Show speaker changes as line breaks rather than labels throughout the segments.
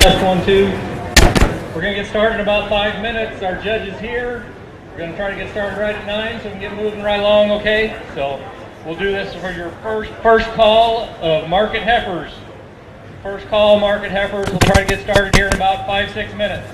Test 1, 2. We're going to get started in about 5 minutes. Our judge is here. We're going to try to get started right at 9 so we can get moving right along, okay? So we'll do this for your first call of market heifers. First call, market heifers. We'll try to get started here in about 5-6 minutes.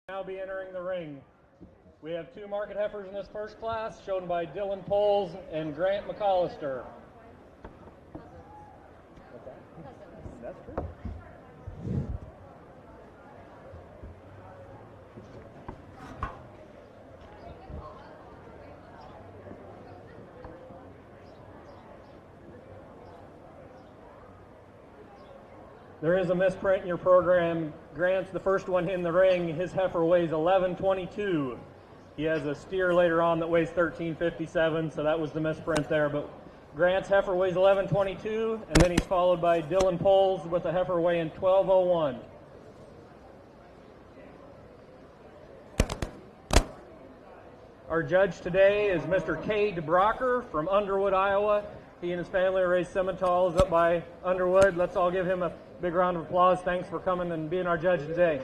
Now be entering the ring. We have 2 market heifers in this first class, shown by Dylan Poles and Grant McAllister. What's that? That's There is a misprint in your program. Grant's the first one in the ring. His heifer weighs 1122. He has a steer later on that weighs 1357, so that was the misprint there. But Grant's heifer weighs 1122, and then he's followed by Dylan Poles with a heifer weighing 1201. Our judge today is Mr. K. DeBrocker from Underwood, Iowa. He and his family raised Simmentals up by Underwood. Let's all give him a big round of applause. Thanks for coming and being our judge today.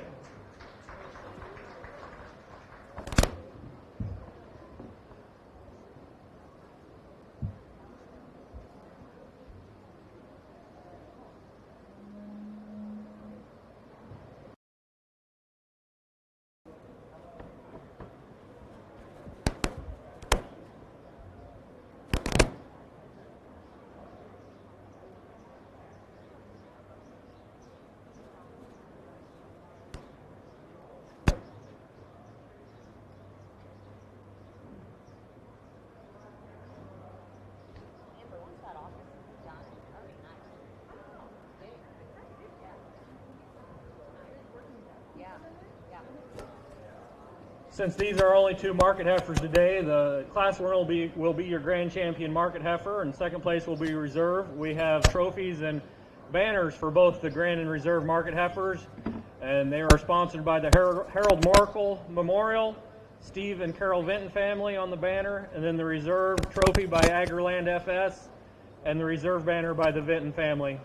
Since these are only two market heifers today, the class winner will be your grand champion market heifer, and second place will be reserve. We have trophies and banners for both the grand and reserve market heifers, and they are sponsored by the Harold Morkel Memorial, Steve and Carol Vinton family on the banner, and then the reserve trophy by Agriland FS, and the reserve banner by the Vinton family.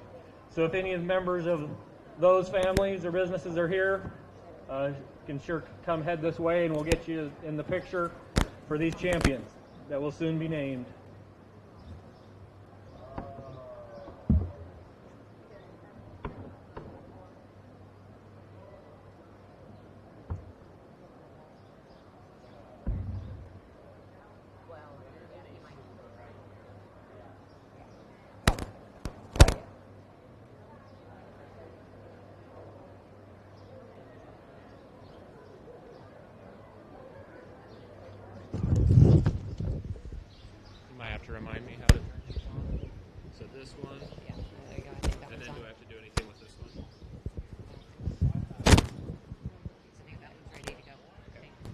So if any of the members of those families or businesses are here, can sure come head this way, and we'll get you in the picture for these champions that will soon be named.
To remind me how to. So this one.
Yeah, there you go. I think that
And
one's
then
on.
do I have to do anything with this one?
So I think that one's ready to go. I think.
I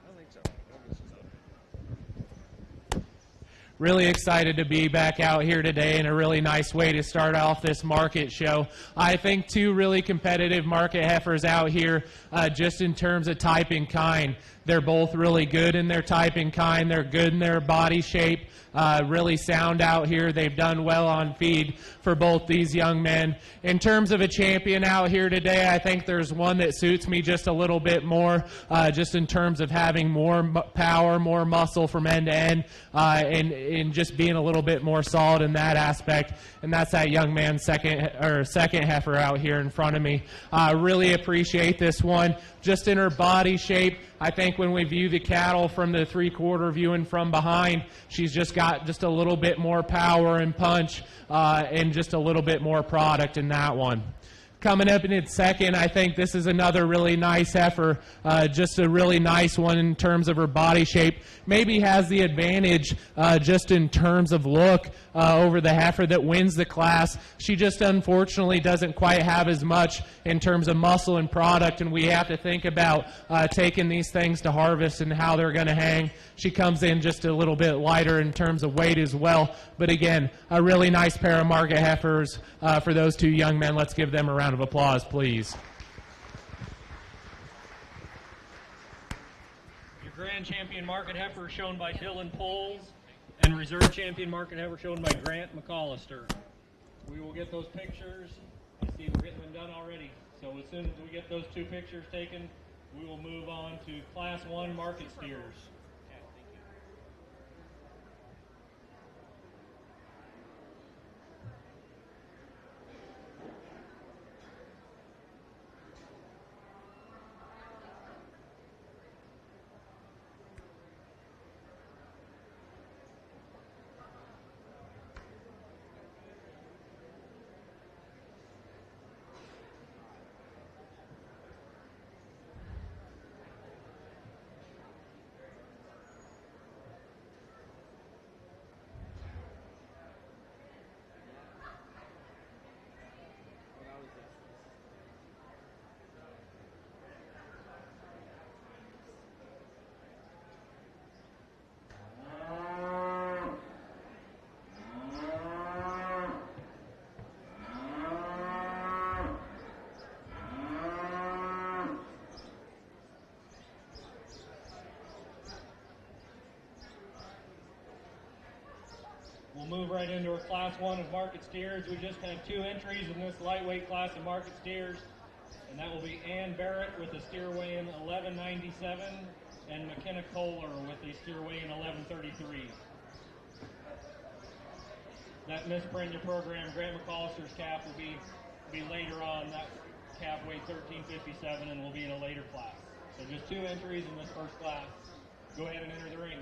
don't think so. Really excited to be back out here today, and a really nice way to start off this market show. I think two really competitive market heifers out here, just in terms of type and kind. They're both really good in their type and kind. They're good in their body shape. Really sound out here. They've done well on feed for both these young men. In terms of a champion out here today, I think there's one that suits me just a little bit more, just in terms of having more power, more muscle from end to end, and just being a little bit more solid in that aspect. And that's that young man's second heifer out here in front of me. Really appreciate this one. Just in her body shape, I think when we view the cattle from the three-quarter view and from behind, she's just got just a little bit more power and punch, and just a little bit more product in that one. Coming up in its second, I think this is another really nice heifer, just a really nice one in terms of her body shape. Maybe has the advantage just in terms of look over the heifer that wins the class. She just unfortunately doesn't quite have as much in terms of muscle and product, and we have to think about taking these things to harvest and how they're going to hang. She comes in just a little bit lighter in terms of weight as well. But again, a really nice pair of market heifers for those two young men. Let's give them a round of applause, please.
Your grand champion market heifer shown by Dylan Poles, and reserve champion market heifer shown by Grant McAllister. We will get those pictures. I see we're getting them done already. So as soon as we get those two pictures taken, we will move on to Class 1 market steers. move right into our Class 1 of market steers. We just had 2 entries in this lightweight class of market steers, and that will be Ann Barrett with a steer weighing 1197 and McKenna Kohler with a steer weighing 1133. That Miss Brenda program, Grant McAllister's calf, will be later on. That calf weighs 1357 and will be in a later class. So just 2 entries in this first class. Go ahead and enter the ring.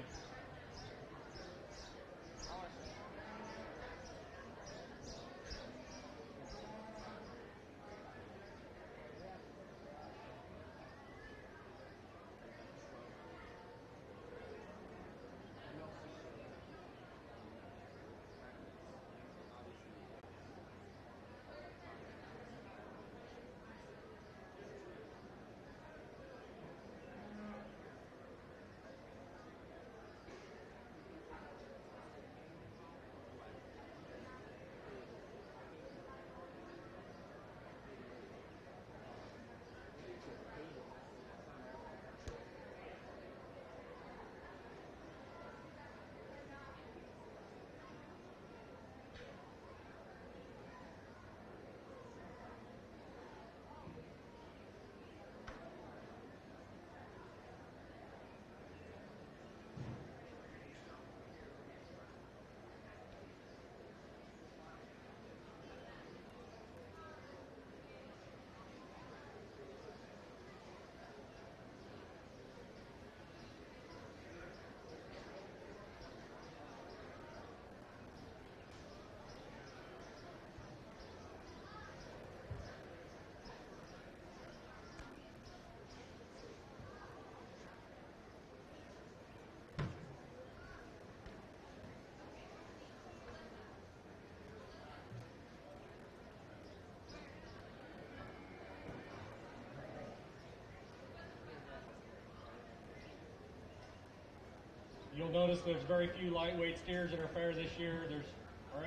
You'll notice there's very few lightweight steers at our fair this year.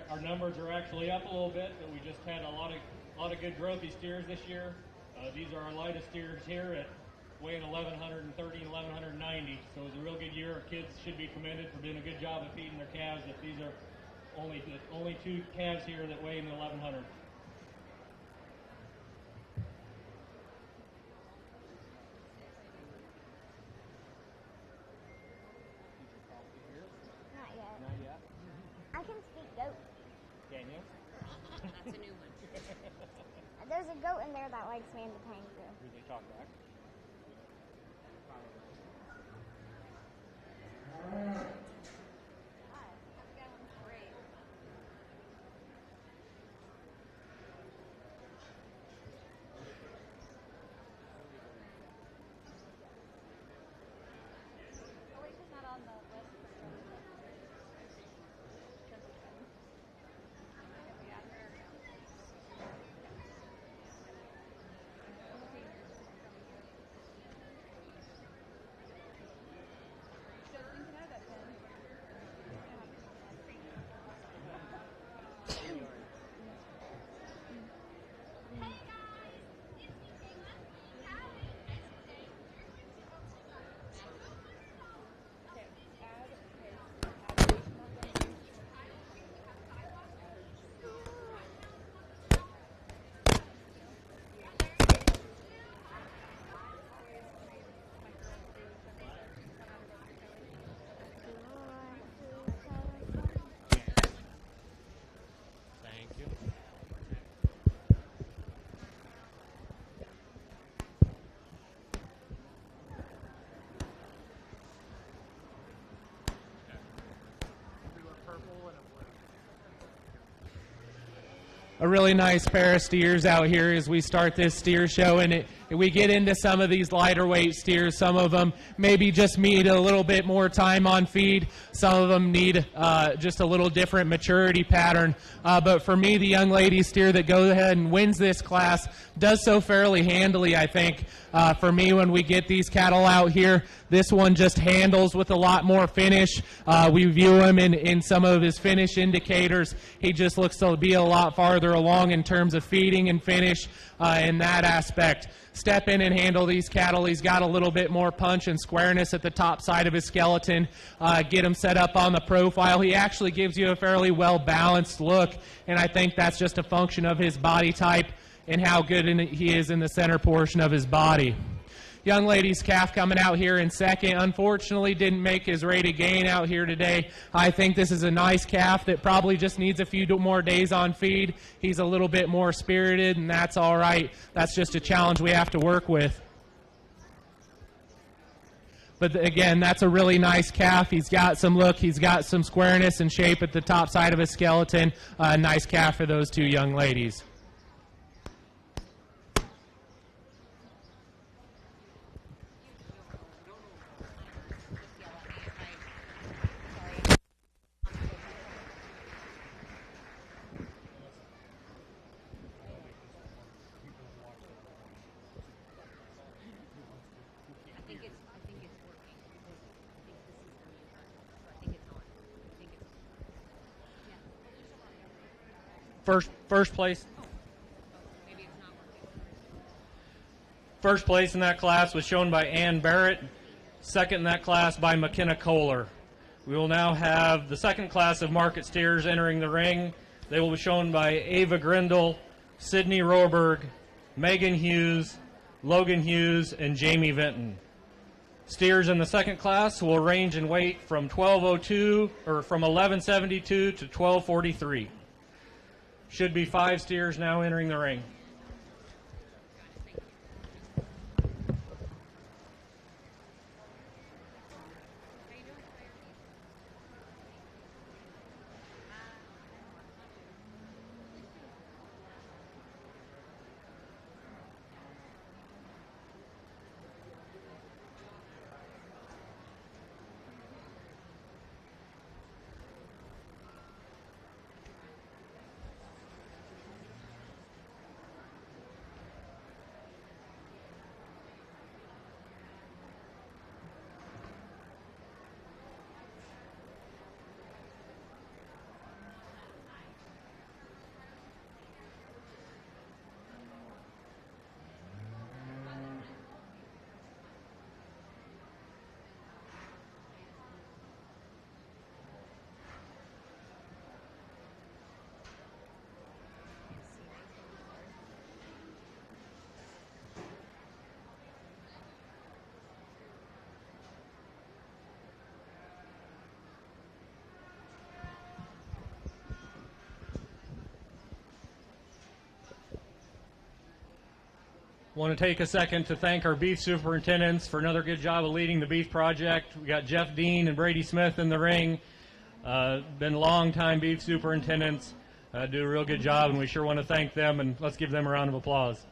Our numbers are actually up a little bit, but we just had a lot of good growthy steers this year. These are our lightest steers here at weighing 1130 and 1190. So it was a real good year. Our kids should be commended for doing a good job of feeding their calves. If these are only 2 calves here that weigh in the 1100.
I can speak goat.
Can you?
That's a new one.
There's a goat in there that likes man to tang too.
Do they talk back?
A really nice pair of steers out here as we start this steer show, and we get into some of these lighter weight steers. Some of them maybe just need a little bit more time on feed. Some of them need just a little different maturity pattern. But for me, the young lady steer that goes ahead and wins this class does so fairly handily, I think. For me, when we get these cattle out here, this one just handles with a lot more finish. We view him in some of his finish indicators. He just looks to be a lot farther along in terms of feeding and finish in that aspect. step in and handle these cattle. He's got a little bit more punch and squareness at the top side of his skeleton. Get him set up on the profile. He actually gives you a fairly well-balanced look, and I think that's just a function of his body type and how good he is in the center portion of his body. Young lady's calf coming out here in second. Unfortunately, didn't make his rated gain out here today. I think this is a nice calf that probably just needs a few more days on feed. He's a little bit more spirited, and that's all right. That's just a challenge we have to work with. But again, that's a really nice calf. He's got some look. He's got some squareness and shape at the top side of his skeleton. Nice calf for those two young ladies.
First place. First place in that class was shown by Ann Barrett. Second in that class by McKenna Kohler. We will now have the second class of market steers entering the ring. They will be shown by Ava Grindle, Sydney Rohrberg, Megan Hughes, Logan Hughes, and Jamie Vinton. Steers in the second class will range in weight from 1202 or from 1172 to 1243. Should be 5 steers now entering the ring. Want to take a second to thank our beef superintendents for another good job of leading the beef project. We got Jeff Dean and Brady Smith in the ring. Been long-time beef superintendents. Do a real good job, and we sure want to thank them, and let's give them a round of applause.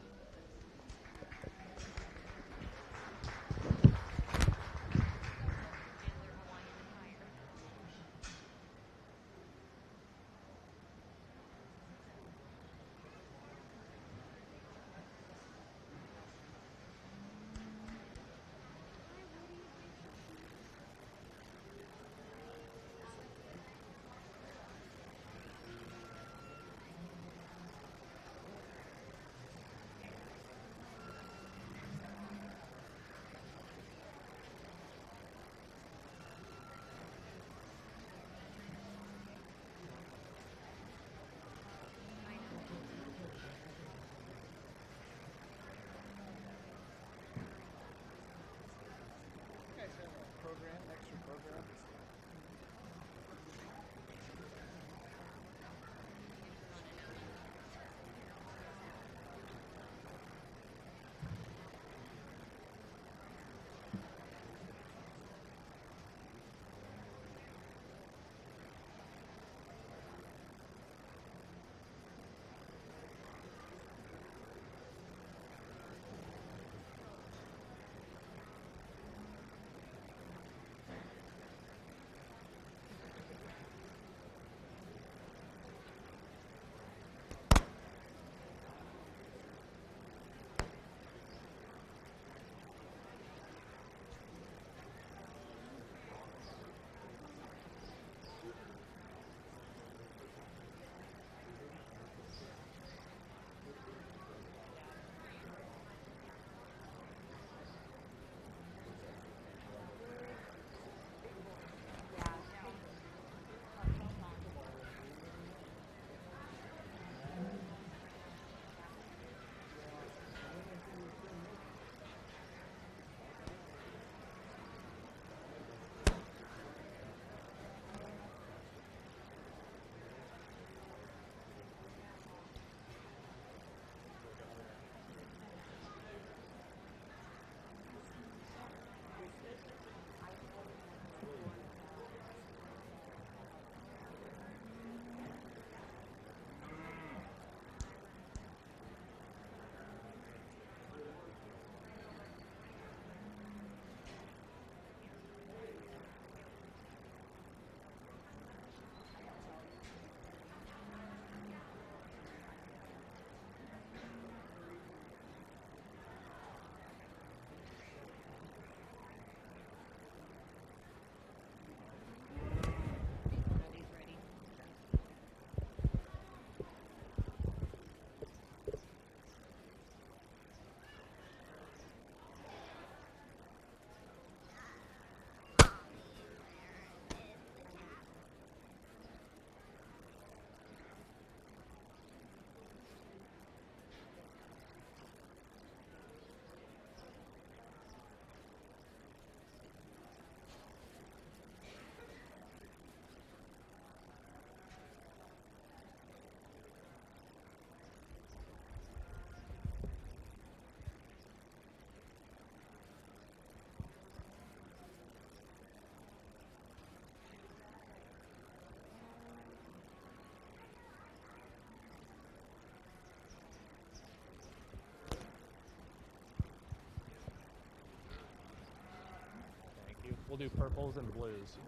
We'll do purples and blues.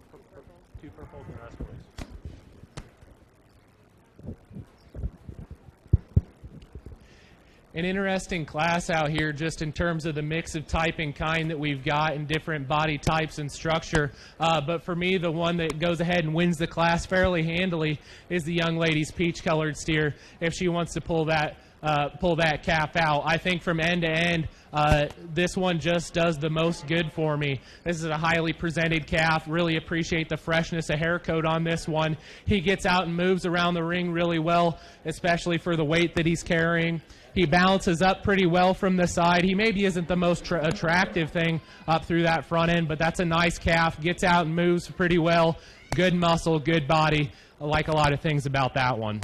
Two purples and the rest blues. An interesting class out here just in terms of the mix of type and kind that we've got in different body types and structure. But for me, the one that goes ahead and wins the class fairly handily is the young lady's peach-colored steer if she wants to pull that calf out. I think from end to end, this one just does the most good for me. This is a highly presented calf. Really appreciate the freshness of hair coat on this one. He gets out and moves around the ring really well, especially for the weight that he's carrying. He balances up pretty well from the side. He maybe isn't the most attractive thing up through that front end, but that's a nice calf. Gets out and moves pretty well. Good muscle, good body. I like a lot of things about that one.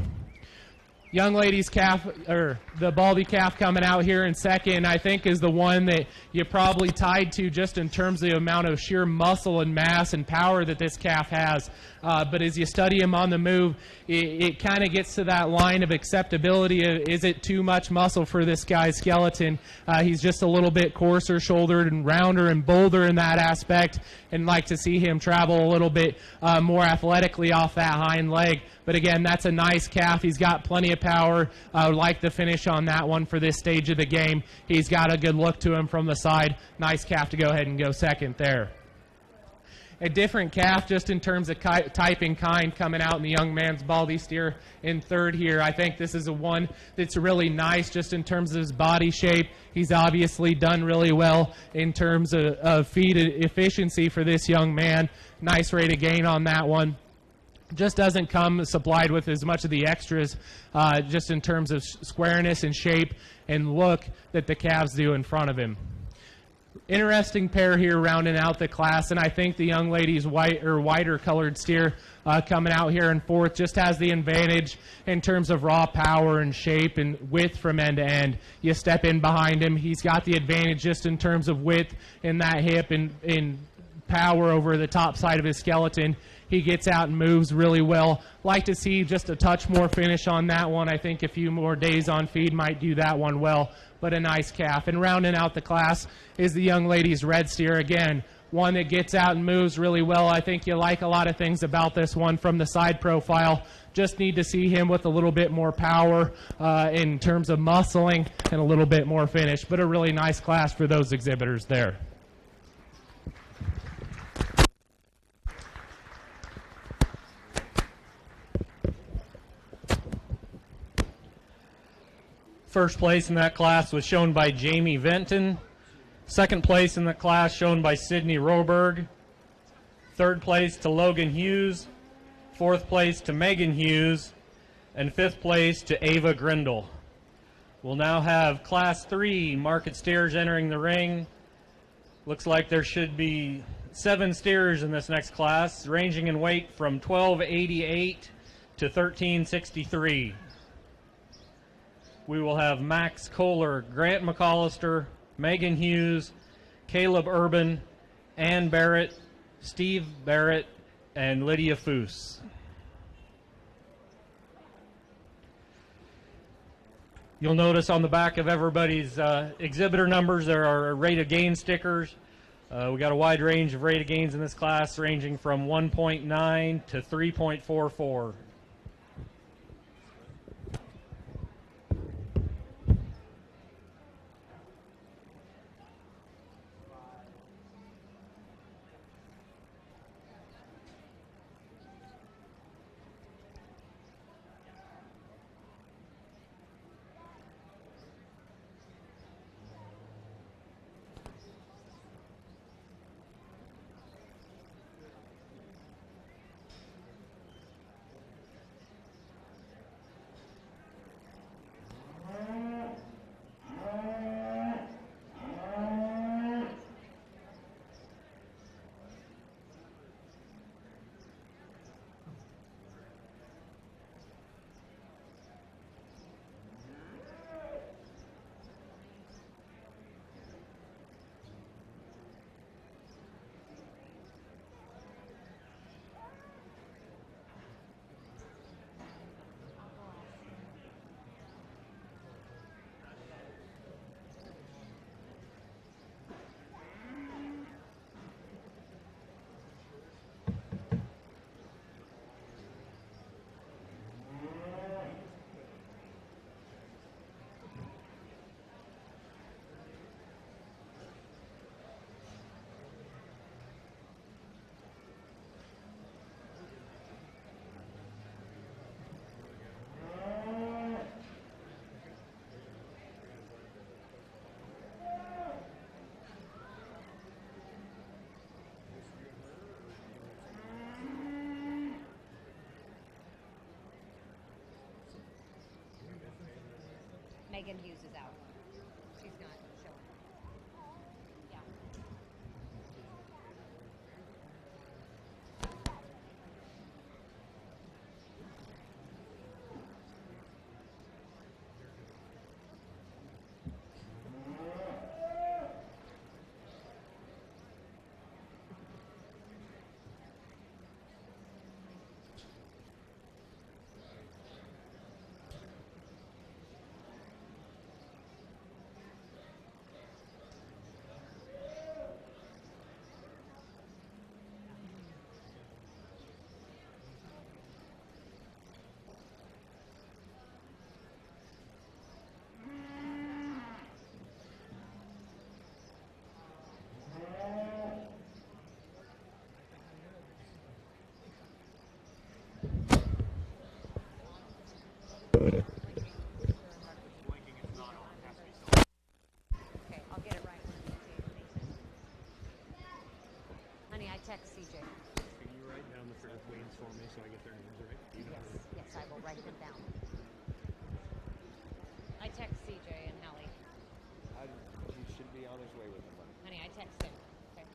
Young lady's calf, or the Baldy calf coming out here in second, I think is the one that you probably tied to just in terms of the amount of sheer muscle and mass and power that this calf has. But as you study him on the move, it kind of gets to that line of acceptability. Is it too much muscle for this guy's skeleton? He's just a little bit coarser shouldered and rounder and bolder in that aspect, and like to see him travel a little bit more athletically off that hind leg. But again, that's a nice calf. He's got plenty of power. I would like the finish on that one for this stage of the game. He's got a good look to him from the side. Nice calf to go ahead and go second there. A different calf just in terms of type and kind coming out in the young man's Baldy steer in third here. I think this is a one that's really nice just in terms of his body shape. He's obviously done really well in terms of feed efficiency for this young man. Nice rate of gain on that one. Just doesn't come supplied with as much of the extras just in terms of squareness and shape and look that the calves do in front of him. Interesting pair here rounding out the class, and I think the young lady's whiter colored steer coming out here in fourth just has the advantage in terms of raw power and shape and width from end to end. You step in behind him, he's got the advantage just in terms of width in that hip and power over the top side of his skeleton. He gets out and moves really well. Like to see just a touch more finish on that one. I think a few more days on feed might do that one well, but a nice calf. And rounding out the class is the young lady's red steer. Again, one that gets out and moves really well. I think you like a lot of things about this one from the side profile. Just need to see him with a little bit more power in terms of muscling and a little bit more finish, but a really nice class for those exhibitors there.
First place in that class was shown by Jamie Venton. Second place in the class shown by Sydney Roberg. Third place to Logan Hughes. Fourth place to Megan Hughes. And fifth place to Ava Grindle. We'll now have Class 3 market steers entering the ring. Looks like there should be 7 steers in this next class, ranging in weight from 1288 to 1363. We will have Max Kohler, Grant McAllister, Megan Hughes, Caleb Urban, Ann Barrett, Steve Barrett, and Lydia Foose. You'll notice on the back of everybody's exhibitor numbers there are rate of gain stickers. We got a wide range of rate of gains in this class, ranging from 1.9 to 3.44.
Megan Hughes is out. She's not showing. Yeah. Okay, I'll get it right when we see Mason. Honey, I text CJ.
Can you write down the first names for me so I get their names right?
Yes, I will write them down. I text CJ and Hallie.
He should be on his way with the money.
Honey, I text him. Okay.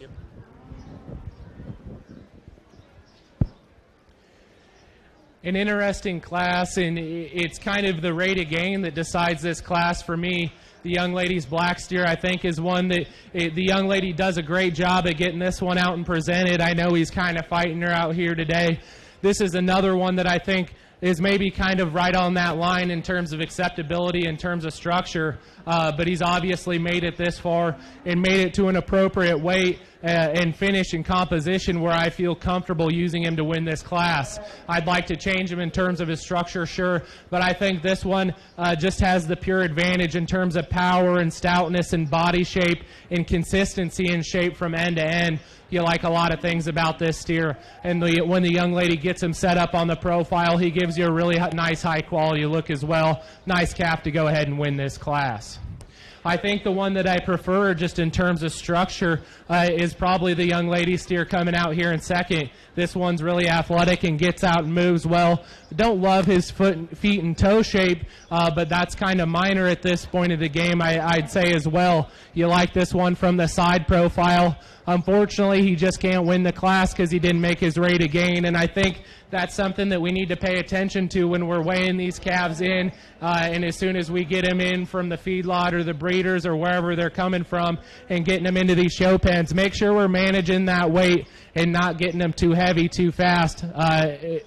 Yep.
An interesting class, and it's kind of the rate of gain that decides this class for me. The young lady's black steer, I think, is one that the young lady does a great job at getting this one out and presented. I know he's kind of fighting her out here today. This is another one that I think is maybe kind of right on that line in terms of acceptability, in terms of structure, but he's obviously made it this far and made it to an appropriate weight and finish and composition where I feel comfortable using him to win this class. I'd like to change him in terms of his structure, sure, but I think this one just has the pure advantage in terms of power and stoutness and body shape and consistency in shape from end to end. You like a lot of things about this steer, and when the young lady gets him set up on the profile, he gives you a really nice high-quality look as well. Nice calf to go ahead and win this class. I think the one that I prefer just in terms of structure is probably the young lady steer coming out here in second. This one's really athletic and gets out and moves well. Don't love his feet and toe shape, but that's kind of minor at this point of the game, I'd say as well. You like this one from the side profile. Unfortunately, he just can't win the class because he didn't make his rate of gain, and I think that's something that we need to pay attention to when we're weighing these calves in, and as soon as we get them in from the feedlot or the breeders or wherever they're coming from and getting them into these show pens, make sure we're managing that weight and not getting them too heavy too fast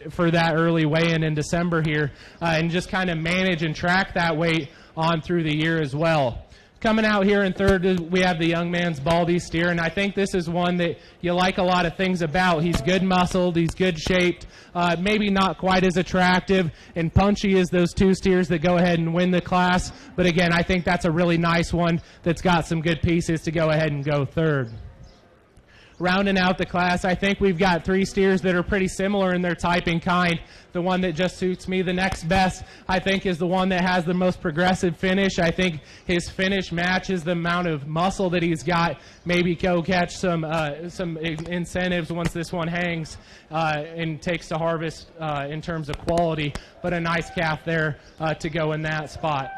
for that early weigh-in in December here, and just kind of manage and track that weight on through the year as well. Coming out here in third, we have the young man's Baldy steer, and I think this is one that you like a lot of things about. He's good muscled, he's good shaped, maybe not quite as attractive and punchy as those two steers that go ahead and win the class, but again, I think that's a really nice one that's got some good pieces to go ahead and go third. Rounding out the class, I think we've got three steers that are pretty similar in their type and kind. The one that just suits me the next best, I think, is the one that has the most progressive finish. I think his finish matches the amount of muscle that he's got. Maybe go catch some incentives once this one hangs and takes to harvest in terms of quality, but a nice calf there to go in that spot.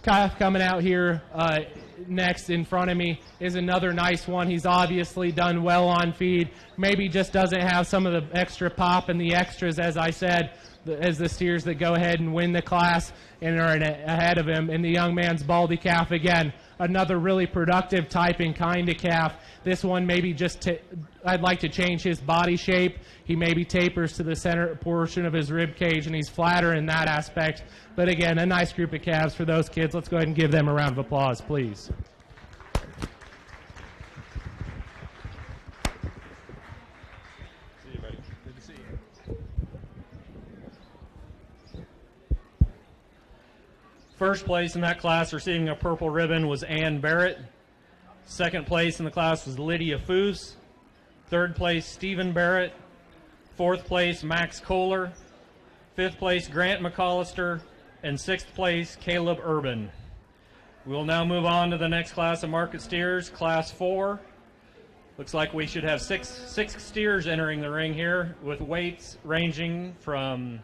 Calf coming out here next in front of me is another nice one. He's obviously done well on feed. Maybe just doesn't have some of the extra pop and the extras, as I said, as the steers that go ahead and win the class and are ahead of him. And the young man's Baldy calf, again, another really productive type and kind of calf. This one maybe just, I'd like to change his body shape. He maybe tapers to the center portion of his rib cage, and he's flatter in that aspect. But again, a nice group of calves for those kids. Let's go ahead and give them a round of applause, please.
See you, buddy. Good to see you.
First place in that class receiving a purple ribbon was Ann Barrett. Second place in the class was Lydia Foose. Third place, Stephen Barrett. Fourth place, Max Kohler. Fifth place, Grant McAllister. And sixth place, Caleb Urban. We will now move on to the next class of market steers, Class 4. Looks like we should have six steers entering the ring here with weights ranging from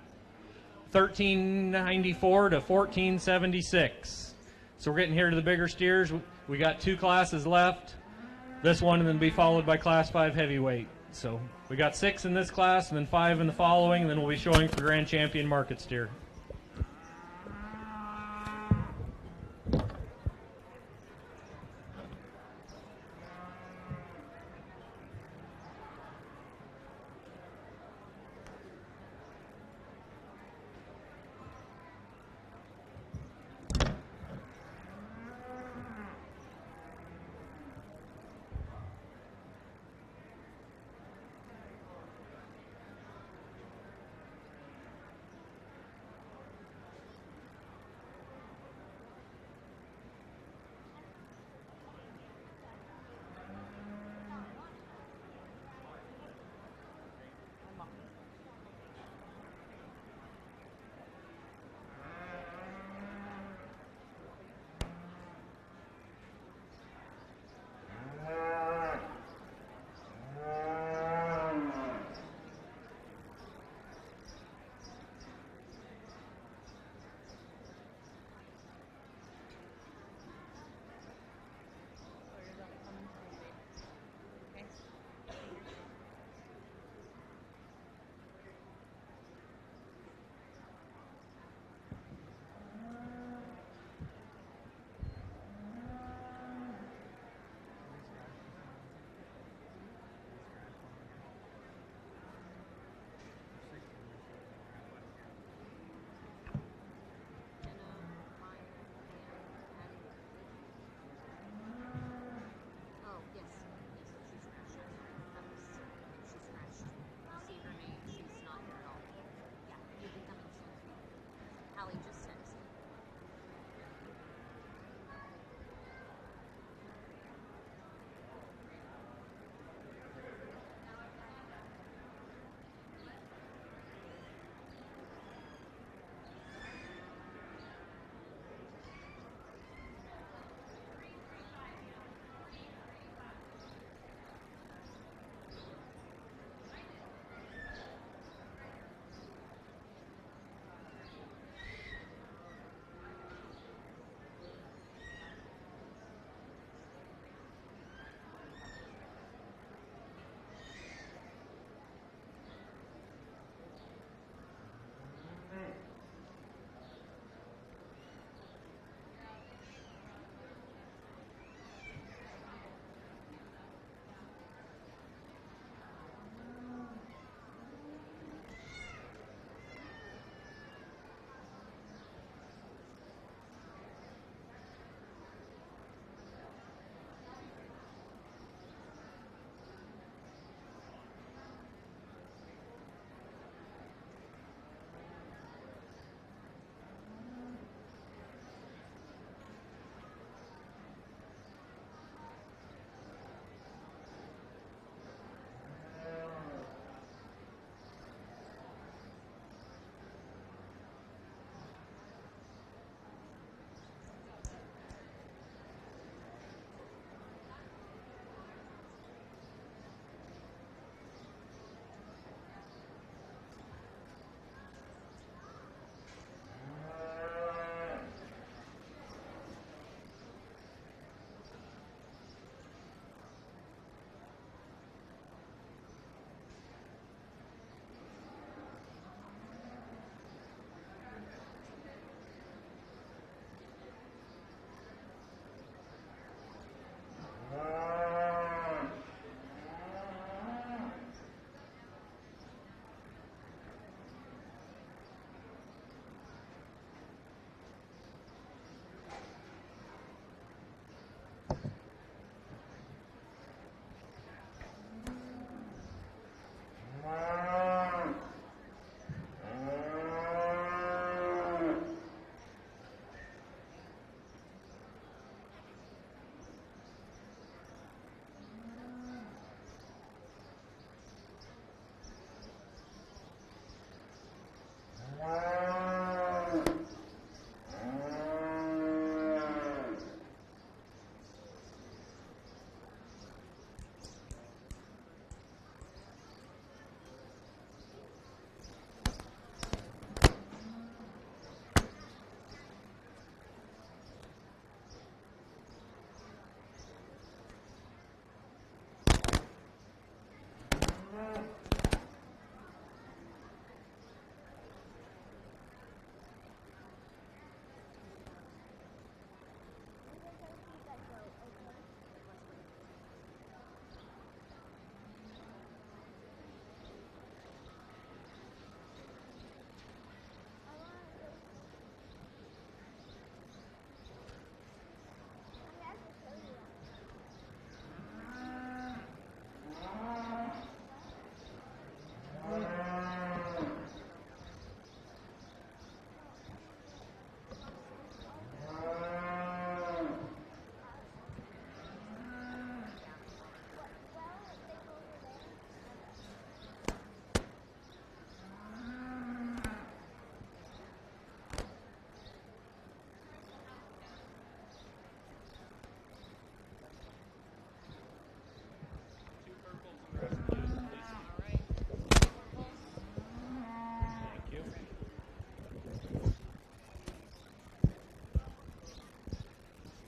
1394 to 1476. So we're getting here to the bigger steers. We got two classes left. This one and then be followed by Class 5 heavyweight. So we got 6 in this class and then 5 in the following, and then we'll be showing for Grand Champion market steer.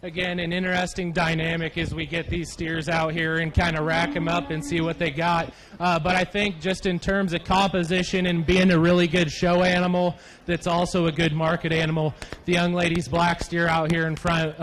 Again, an interesting dynamic as we get these steers out here and kind of rack them up and see what they got. But I think just in terms of composition and being a really good show animal that's also a good market animal, the young lady's black steer out here in front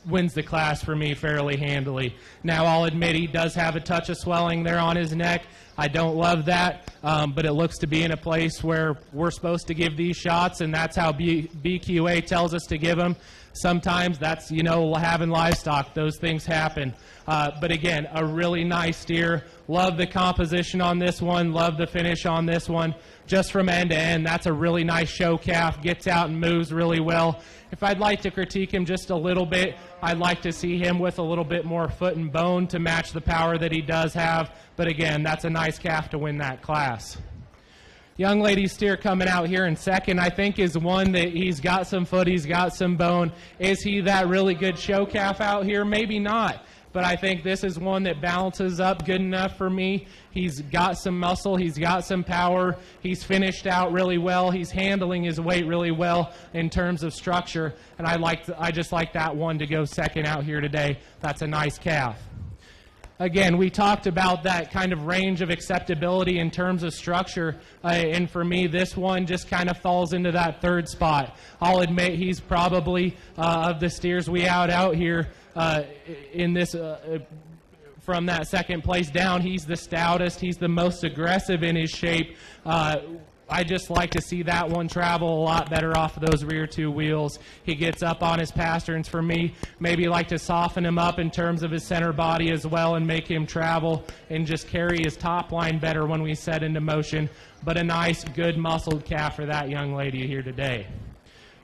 wins the class for me fairly handily. Now, I'll admit he does have a touch of swelling there on his neck. I don't love that, but it looks to be in a place where we're supposed to give these shots, and that's how BQA tells us to give them. Sometimes that's, having livestock. Those things happen. But again, a really nice steer. Love the composition on this one. Love the finish on this one. Just from end to end, that's a really nice show calf. Gets out and moves really well. If I'd like to critique him just a little bit, I'd like to see him with a little bit more foot and bone to match the power that he does have. But again, that's a nice calf to win that class. Young lady steer coming out here in second, I think, is one that he's got some foot, he's got some bone. Is he that really good show calf out here? Maybe not. But I think this is one that balances up good enough for me. He's got some muscle, he's got some power, he's finished out really well, he's handling his weight really well in terms of structure, and I just like that one to go second out here today. That's a nice calf. Again, we talked about that kind of range of acceptability in terms of structure, and for me, this one just kind of falls into that third spot. I'll admit he's probably, of the steers we out here in this, from that second place down, he's the stoutest, he's the most aggressive in his shape. I just like to see that one travel a lot better off of those rear two wheels. He gets up on his pasterns for me. Maybe like to soften him up in terms of his center body as well and make him travel and just carry his top line better when we set into motion. But a nice, good muscled calf for that young lady here today.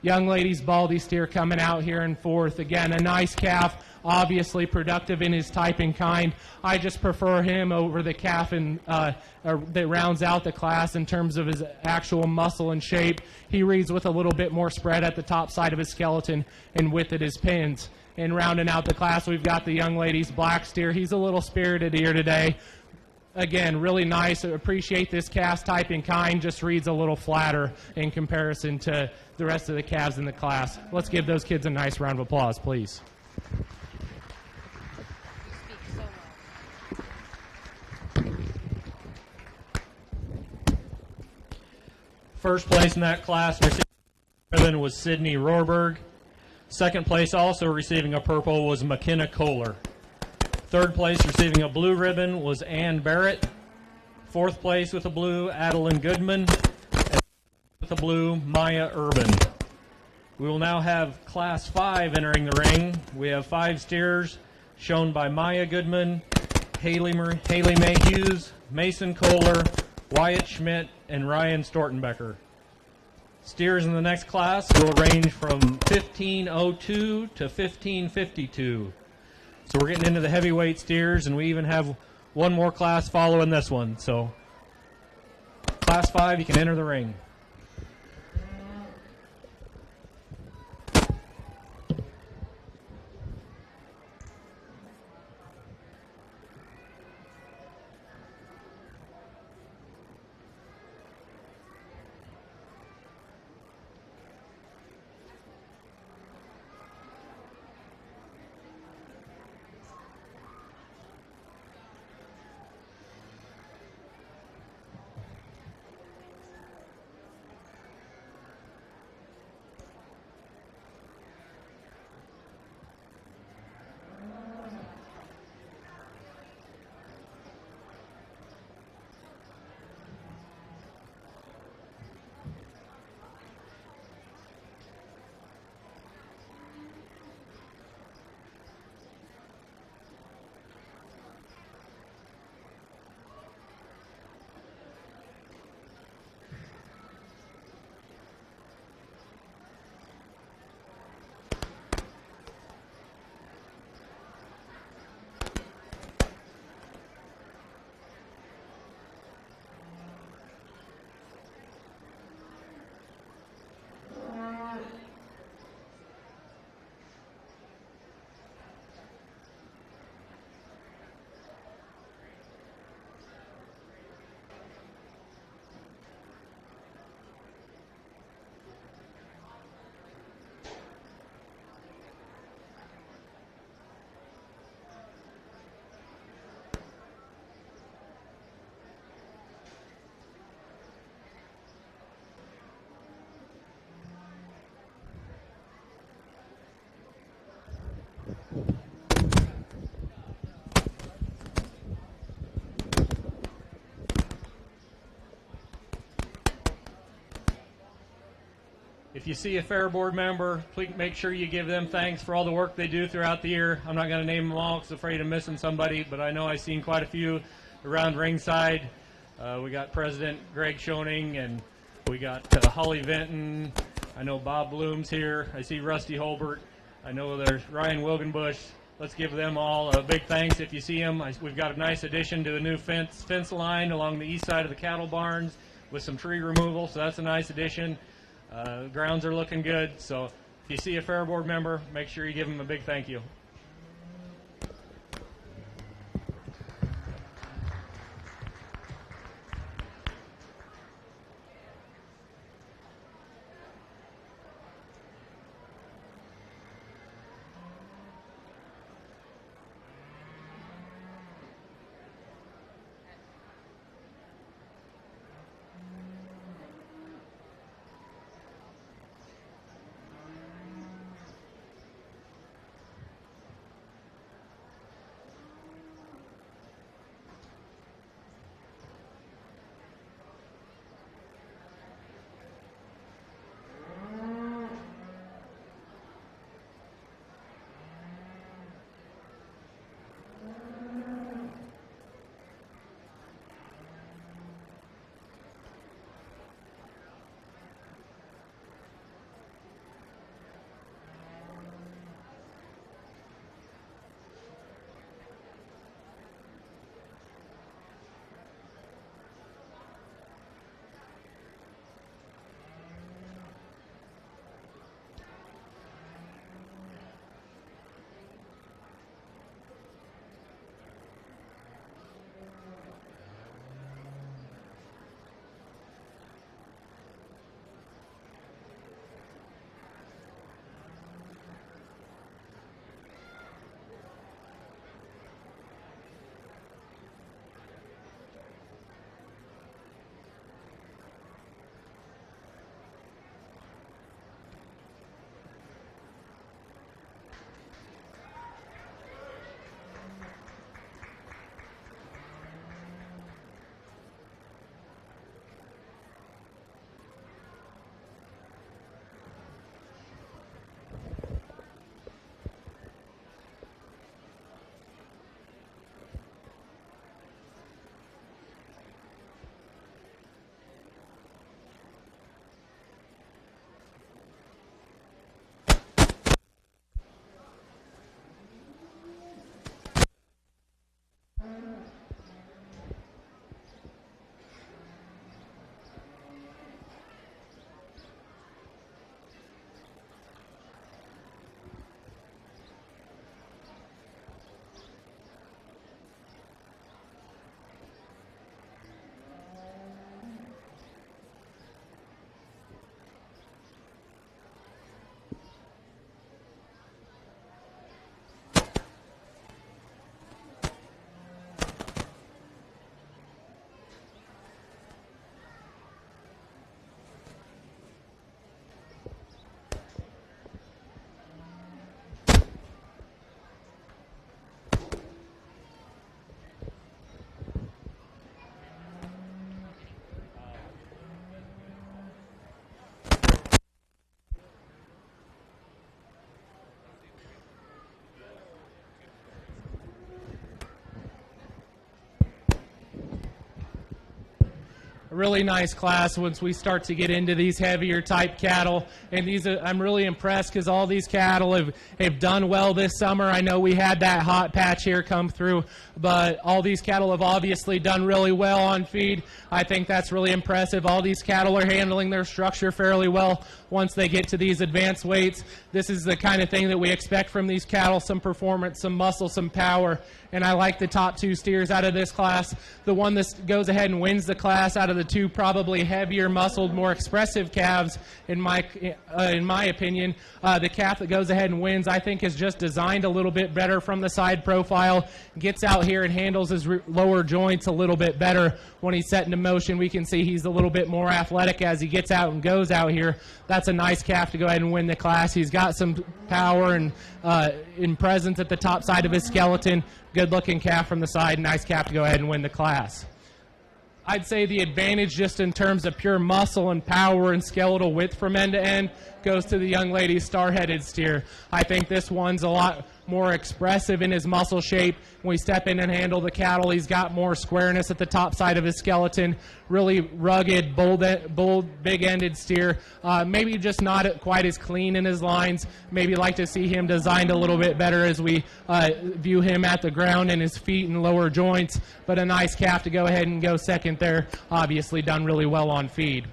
Young lady's Baldy steer coming out here in fourth. Again, a nice calf, obviously productive in his type and kind. I just prefer him over the calf that rounds out the class in terms of his actual muscle and shape. He reads with a little bit more spread at the top side of his skeleton and width at his pins. And rounding out the class, we've got the young lady's black steer. He's a little spirited here today. Again, really nice. I appreciate this calf's type and kind. Just reads a little flatter in comparison to the rest of the calves in the class. Let's give those kids a nice round of applause, please.
You speak so well.
First place in that class receiving a ribbon was Sydney Rohrberg. Second place, also receiving a purple, was McKenna Kohler. Third place receiving a blue ribbon was Ann Barrett. Fourth place with a blue, Adeline Goodman. And with a blue, Maya Urban. We will now have Class 5 entering the ring. We have 5 steers shown by Maya Goodman, Haley Mayhews, Mason Kohler, Wyatt Schmidt, and Ryan Stortenbecker. Steers in the next class will range from 1502 to 1552. So we're getting into the heavyweight steers, and we even have one more class following this one. So Class 5, you can enter the ring. If you see a fair board member, please make sure you give them thanks for all the work they do throughout the year. I'm not going to name them all because I'm afraid of missing somebody, but I know I've seen quite a few around ringside. We got President Greg Schoening, and we got Holly Vinton. I know Bob Bloom's here. I see Rusty Holbert. I know there's Ryan Wilgenbush. Let's give them all a big thanks if you see them. We've got a nice addition to a new fence line along the east side of the cattle barns with some tree removal, so that's a nice addition. Grounds are looking good, so if you see a fair board member, make sure you give them a big thank you.
really nice class once we start to get into these heavier type cattle. And these I'm really impressed because all these cattle have done well this summer. I know we had that hot patch here come through, but all these cattle have obviously done really well on feed. I think that's really impressive. All these cattle are handling their structure fairly well once they get to these advanced weights. This is the kind of thing that we expect from these cattle, some performance, some muscle, some power. And I like the top two steers out of this class. The one that goes ahead and wins the class out of the the two probably heavier, muscled, more expressive calves, in my opinion. The calf that goes ahead and wins, I think, is just designed a little bit better from the side profile, gets out here and handles his lower joints a little bit better. When he's set into motion, we can see he's a little bit more athletic as he gets out and goes out here. That's a nice calf to go ahead and win the class. He's got some power and in presence at the top side of his skeleton. Good looking calf from the side. Nice calf to go ahead and win the class. I'd say the advantage just in terms of pure muscle and power and skeletal width from end to end goes to the young lady's star-headed steer. I think this one's a lot more expressive in his muscle shape. When we step in and handle the cattle, he's got more squareness at the top side of his skeleton. Really rugged, bold, big-ended steer. Maybe just not quite as clean in his lines. Maybe like to see him designed a little bit better as we view him at the ground and his feet and lower joints. But a nice calf to go ahead and go second there. Obviously done really well on feed.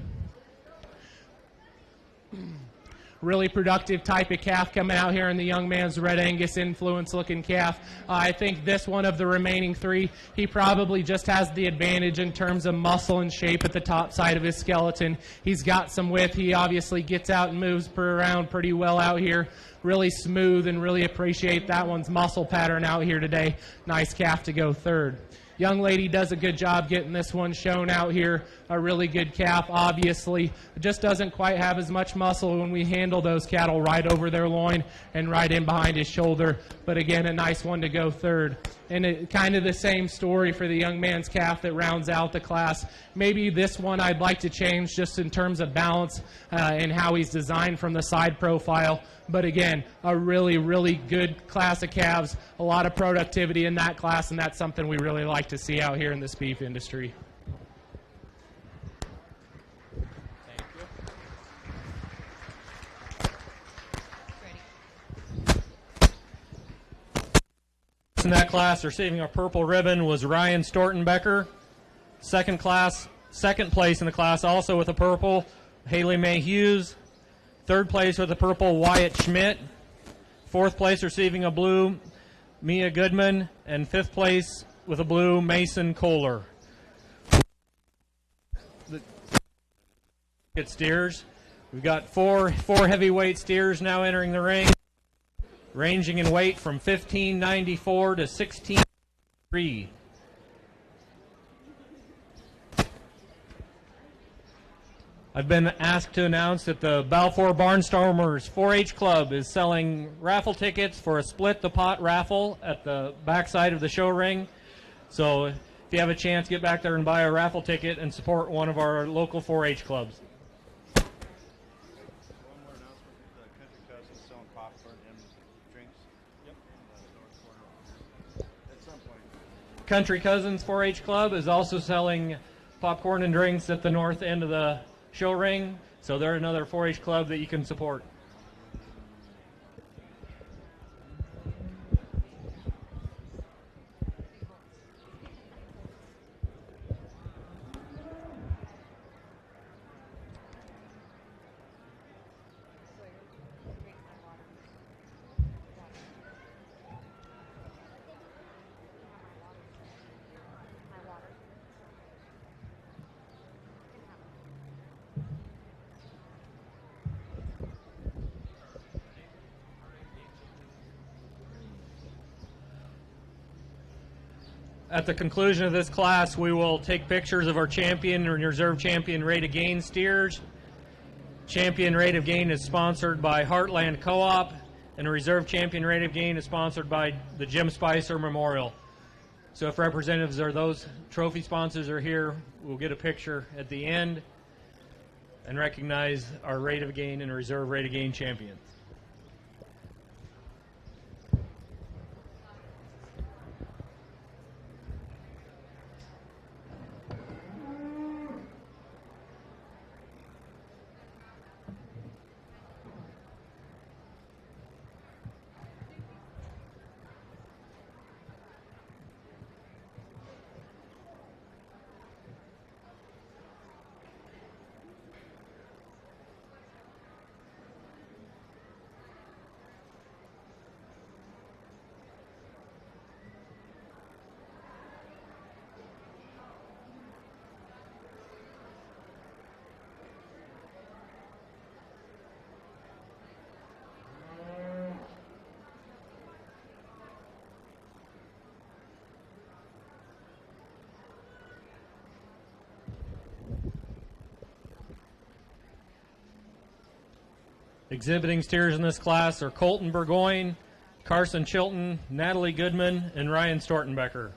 Really productive type of calf coming out here in the young man's Red Angus influence looking calf. I think this one of the remaining three, he probably just has the advantage in terms of muscle and shape at the top side of his skeleton. He's got some width. He obviously gets out and moves around pretty well out here. Really smooth, and really appreciate that one's muscle pattern out here today. Nice calf to go third. Young lady does a good job getting this one shown out here. A really good calf, obviously. It just doesn't quite have as much muscle when we handle those cattle right over their loin and right in behind his shoulder. But again, a nice one to go third. And kind of the same story for the young man's calf that rounds out the class. Maybe this one I'd like to change just in terms of balance and how he's designed from the side profile. But again, a really, really good class of calves, a lot of productivity in that class, and that's something we really like to see out here in this beef industry.
In that class, receiving a purple ribbon was Ryan Stortenbecker. Second place in the class, also with a purple, Haley Mae Hughes. Third place with a purple, Wyatt Schmidt. Fourth place receiving a blue, Mia Goodman. And fifth place with a blue, Mason Kohler. Good steers. We've got four heavyweight steers now entering the ring, ranging in weight from 1594 to 1603. I've been asked to announce that the Balfour Barnstormers 4-H Club is selling raffle tickets for a split the pot raffle at the backside of the show ring. So if you have a chance, get back there and buy a raffle ticket and support one of our local 4-H clubs.
One more announcement: the Country Cousins selling popcorn and drinks. Yep. On the north corner at some point.
Country Cousins 4-H Club is also selling popcorn and drinks at the north end of the show ring, so they're another 4-H club that you can support. At the conclusion of this class, we will take pictures of our champion and reserve champion rate of gain steers. Champion rate of gain is sponsored by Heartland Co-op, and the reserve champion rate of gain is sponsored by the Jim Spicer Memorial. So if representatives or those trophy sponsors are here, we'll get a picture at the end and recognize our rate of gain and reserve rate of gain champions. Exhibiting steers in this class are Colton Burgoyne, Carson Chilton, Natalie Goodman, and Ryan Stortenbecker.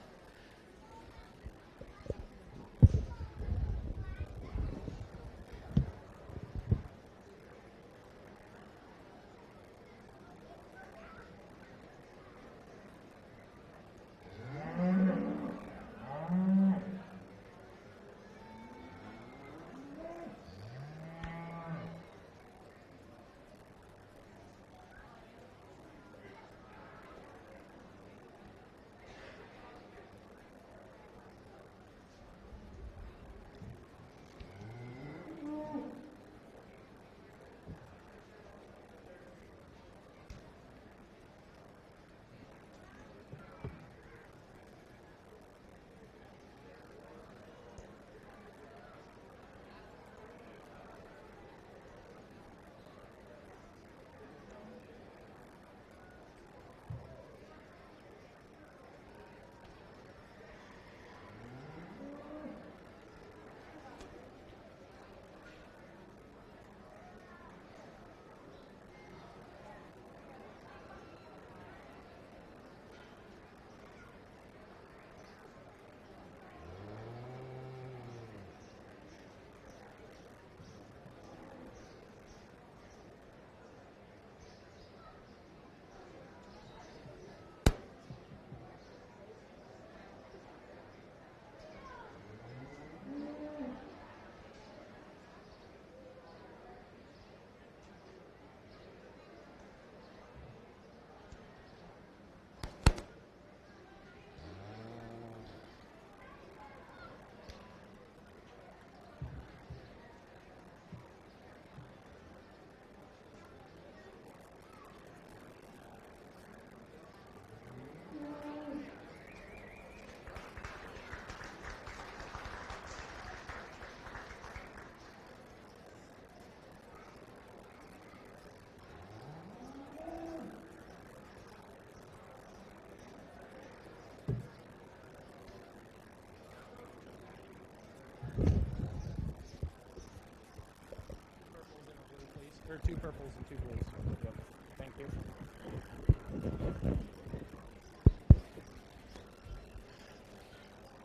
Or 2 purples and 2 blues. Yep. Thank you.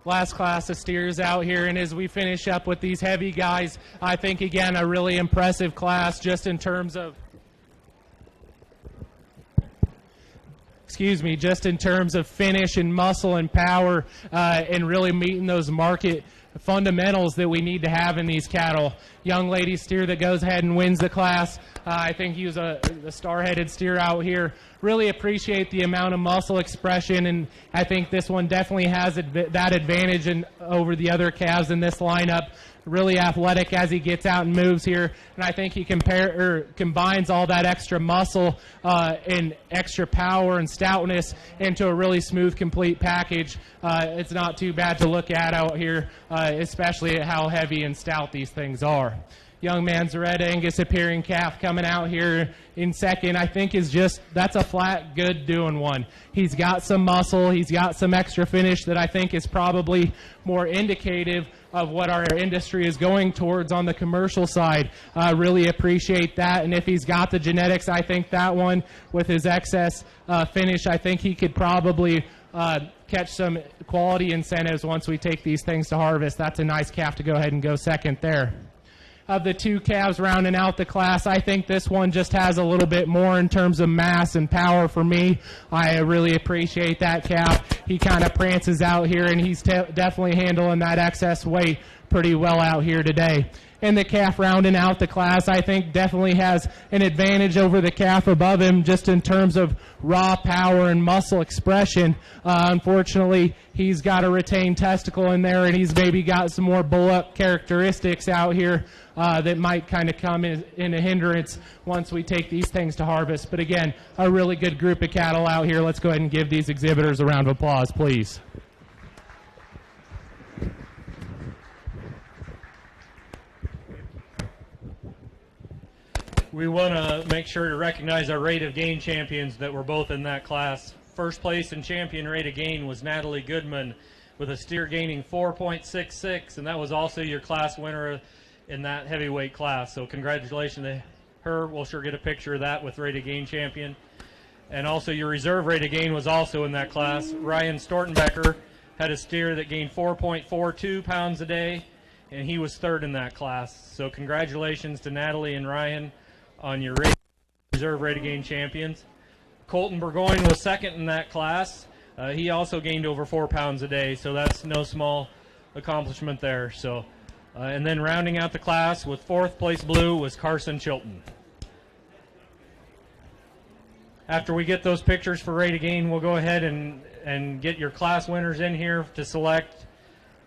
Last class of steers out here, and as we finish up with these heavy guys, I think, again, a really impressive class just in terms of just in terms of finish and muscle and power, and really meeting those market fundamentals that we need to have in these cattle. Young lady steer that goes ahead and wins the class. I think he was the star-headed steer out here. Really appreciate the amount of muscle expression, and I think this one definitely has that advantage over the other calves in this lineup. Really athletic as he gets out and moves here, and I think he combines all that extra muscle and extra power and stoutness into a really smooth, complete package. It's not too bad to look at out here, especially at how heavy and stout these things are. Young man's Red Angus appearing calf coming out here in second, I think that's a flat, good doing one. He's got some muscle, he's got some extra finish that I think is probably more indicative of what our industry is going towards on the commercial side. Really appreciate that, and if he's got the genetics, I think that one with his excess finish, I think he could probably catch some quality incentives once we take these things to harvest. That's a nice calf to go ahead and go second there. Of the 2 calves rounding out the class, I think this one just has a little bit more in terms of mass and power for me. I really appreciate that calf. He kind of prances out here, and he's definitely handling that excess weight pretty well out here today. And the calf rounding out the class, I think, definitely has an advantage over the calf above him just in terms of raw power and muscle expression. Unfortunately, he's got a retained testicle in there, and he's maybe got some more bull-up characteristics out here that might kind of come in a hindrance once we take these things to harvest. But again, a really good group of cattle out here. Let's go ahead and give these exhibitors a round of applause, please.
We want to make sure to recognize our rate of gain champions that were both in that class. First place in champion rate of gain was Natalie Goodman with a steer gaining 4.66, and that was also your class winner in that heavyweight class. So congratulations to her, we'll sure get a picture of that with Rate of Gain champion. And also your reserve rate of gain was also in that class. Ryan Stortenbecker had a steer that gained 4.42 pounds a day, and he was third in that class. So congratulations to Natalie and Ryan on your reserve rate of gain champions. Colton Burgoyne was second in that class. He also gained over 4 pounds a day, so that's no small accomplishment there. So, and then rounding out the class with fourth place blue was Carson Chilton. After we get those pictures for rate of gain, we'll go ahead and get your class winners in here to select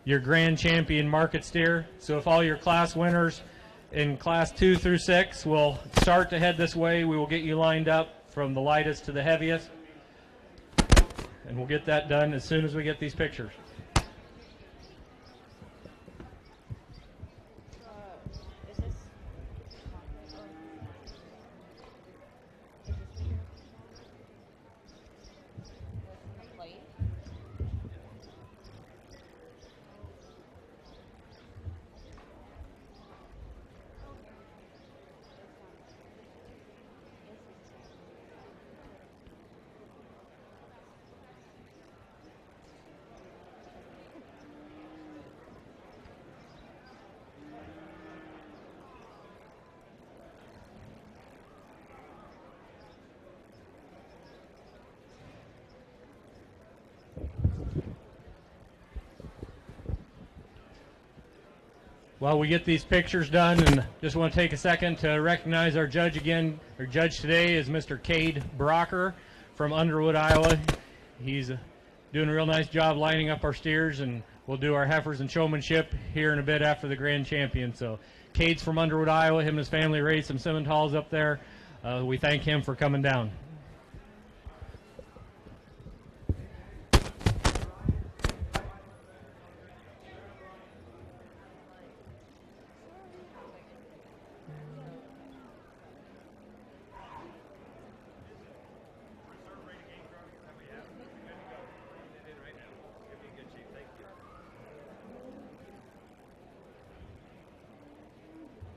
your grand champion market steer. So if all your class winners in class 2 through 6 will start to head this way, we will get you lined up from the lightest to the heaviest. And we'll get that done as soon as we get these pictures. While we get these pictures done, and just want to take a second to recognize our judge again. Our judge today is Mr. Cade Brocker from Underwood, Iowa. He's doing a real nice job lining up our steers, and we'll do our heifers and showmanship here in a bit after the grand champion. So Cade's from Underwood, Iowa. Him and his family raised some Simmentals up there. We thank him for coming down.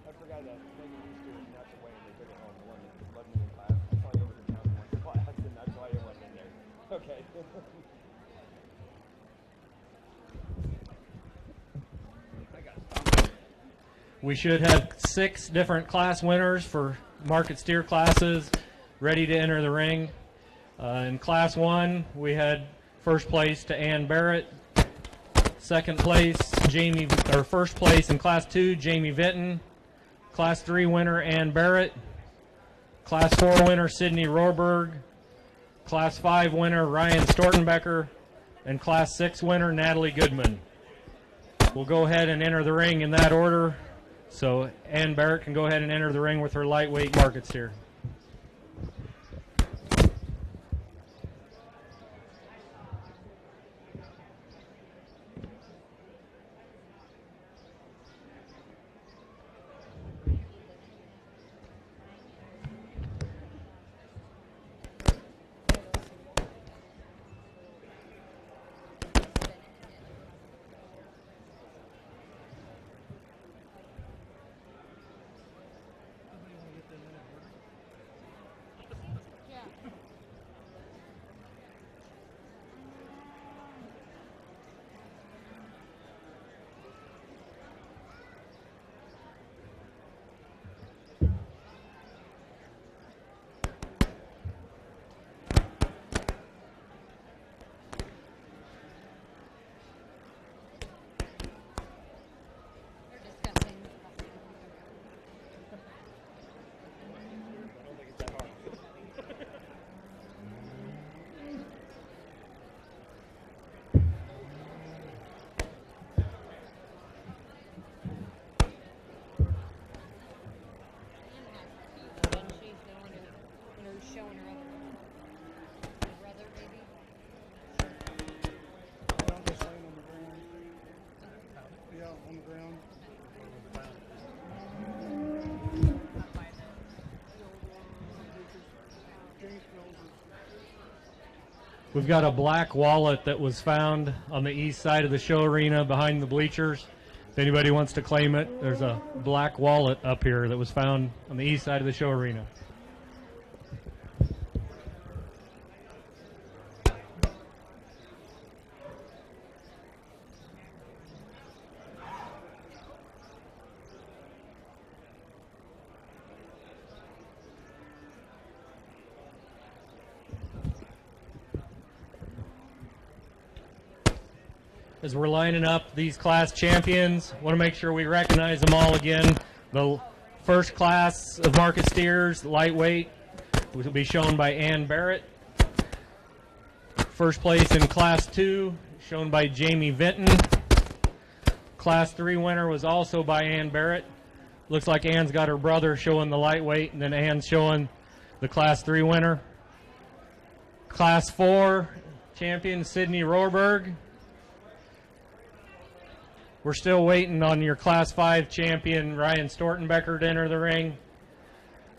I forgot that maybe these two, and that's the way they took it home. The one that led me in class. I saw you over the town in one class, and that's why I wasn't in there. Okay.
We should have 6 different class winners for market steer classes ready to enter the ring. In class 1, we had first place to Ann Barrett. Second place, first place in class 2, Jamie Vinton. Class 3 winner, Ann Barrett. Class 4 winner, Sydney Rohrberg. Class 5 winner, Ryan Stortenbecker. And Class 6 winner, Natalie Goodman. We'll go ahead and enter the ring in that order. So Ann Barrett can go ahead and enter the ring with her lightweight market steer. We've got a black wallet that was found on the east side of the show arena behind the bleachers. If anybody wants to claim it, there's a black wallet up here that was found on the east side of the show arena. As we're lining up these class champions, want to make sure we recognize them all again. The first class of market steers, lightweight, will be shown by Ann Barrett. First place in class 2, shown by Jamie Vinton. Class 3 winner was also by Ann Barrett. Looks like Ann's got her brother showing the lightweight, and then Ann's showing the class 3 winner. Class 4 champion Sydney Rohrberg. We're still waiting on your Class 5 champion, Ryan Stortenbecker, to enter the ring.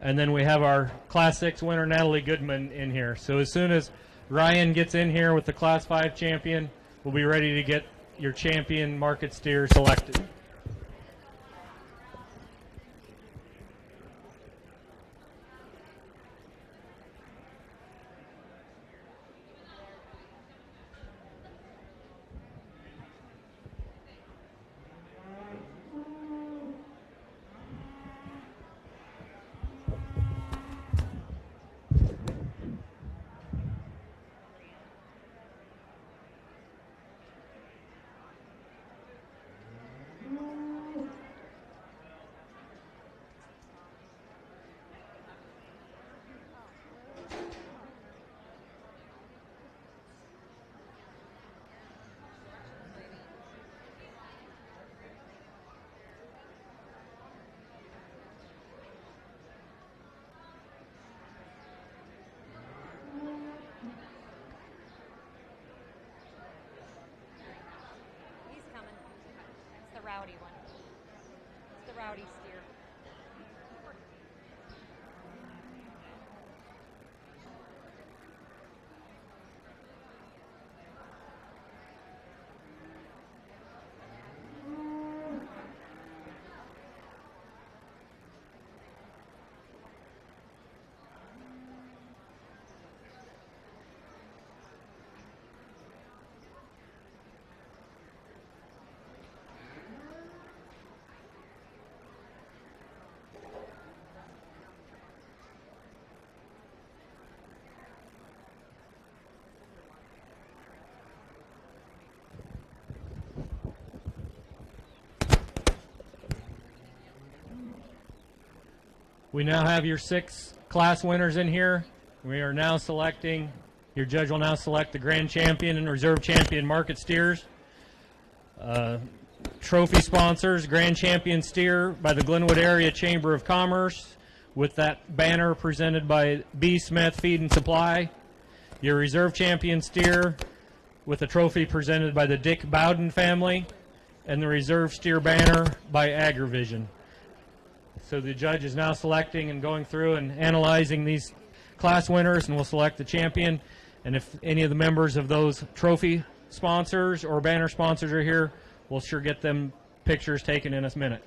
And then we have our Class 6 winner, Natalie Goodman, in here. So as soon as Ryan gets in here with the Class 5 champion, we'll be ready to get your champion market steer selected.
He's coming. That's the rowdy one. It's the rowdy steer.
We now have your 6 class winners in here. We are now selecting, your judge will now select the grand champion and reserve champion market steers. Trophy sponsors, grand champion steer by the Glenwood Area Chamber of Commerce with that banner presented by B. Smith Feed and Supply. Your reserve champion steer with a trophy presented by the Dick Bowden family, and the reserve steer banner by AgriVision. So the judge is now selecting and going through and analyzing these class winners, and we'll select the champion. And if any of the members of those trophy sponsors or banner sponsors are here, we'll sure get them pictures taken in a minute.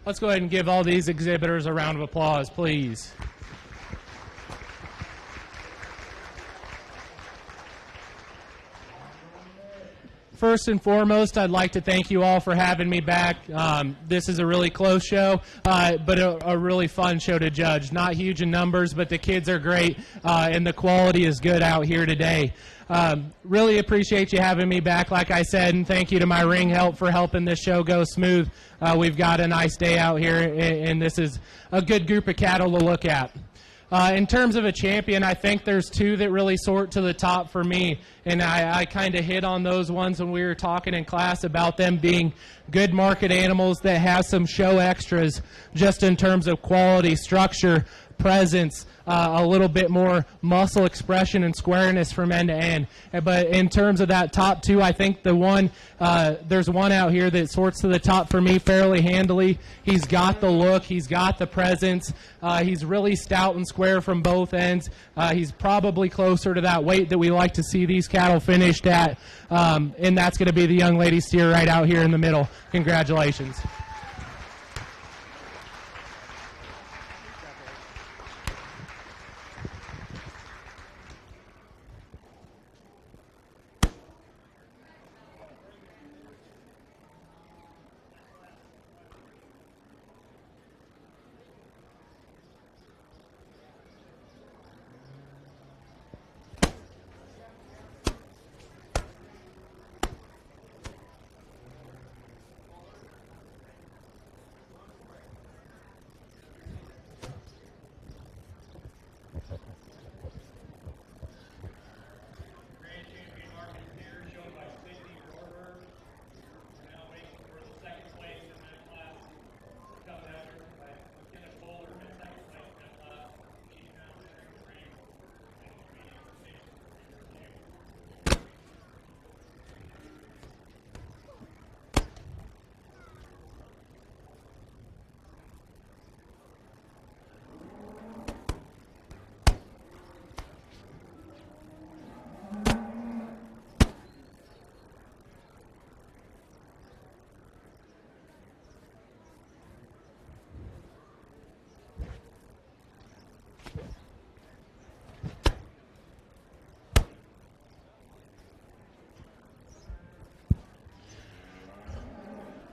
Let's go ahead and give all these exhibitors a round of applause, please. First and foremost, I'd like to thank you all for having me back. This is a really close show, but a really fun show to judge. Not huge in numbers, but the kids are great, and the quality is good out here today. Really appreciate you having me back, like I said, and thank you to my ring help for helping this show go smooth. We've got a nice day out here, and this is a good group of cattle to look at. In terms of a champion, I think there's two that really sort to the top for me, and I kind of hit on those ones when we were talking in class about them being good market animals that have some show extras just in terms of quality, structure, presence, a little bit more muscle expression and squareness from end to end. But in terms of that top two, I think there's one out here that sorts to the top for me fairly handily. He's got the look, he's got the presence, he's really stout and square from both ends. He's probably closer to that weight that we like to see these cattle finished at, and that's going to be the young lady steer right out here in the middle. Congratulations.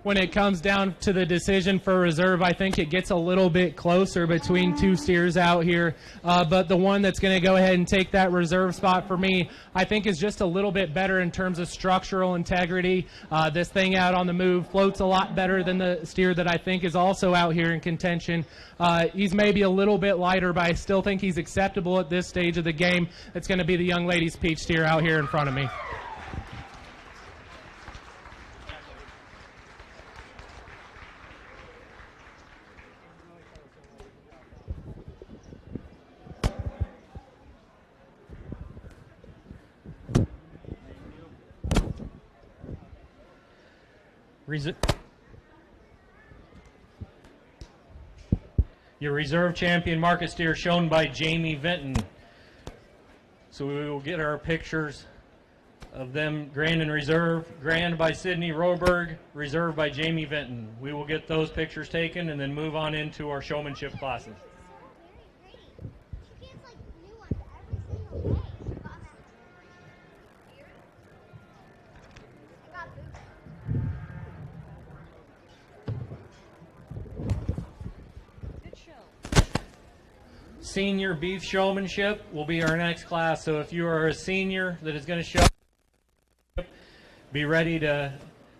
When it comes down to the decision for reserve, I think it gets a little bit closer between two steers out here. But the one that's going to go ahead and take that reserve spot for me, I think is just a little bit better in terms of structural integrity. This thing out on the move floats a lot better than the steer that I think is also out here in contention. He's maybe a little bit lighter, but I still think he's acceptable at this stage of the game. It's going to be the young lady's peach steer out here in front of me.
Your reserve champion market steer shown by Jamie Vinton. So we will get our pictures of them, grand and reserve. Grand by Sydney Roberg, reserve by Jamie Vinton. We will get those pictures taken and then move on into our showmanship classes.
She gets like new ones every single day. I got boots.
Good show.
Senior beef showmanship will be our next class. So if you are a senior that is going to show, be ready to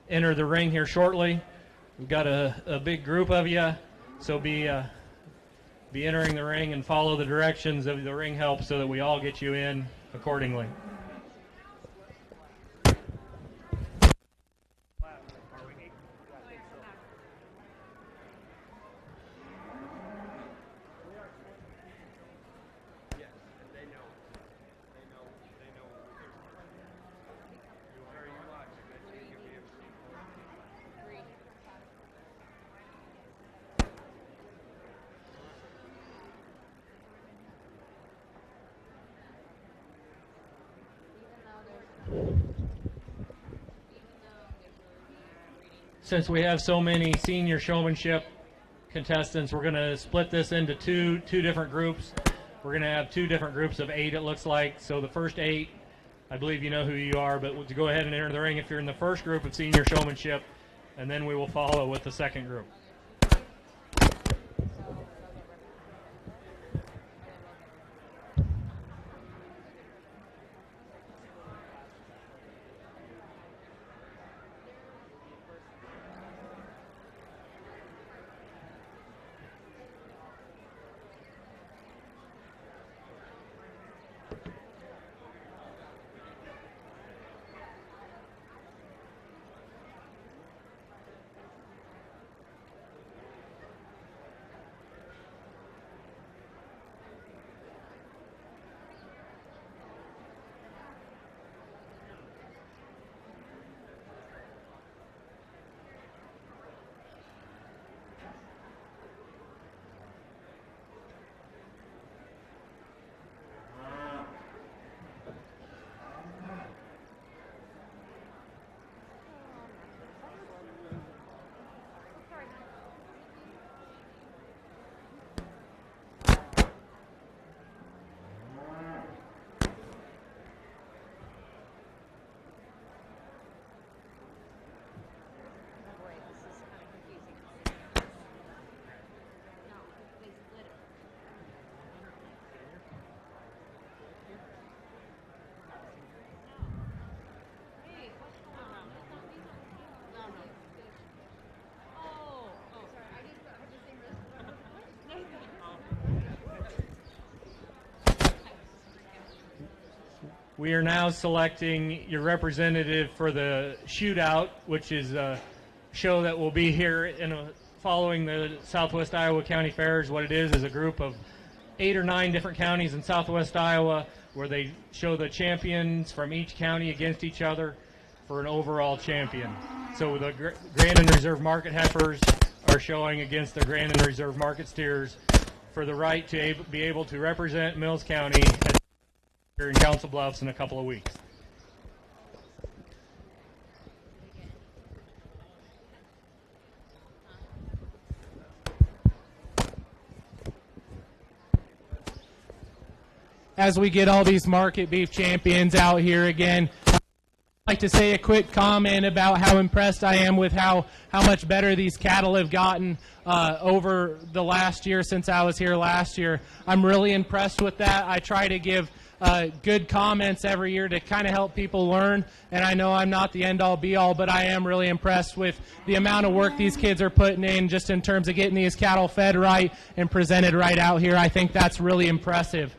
enter the ring here shortly. We've got a big group of you, so be entering the ring and follow the directions of the ring help so that we all get you in accordingly. Since we have so many senior showmanship contestants. We're going to split this into two different groups. We're going to have 2 different groups of 8, it looks like. So the first 8, I believe you know who you are, but to go ahead and enter the ring if you're in the first group of senior showmanship, and then we will follow with the second group. We are now selecting your representative for the shootout, which is a show that will be here following the Southwest Iowa County Fairs. What it is a group of 8 or 9 different counties in Southwest Iowa where they show the champions from each county against each other for an overall champion. So the Grand and Reserve Market Heifers are showing against the Grand and Reserve Market Steers for the right to be able to represent Mills County here in Council Bluffs in a couple of weeks.
As we get all these market beef champions out here again, I'd like to say a quick comment about how impressed I am with how much better these cattle have gotten over the last year since I was here last year. I'm really impressed with that. I try to give good comments every year to kind of help people learn, and I know I'm not the end-all be-all, but I am really impressed with the amount of work these kids are putting in just in terms of getting these cattle fed right and presented right out here. I think that's really impressive.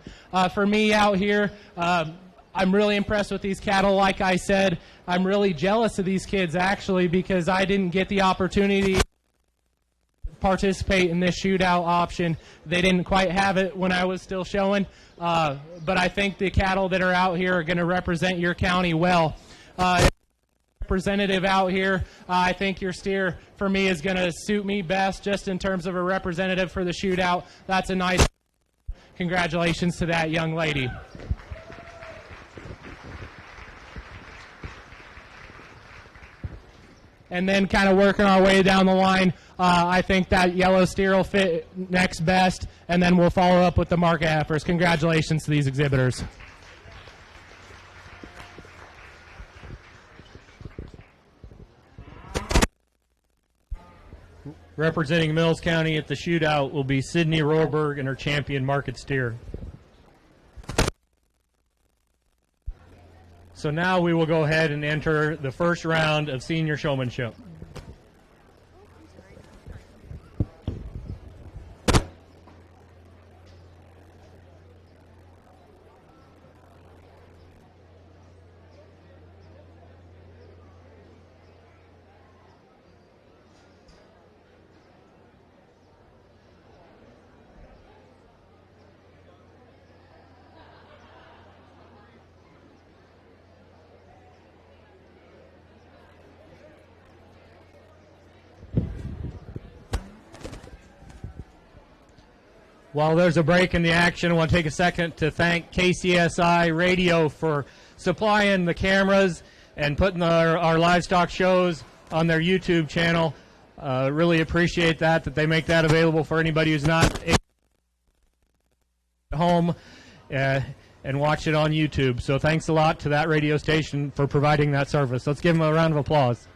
For me out here, I'm really impressed with these cattle. Like I said, I'm really jealous of these kids, actually, because I didn't get the opportunity to participate in this shootout option. They didn't quite have it when I was still showing, but I think the cattle that are out here are going to represent your county well. Representative out here, I think your steer, for me, is going to suit me best just in terms of a representative for the shootout. That's a nice congratulations to that young lady. And then kind of working our way down the line, I think that yellow steer will fit next best, and then we'll follow up with the market heifers. Congratulations to these exhibitors.
Representing Mills County at the shootout will be Sydney Rohrberg and her champion market steer. So now we will go ahead and enter the first round of senior showmanship. While there's a break in the action, I want to take a second to thank KCSI Radio for supplying the cameras and putting our livestock shows on their YouTube channel. Really appreciate that they make that available for anybody who's not at home and watch it on YouTube. So thanks a lot to that radio station for providing that service. Let's give them a round of applause.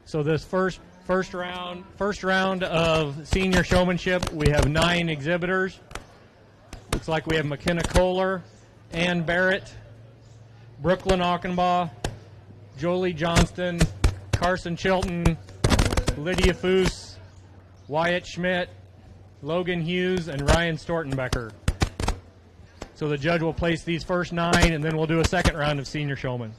So this first round of senior showmanship, we have 9 exhibitors. Looks like we have McKenna Kohler, Ann Barrett, Brooklyn Achenbaugh, Jolie Johnston, Carson Chilton, Lydia Foose, Wyatt Schmidt, Logan Hughes, and Ryan Stortenbecker. So the judge will place these first 9, and then we'll do a second round of senior showmen.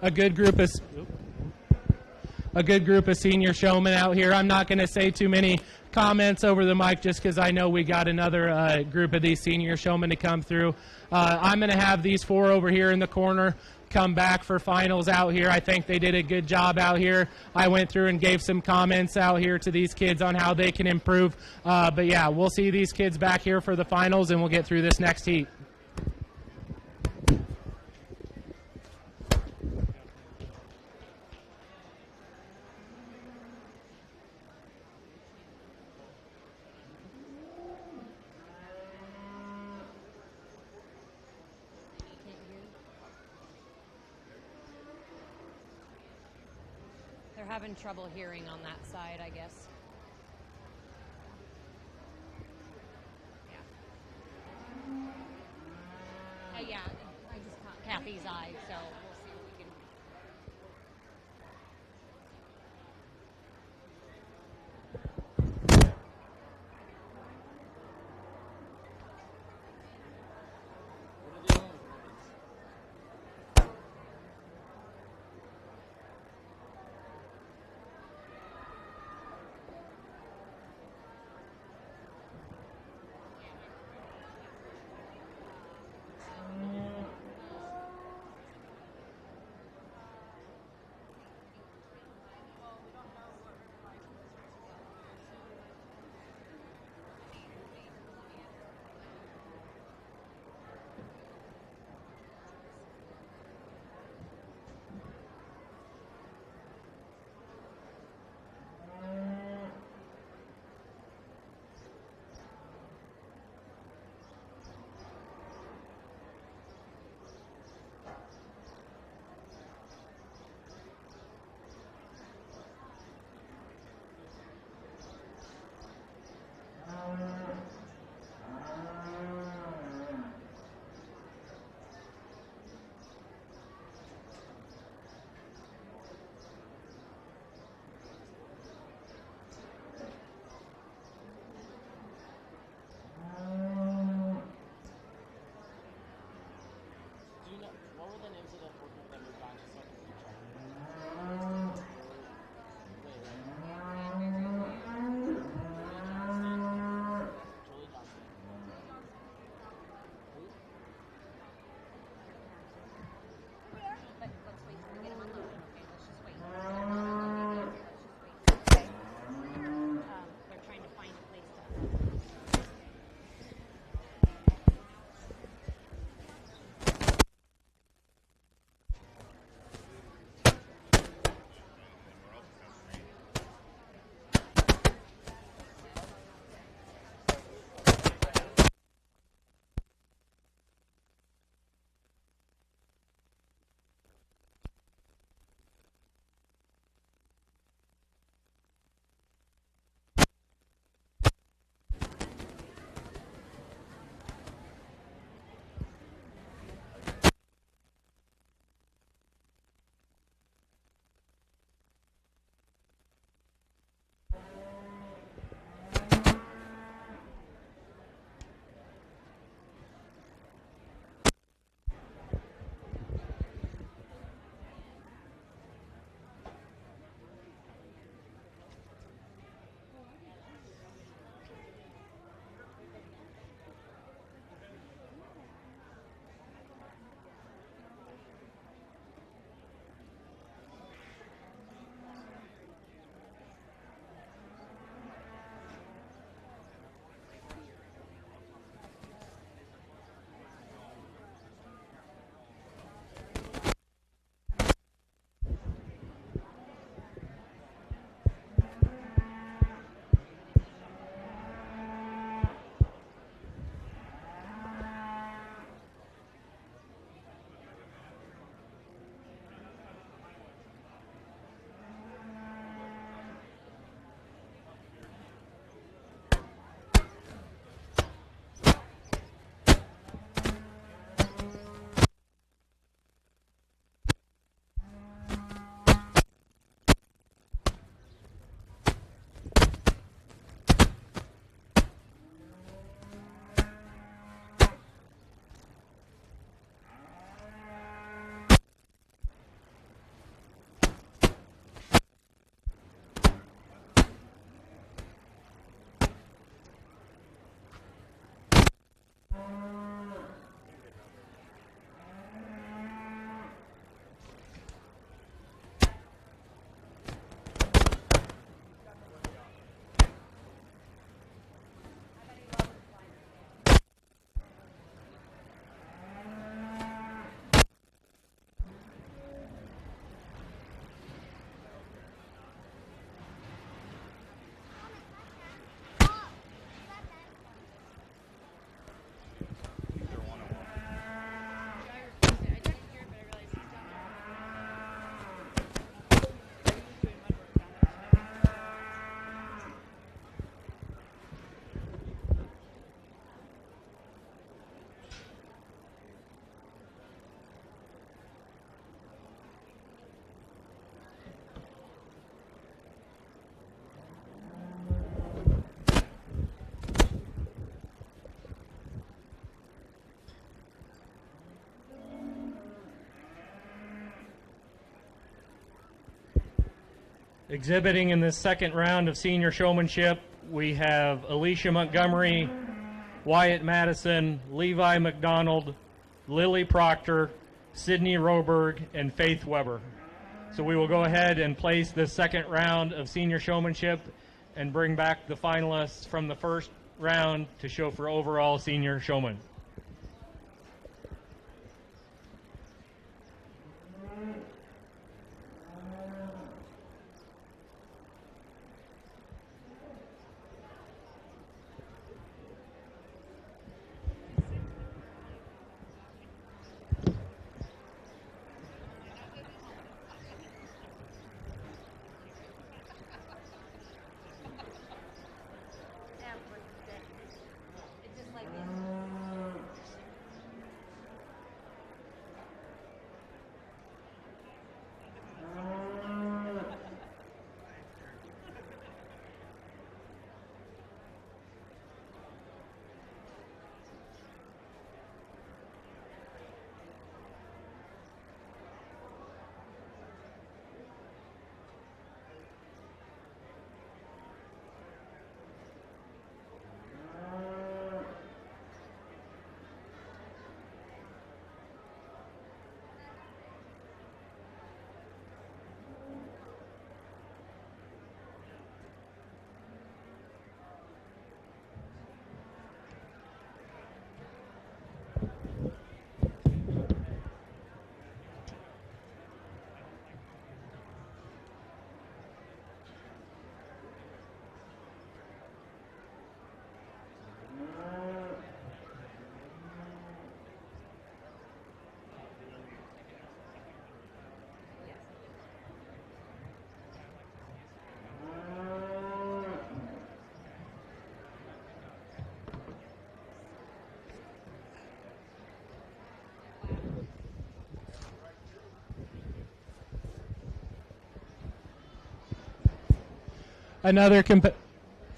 a good group of senior showmen out here. I'm not going to say too many comments over the mic just because I know we got another group of these senior showmen to come through. I'm going to have these 4 over here in the corner come back for finals out here. I think they did a good job out here. I went through and gave some comments out here to these kids on how they can improve. But yeah, we'll see these kids back here for the finals, and we'll get through this next heat.
They're having trouble hearing on that side, I guess. Yeah. Yeah, I just caught Kathy's eye, so we'll see what we can.
Exhibiting in this second round of senior showmanship, we have Alicia Montgomery, Wyatt Madison, Levi McDonald, Lily Proctor, Sydney Roberg, and Faith Weber. So we will go ahead and place the second round of senior showmanship and bring back the finalists from the first round to show for overall senior showman.
It's just like this.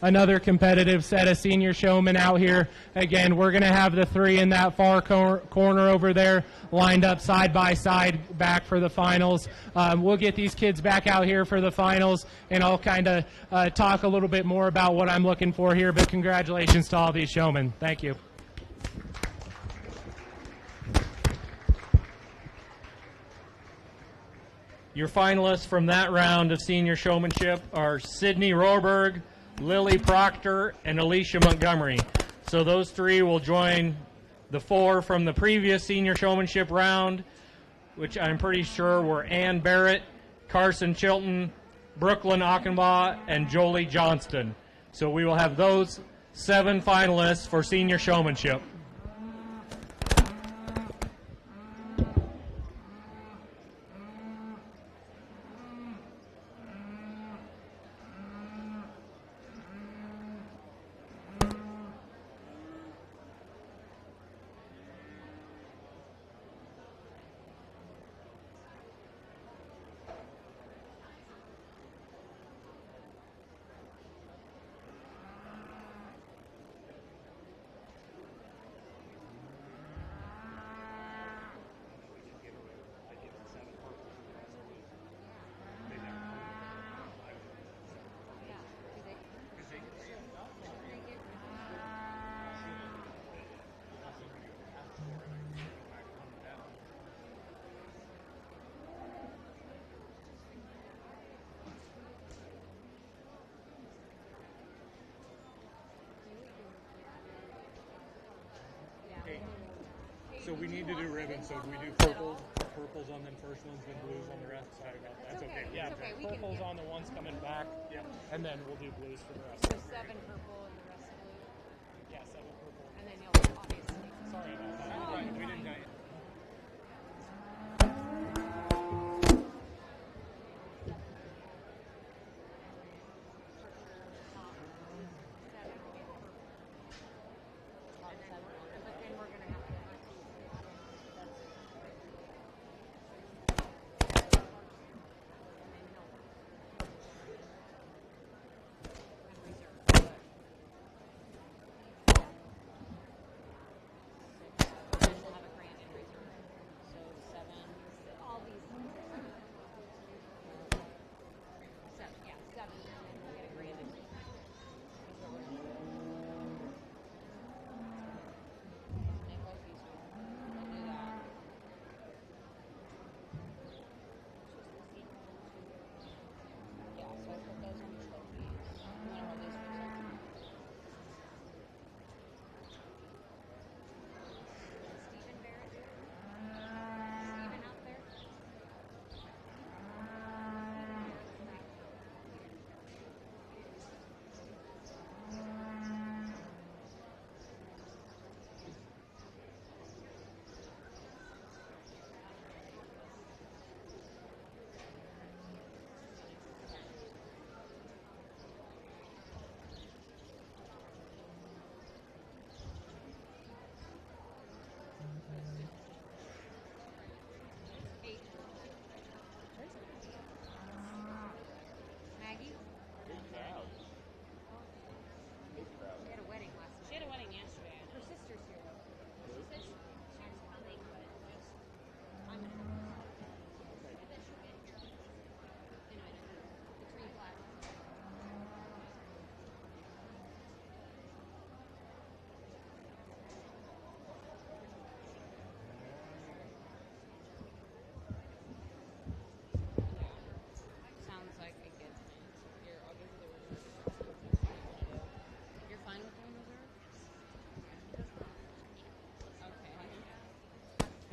Another competitive set of senior showmen out here. Again, we're going to have the three in that far corner over there lined up side by side back for the finals. We'll get these kids back out here for the finals, and I'll kind of talk a little bit more about what I'm looking for here, but congratulations to all these showmen. Thank you.
Your finalists from that round of senior showmanship are Sydney Roberg, Lily Proctor, and Alicia Montgomery. So those three will join the four from the previous senior showmanship round, which I'm pretty sure were Ann Barrett, Carson Chilton, Brooklyn Achenbaugh, and Jolie Johnston. So we will have those 7 finalists for senior showmanship.
So we need to do ribbons, so we do purples on them first ones, then blues on the rest. Sorry about that.
That's okay. Yeah,
okay. We can-
purple's
yeah.
on the ones coming back.
Yeah.
And then we'll do blues for the rest.
So 7 purple and the rest blue.
Yeah, 7 purple.
And then you'll obviously.
Sorry about that.
Oh,
Right,
you're
we
fine.
didn't tell you.
But then we're going to have to. We'll have a grand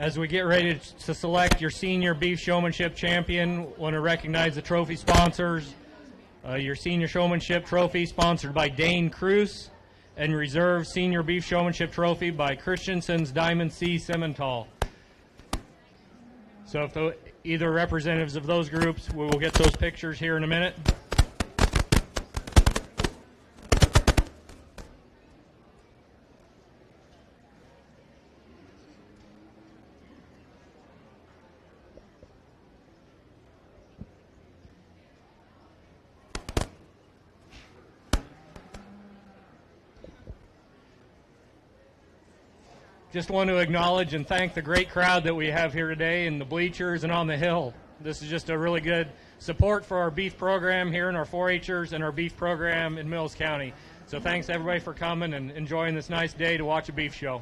As we get ready to select your senior beef showmanship champion, want to recognize the trophy sponsors. Your senior showmanship trophy sponsored by Dane Cruz, and reserve senior beef showmanship trophy by Christensen's Diamond C Simmental. So if either representatives of those groups, we will get those pictures here in a minute. Just want to acknowledge and thank the great crowd that we have here today in the bleachers and on the hill. This is just a really good support for our beef program here in our 4-H'ers and our beef program in Mills County. So thanks everybody for coming and enjoying this nice day to watch a beef show.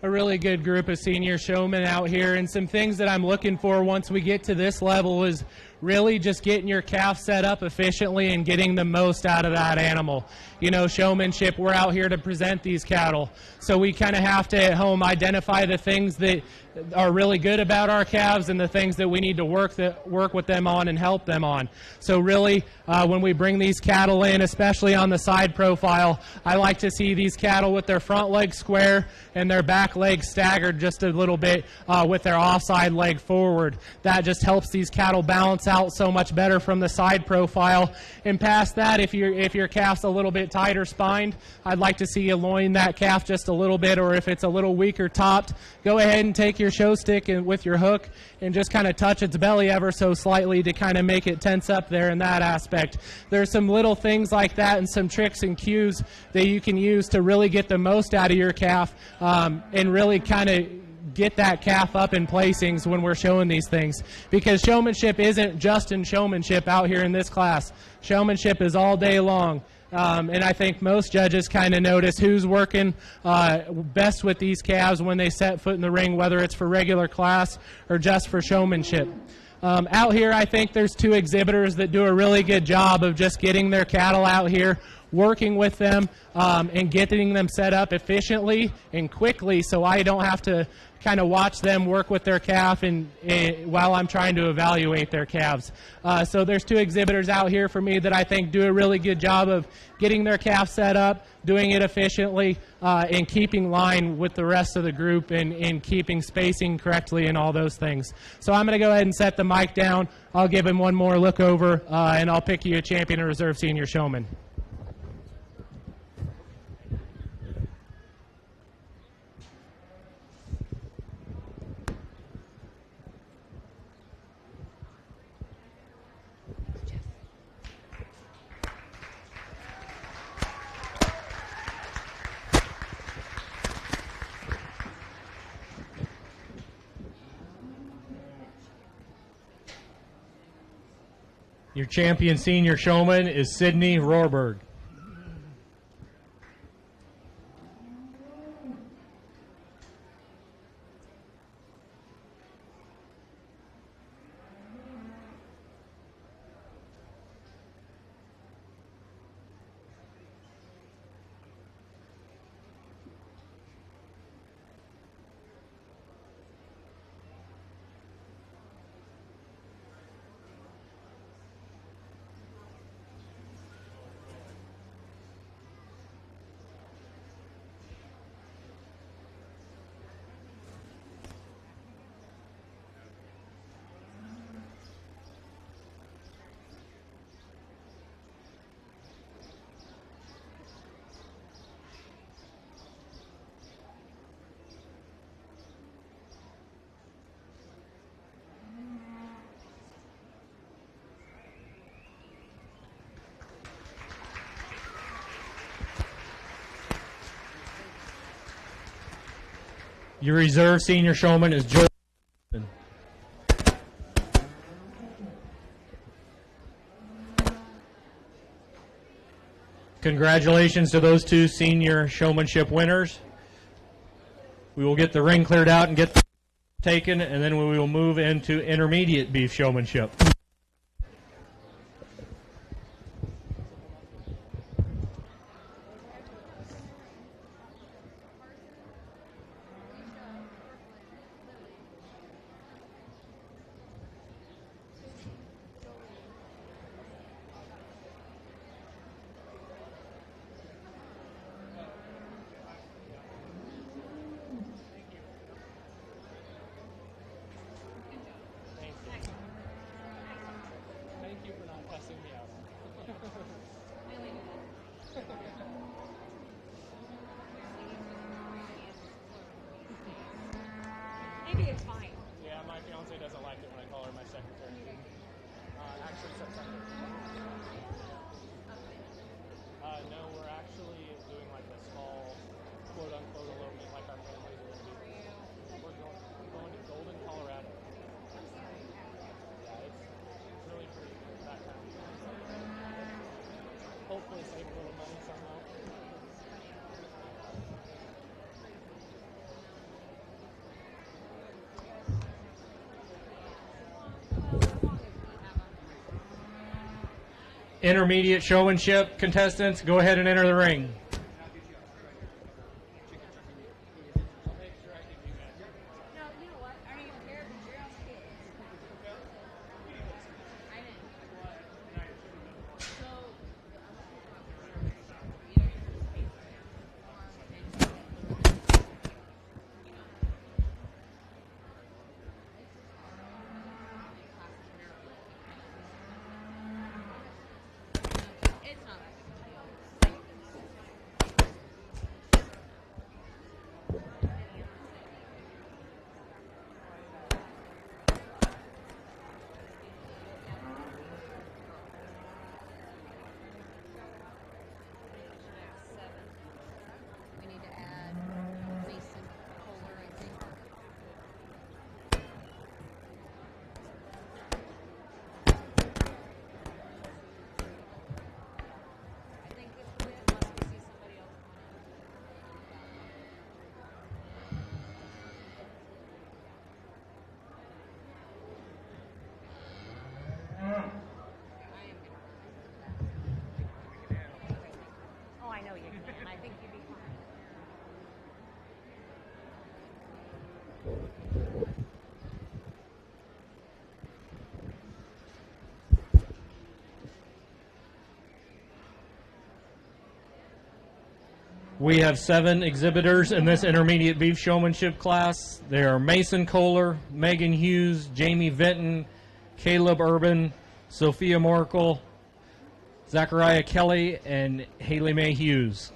A really good group of senior showmen out here, and some things that I'm looking for once we get to this level is really just getting your calf set up efficiently and getting the most out of that animal. You know, showmanship, we're out here to present these cattle, so we kind of have to at home identify the things that are really good about our calves and the things that we need to work with them on and help them on. So really, when we bring these cattle in, especially on the side profile, I like to see these cattle with their front leg square and their back leg staggered just a little bit with their offside leg forward. That just helps these cattle balance out so much better from the side profile. And past that, if your calf's a little bit tighter spined, I'd like to see you loin that calf just a little bit, or if it's a little weaker topped, go ahead and take your show stick and with your hook and just kind of touch its belly ever so slightly to kind of make it tense up there in that aspect. There's some little things like that and some tricks and cues that you can use to really get the most out of your calf and really kind of get that calf up in placings when we're showing these things, because showmanship isn't just in showmanship out here in this class. Showmanship is all day long. And I think most judges kind of notice who's working best with these calves when they set foot in the ring, whether it's for regular class or just for showmanship. Out here, I think there's two exhibitors that do a really good job of just getting their cattle out here, working with them, and getting them set up efficiently and quickly, so I don't have to kind of watch them work with their calf and while I'm trying to evaluate their calves. So there's two exhibitors out here for me that I think do a really good job of getting their calf set up, doing it efficiently, and keeping line with the rest of the group and keeping spacing correctly and all those things. So I'm going to go ahead and set the mic down. I'll give him one more look over, and I'll pick you a champion and reserve senior showman.
Your champion senior showman is Sidney Rohrberg. Your reserve senior showman is Joe. Congratulations to those two senior showmanship winners. We will get the ring cleared out and get the taken, and then we will move into intermediate beef showmanship.
Thank you for not cussing me out.
Maybe it's fine.
Yeah, my fiance doesn't like it when I call her my secretary. Actually, September. No, we're actually doing like a small, quote unquote, elopement like our families are going to do. We're going to Golden, Colorado. Yeah, it's really pretty that time. Hopefully save a little money somehow.
Intermediate showmanship contestants, go ahead and enter the ring.
No, you know what? I don't even care because you're on stage. I'm in. So, it's not that big a deal. We need to add Mason Kohler, I think. I think this is it, unless we see somebody else want it. I am gonna. Oh, I know you can. I think you'd be fine.
We have 7 exhibitors in this intermediate beef showmanship class. They are Mason Kohler, Megan Hughes, Jamie Vinton, Caleb Urban, Sophia Morkel, Zachariah Kelly, and Haley Mae Hughes.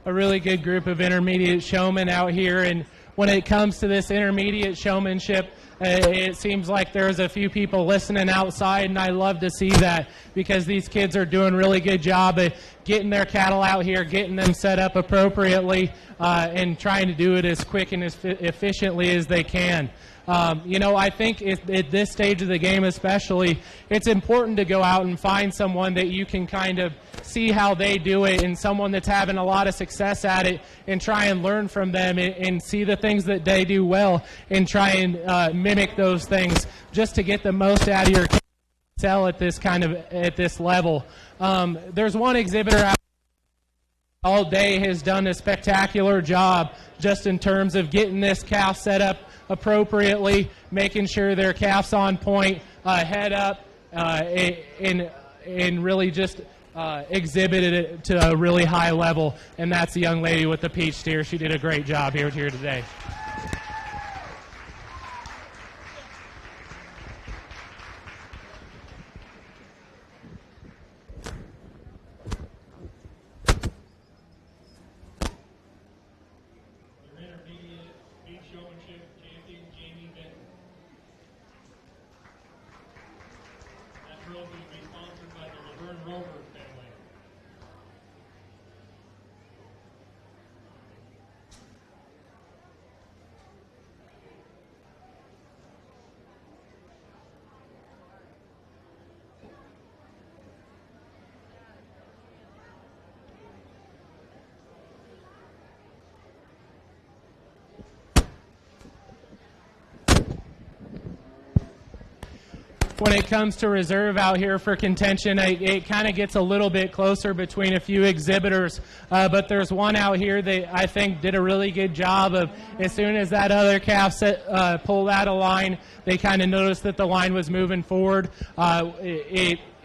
a really good group of intermediate showmen out here. And when it comes to this intermediate showmanship, it seems like there's a few people listening outside, and I love to see that because these kids are doing a really good job of getting their cattle out here, getting them set up appropriately, and trying to do it as quick and as efficiently as they can. I think at this stage of the game especially, it's important to go out and find someone that you can kind of see how they do it and someone that's having a lot of success at it and try and learn from them and see the things that they do well and try and mimic those things just to get the most out of your sell at this level. There's one exhibitor out all day has done a spectacular job just in terms of getting this calf set up appropriately, making sure their calf's on point, head up, and really just exhibited it to a really high level. And that's the young lady with the peach steer. She did a great job here today. When it comes to reserve out here for contention, it kind of gets a little bit closer between a few exhibitors, but there's one out here that I think did a really good job of, as soon as that other calf pulled out of line, they kind of noticed that the line was moving forward.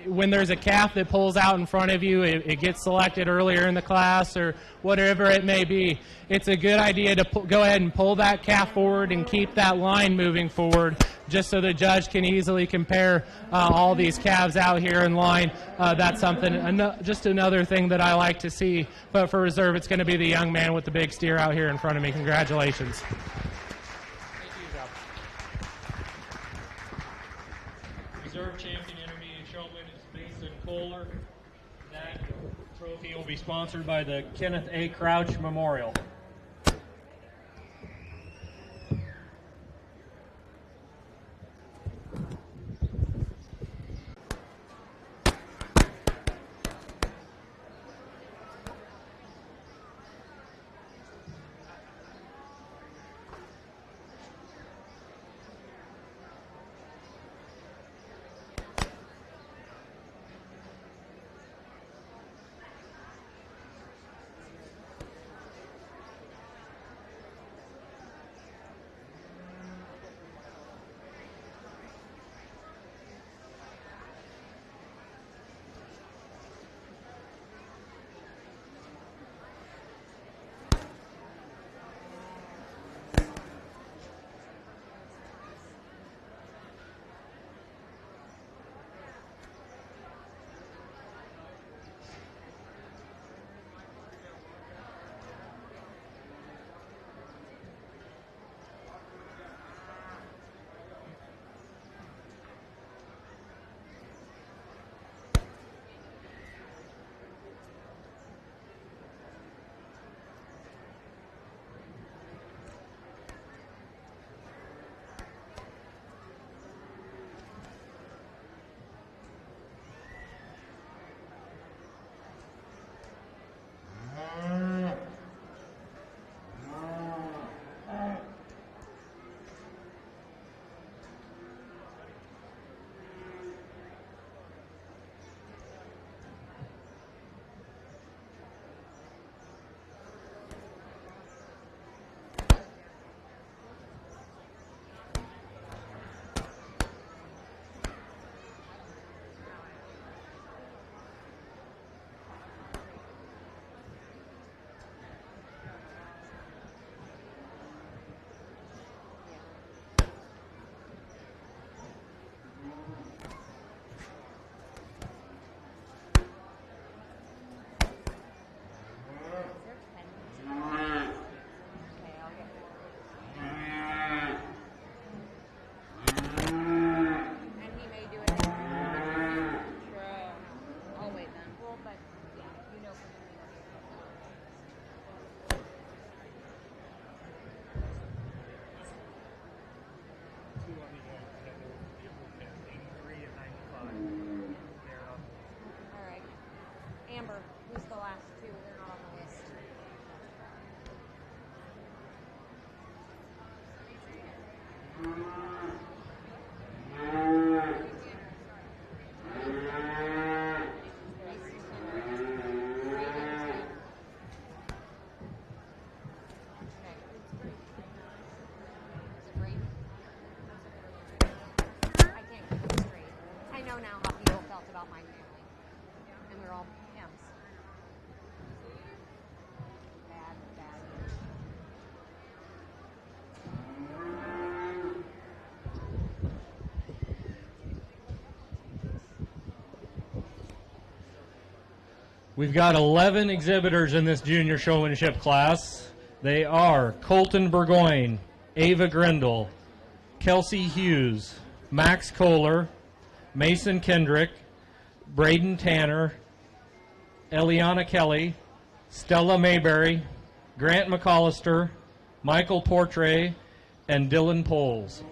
When there's a calf that pulls out in front of you, it gets selected earlier in the class or whatever it may be. It's a good idea to go ahead and pull that calf forward and keep that line moving forward just so the judge can easily compare all these calves out here in line. That's just another thing that I like to see. But for reserve, it's going to be the young man with the big steer out here in front of me. Congratulations.
Reserve champion intermediate showman is Mason Kohler. That trophy will be sponsored by the Kenneth A. Crouch Memorial.
felt about my family. And we're all hymns. Bad, bad.
We've got 11 exhibitors in this junior showmanship class. They are Colton Burgoyne, Ava Grindle, Kelsey Hughes, Max Kohler, Mason Kendrick, Braden Tanner, Eliana Kelly, Stella Mayberry, Grant McAllister, Michael Portray, and Dylan Poles.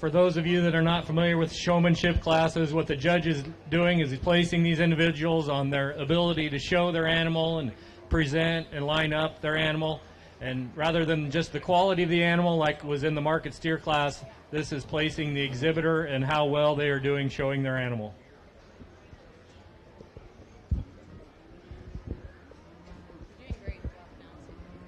For those of you that are not familiar with showmanship classes, what the judge is doing is he's placing these individuals on their ability to show their animal and present and line up their animal. And rather than just the quality of the animal like was in the market steer class, this is placing the exhibitor and how well they are doing showing their animal.
You're doing great job announcing.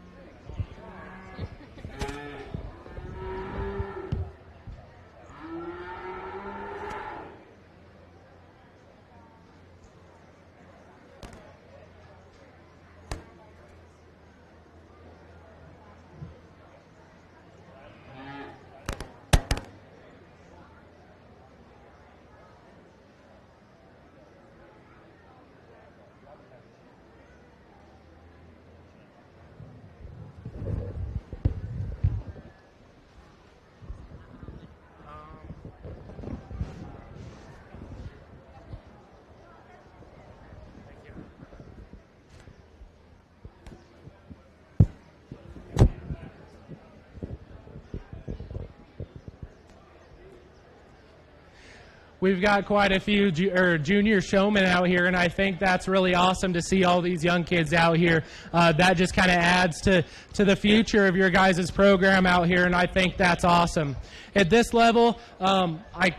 we've got quite a few junior showmen out here, and I think that's really awesome to see all these young kids out here. That just kind of adds to the future of your guys' program out here, and I think that's awesome. At this level, I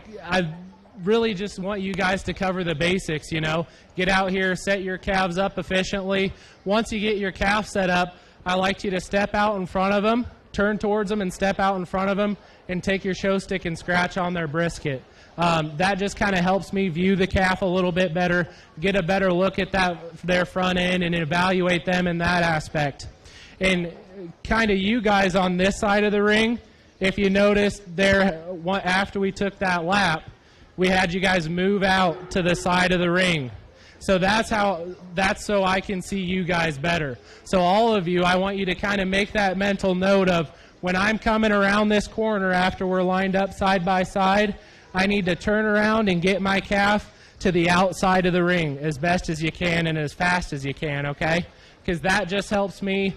really just want you guys to cover the basics, you know. Get out here, set your calves up efficiently. Once you get your calf set up, I like you to step out in front of them, turn towards them and step out in front of them, and take your show stick and scratch on their brisket. That just kind of helps me view the calf a little bit better, get a better look at their front end, and evaluate them in that aspect. And kind of you guys on this side of the ring, if you noticed there, after we took that lap, we had you guys move out to the side of the ring. So that's so I can see you guys better. So all of you, I want you to kind of make that mental note of when I'm coming around this corner after we're lined up side by side, I need to turn around and get my calf to the outside of the ring as best as you can and as fast as you can, okay? Because that just helps me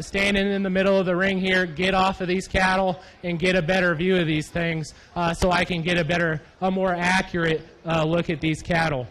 standing in the middle of the ring here, get off of these cattle and get a better view of these things so I can get a more accurate look at these cattle.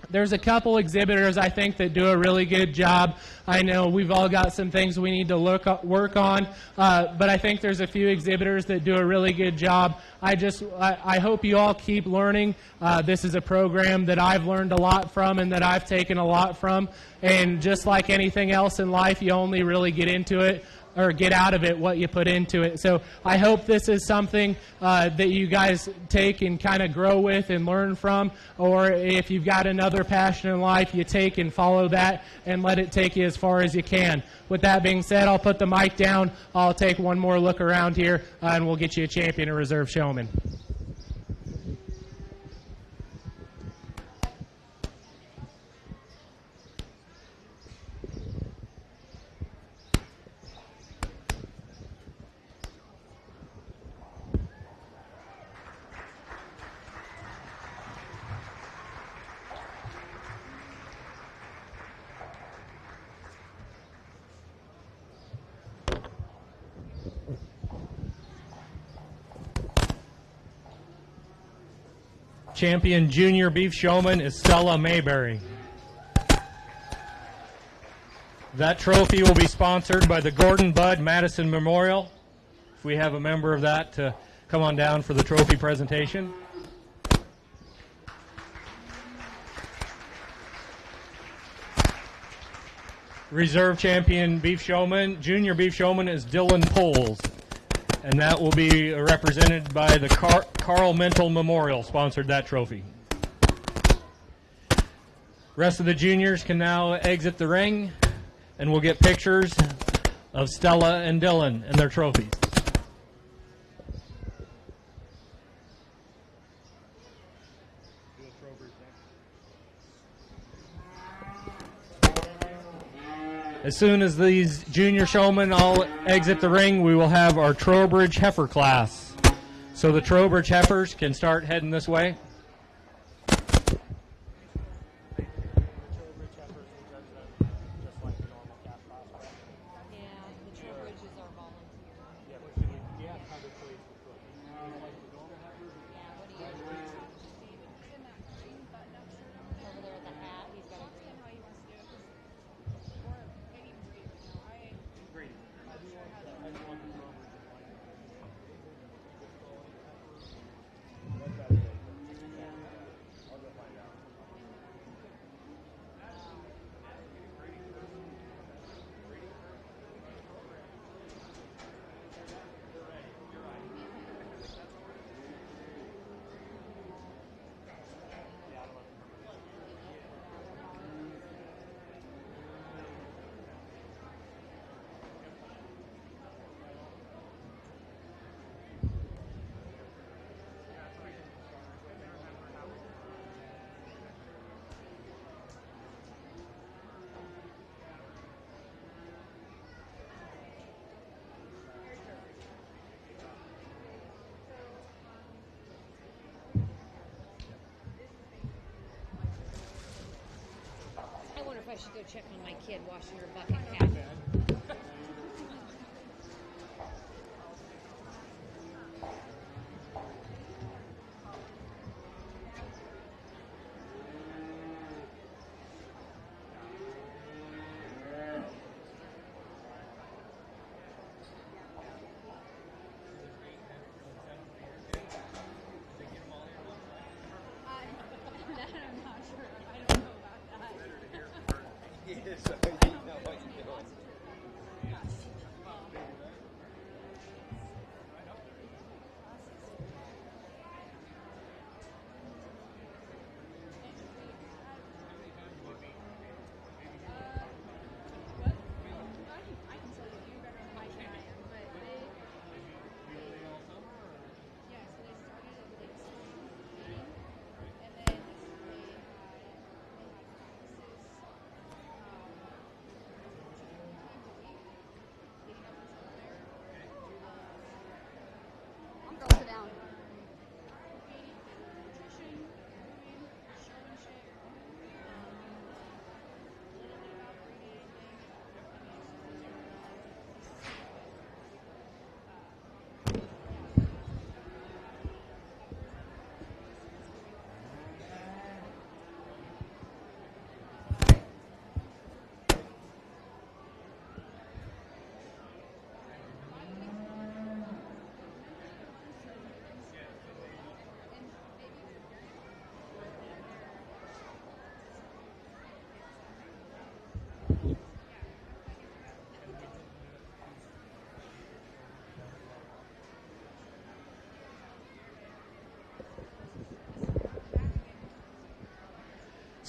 There's a couple exhibitors, I think, that do a really good job. I know we've all got some things we need to work on, but I think there's a few exhibitors that do a really good job. I hope you all keep learning. This is a program that I've learned a lot from and that I've taken a lot from. And just like anything else in life, you only really get into it or get out of it what you put into it. So I hope this is something that you guys take and kind of grow with and learn from, or if you've got another passion in life, you take and follow that and let it take you as far as you can. With that being said, I'll put the mic down, I'll take one more look around here, and we'll get you a champion and reserve showman.
Champion Junior Beef Showman is Stella Mayberry. That trophy will be sponsored by the Gordon Bud Madison Memorial. If we have a member of that to come on down for the trophy presentation. Reserve Champion Beef Showman, Junior Beef Showman is Dylan Poles. And that will be represented by the Carl Mental Memorial, sponsored that trophy. Rest of the juniors can now exit the ring, and we'll get pictures of Stella and Dylan and their trophies. As soon as these junior showmen all exit the ring, we will have our Trowbridge Heifer class. So the Trowbridge Heifers can start heading this way.
I should go check on my kid washing her bucket cap.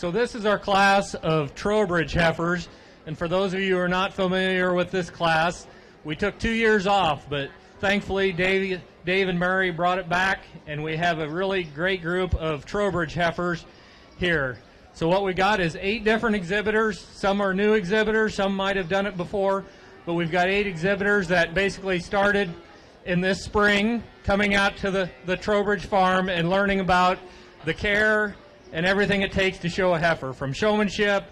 So this is our class of Trowbridge Heifers. And for those of you who are not familiar with this class, we took 2 years off, but thankfully Dave and Mary brought it back, and we have a really great group of Trowbridge Heifers here. So what we got is 8 different exhibitors. Some are new exhibitors, some might have done it before, but we've got 8 exhibitors that basically started in this spring, coming out to the Trowbridge farm and learning about the care and everything it takes to show a heifer, from showmanship,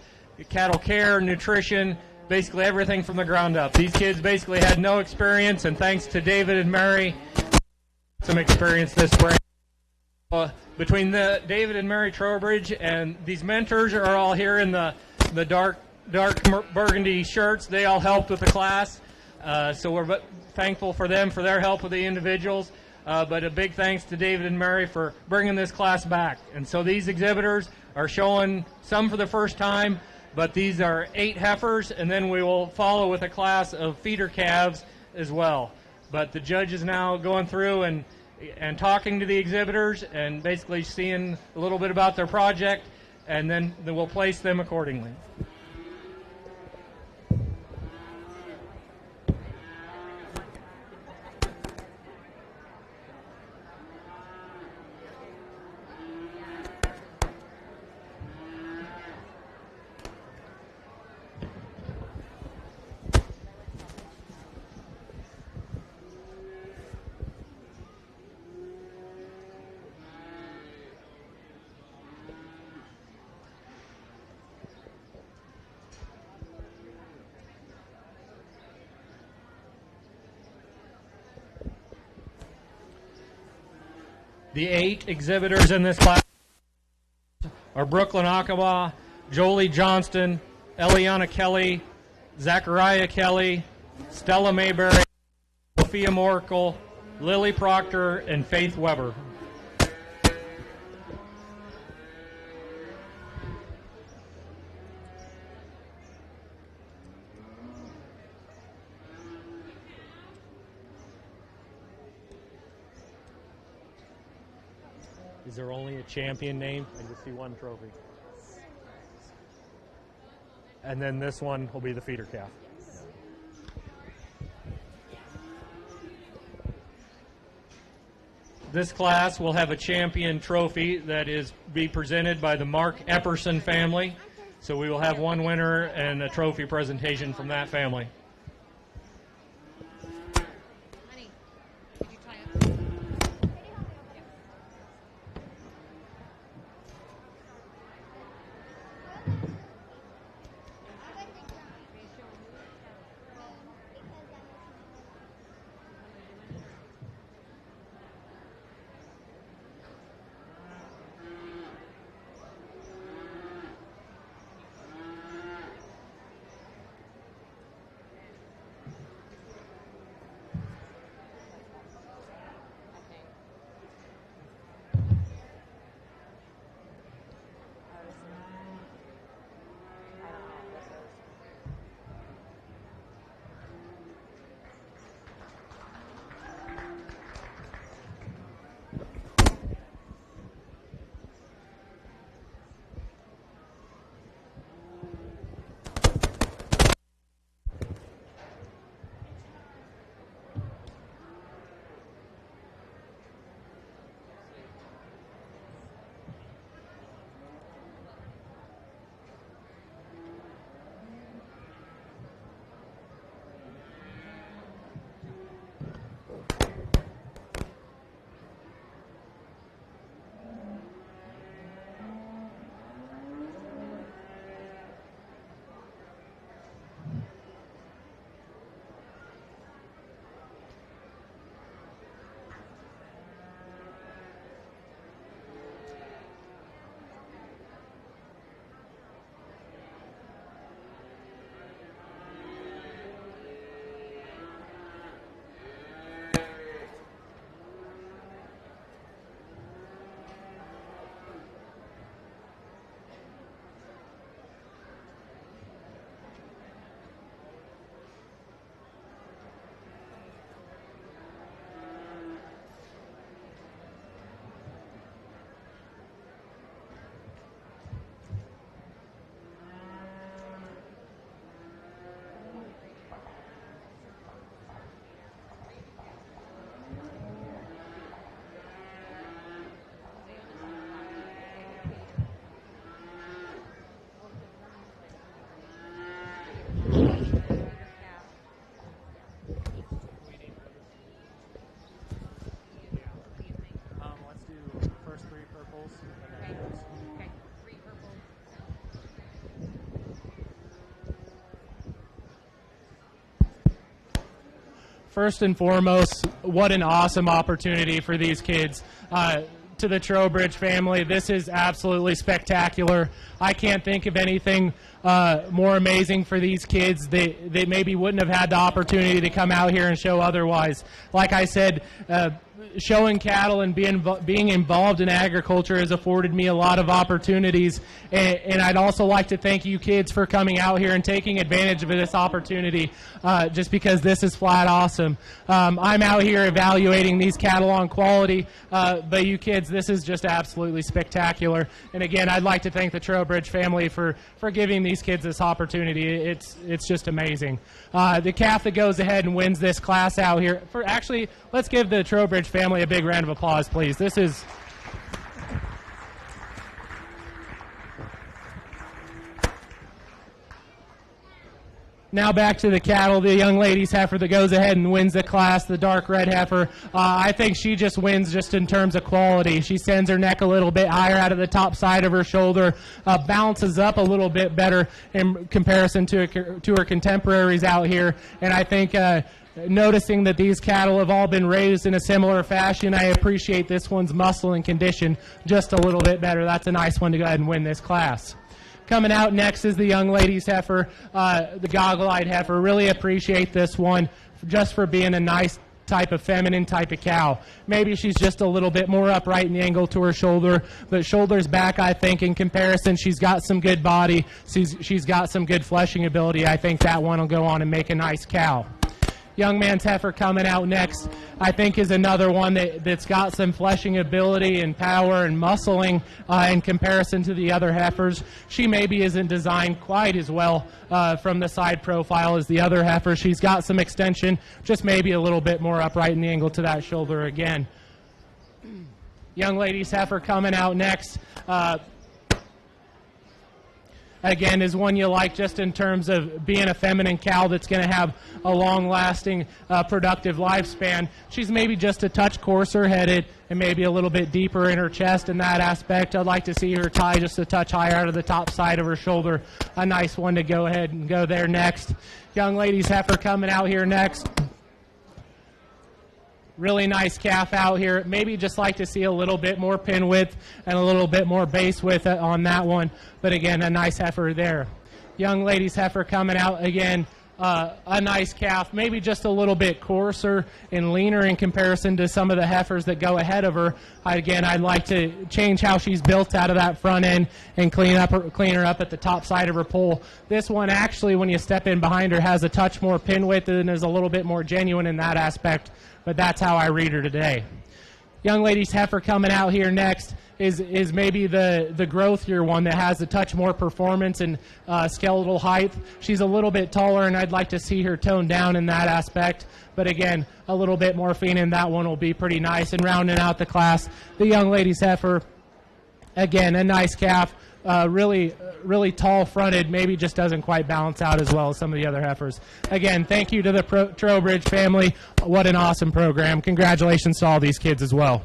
cattle care, nutrition, basically everything from the ground up. These kids basically had no experience, and thanks to David and Mary, some experience this spring. Between David and Mary Trowbridge and these mentors are all here in the dark burgundy shirts. They all helped with the class, so we're thankful for them for their help with the individuals. But a big thanks to David and Mary for bringing this class back. And so these exhibitors are showing some for the first time, but these are 8 heifers, and then we will follow with a class of feeder calves as well. But the judge is now going through and talking to the exhibitors and basically seeing a little bit about their project, and then we'll place them accordingly. The 8 exhibitors in this class are Brooklyn Akawa, Jolie Johnston, Eliana Kelly, Zachariah Kelly, Stella Mayberry, Sophia Morkel, Lily Proctor, and Faith Weber. Is there only a champion name? I just see one trophy. And then this one will be the feeder calf. This class will have a champion trophy that is be presented by the Mark Epperson family. So we will have one winner and a trophy presentation from that family.
Honey, did you tie up?
first and foremost, what an awesome opportunity for these kids. To the Trowbridge family, this is absolutely spectacular. I can't think of anything more amazing for these kids. They maybe wouldn't have had the opportunity to come out here and show otherwise. Like I said, showing cattle and being involved in agriculture has afforded me a lot of opportunities, and I'd also like to thank you kids for coming out here and taking advantage of this opportunity, just because this is flat awesome. I'm out here evaluating these cattle on quality, but you kids, this is just absolutely spectacular. And again, I'd like to thank the Trowbridge family for giving these kids this opportunity. It's just amazing. The calf that goes ahead and wins this class out here, actually, let's give the Trowbridge family a big round of applause, please. This is... Now back to the cattle, the young lady's heifer that goes ahead and wins the class, the dark red heifer. I think she just wins just in terms of quality. She sends her neck a little bit higher out of the top side of her shoulder, bounces up a little bit better in comparison to her contemporaries out here. And I think noticing that these cattle have all been raised in a similar fashion, I appreciate this one's muscle and condition just a little bit better. That's a nice one to go ahead and win this class. Coming out next is the young lady's heifer, the goggle-eyed heifer. Really appreciate this one just for being a nice type of feminine type of cow. Maybe she's just a little bit more upright in the angle to her shoulder, but shoulders back, I think, in comparison, she's got some good body. She's got some good fleshing ability. I think that one will go on and make a nice cow. Young man's heifer coming out next, I think, is another one that's got some fleshing ability and power and muscling in comparison to the other heifers. She maybe isn't designed quite as well from the side profile as the other heifer. She's got some extension, just maybe a little bit more upright in the angle to that shoulder again. Young lady's heifer coming out next. Again, is one you like just in terms of being a feminine cow that's going to have a long-lasting, productive lifespan. She's maybe just a touch coarser-headed and maybe a little bit deeper in her chest in that aspect. I'd like to see her tie just a touch higher out of the top side of her shoulder. A nice one to go ahead and go there next. Young lady's heifer coming out here next. Really nice calf out here. Maybe just like to see a little bit more pin width and a little bit more base width on that one. But again, a nice heifer there. Young lady's heifer coming out again. A nice calf, maybe just a little bit coarser and leaner in comparison to some of the heifers that go ahead of her. Again, I'd like to change how she's built out of that front end and clean her up at the top side of her pole. This one actually, when you step in behind her, has a touch more pin width and is a little bit more genuine in that aspect. But that's how I read her today. Young lady's heifer coming out here next is maybe the growthier one that has a touch more performance and skeletal height. She's a little bit taller, and I'd like to see her toned down in that aspect. But again, a little bit more and that one will be pretty nice. And rounding out the class, the young lady's heifer, again, a nice calf, really tall fronted, maybe just doesn't quite balance out as well as some of the other heifers. Again, thank you to the Trowbridge family. What an awesome program. Congratulations to all these kids as well.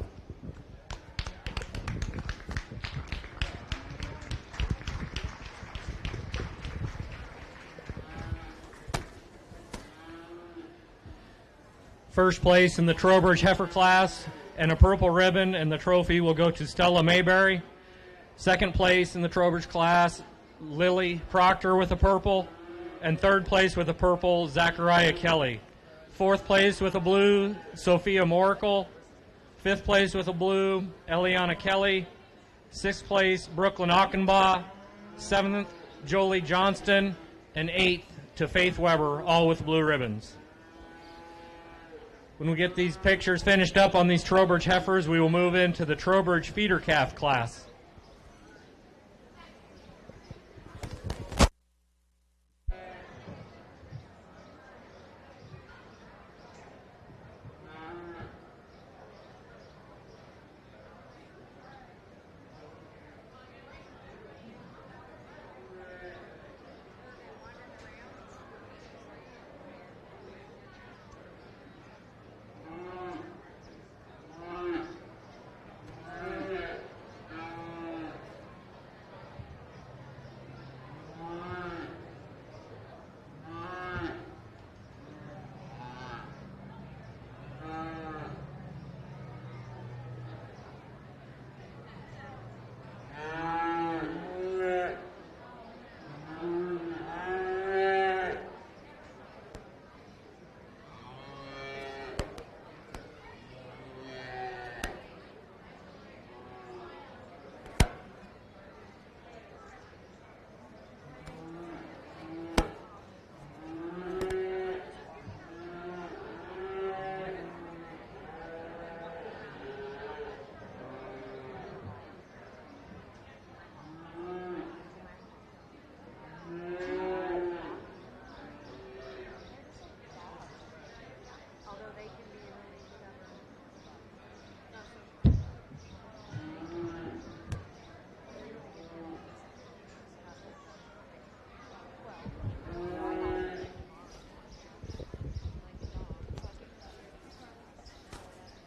First place in the Trowbridge Heifer class and a purple ribbon and the trophy will go to Stella Mayberry. Second place in the Trowbridge class, Lily Proctor with a purple. And third place with a purple, Zachariah Kelly. Fourth place with a blue, Sophia Moracle. Fifth place with a blue, Eliana Kelly. Sixth place, Brooklyn Ockenbaugh. Seventh, Jolie Johnston. And eighth to Faith Weber, all with blue ribbons. When we get these pictures finished up on these Trowbridge heifers, we will move into the Trowbridge feeder calf class.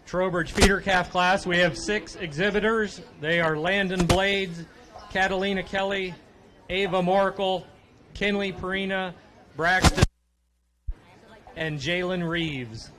Trowbridge feeder calf class, we have 6 exhibitors. They are Landon Blades, Catalina Kelly, Ava Morkel, Kinley Perina, Braxton, and Jalen Reeves.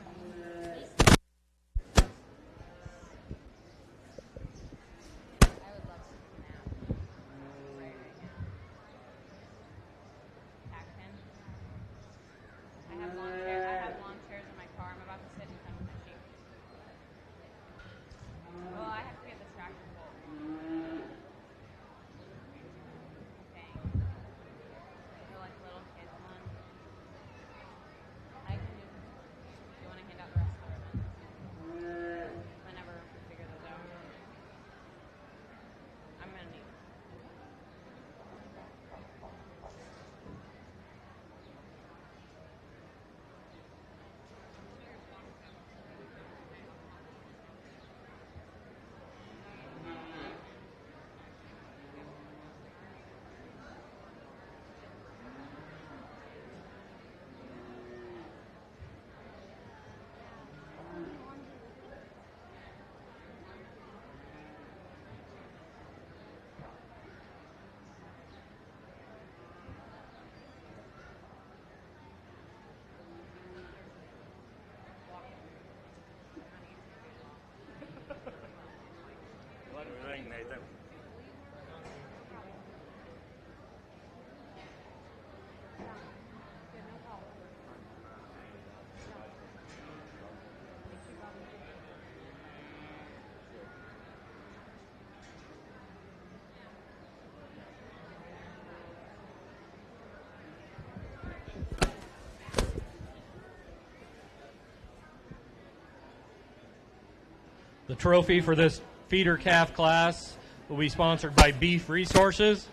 The trophy for this feeder calf class will be sponsored by Beef Resources.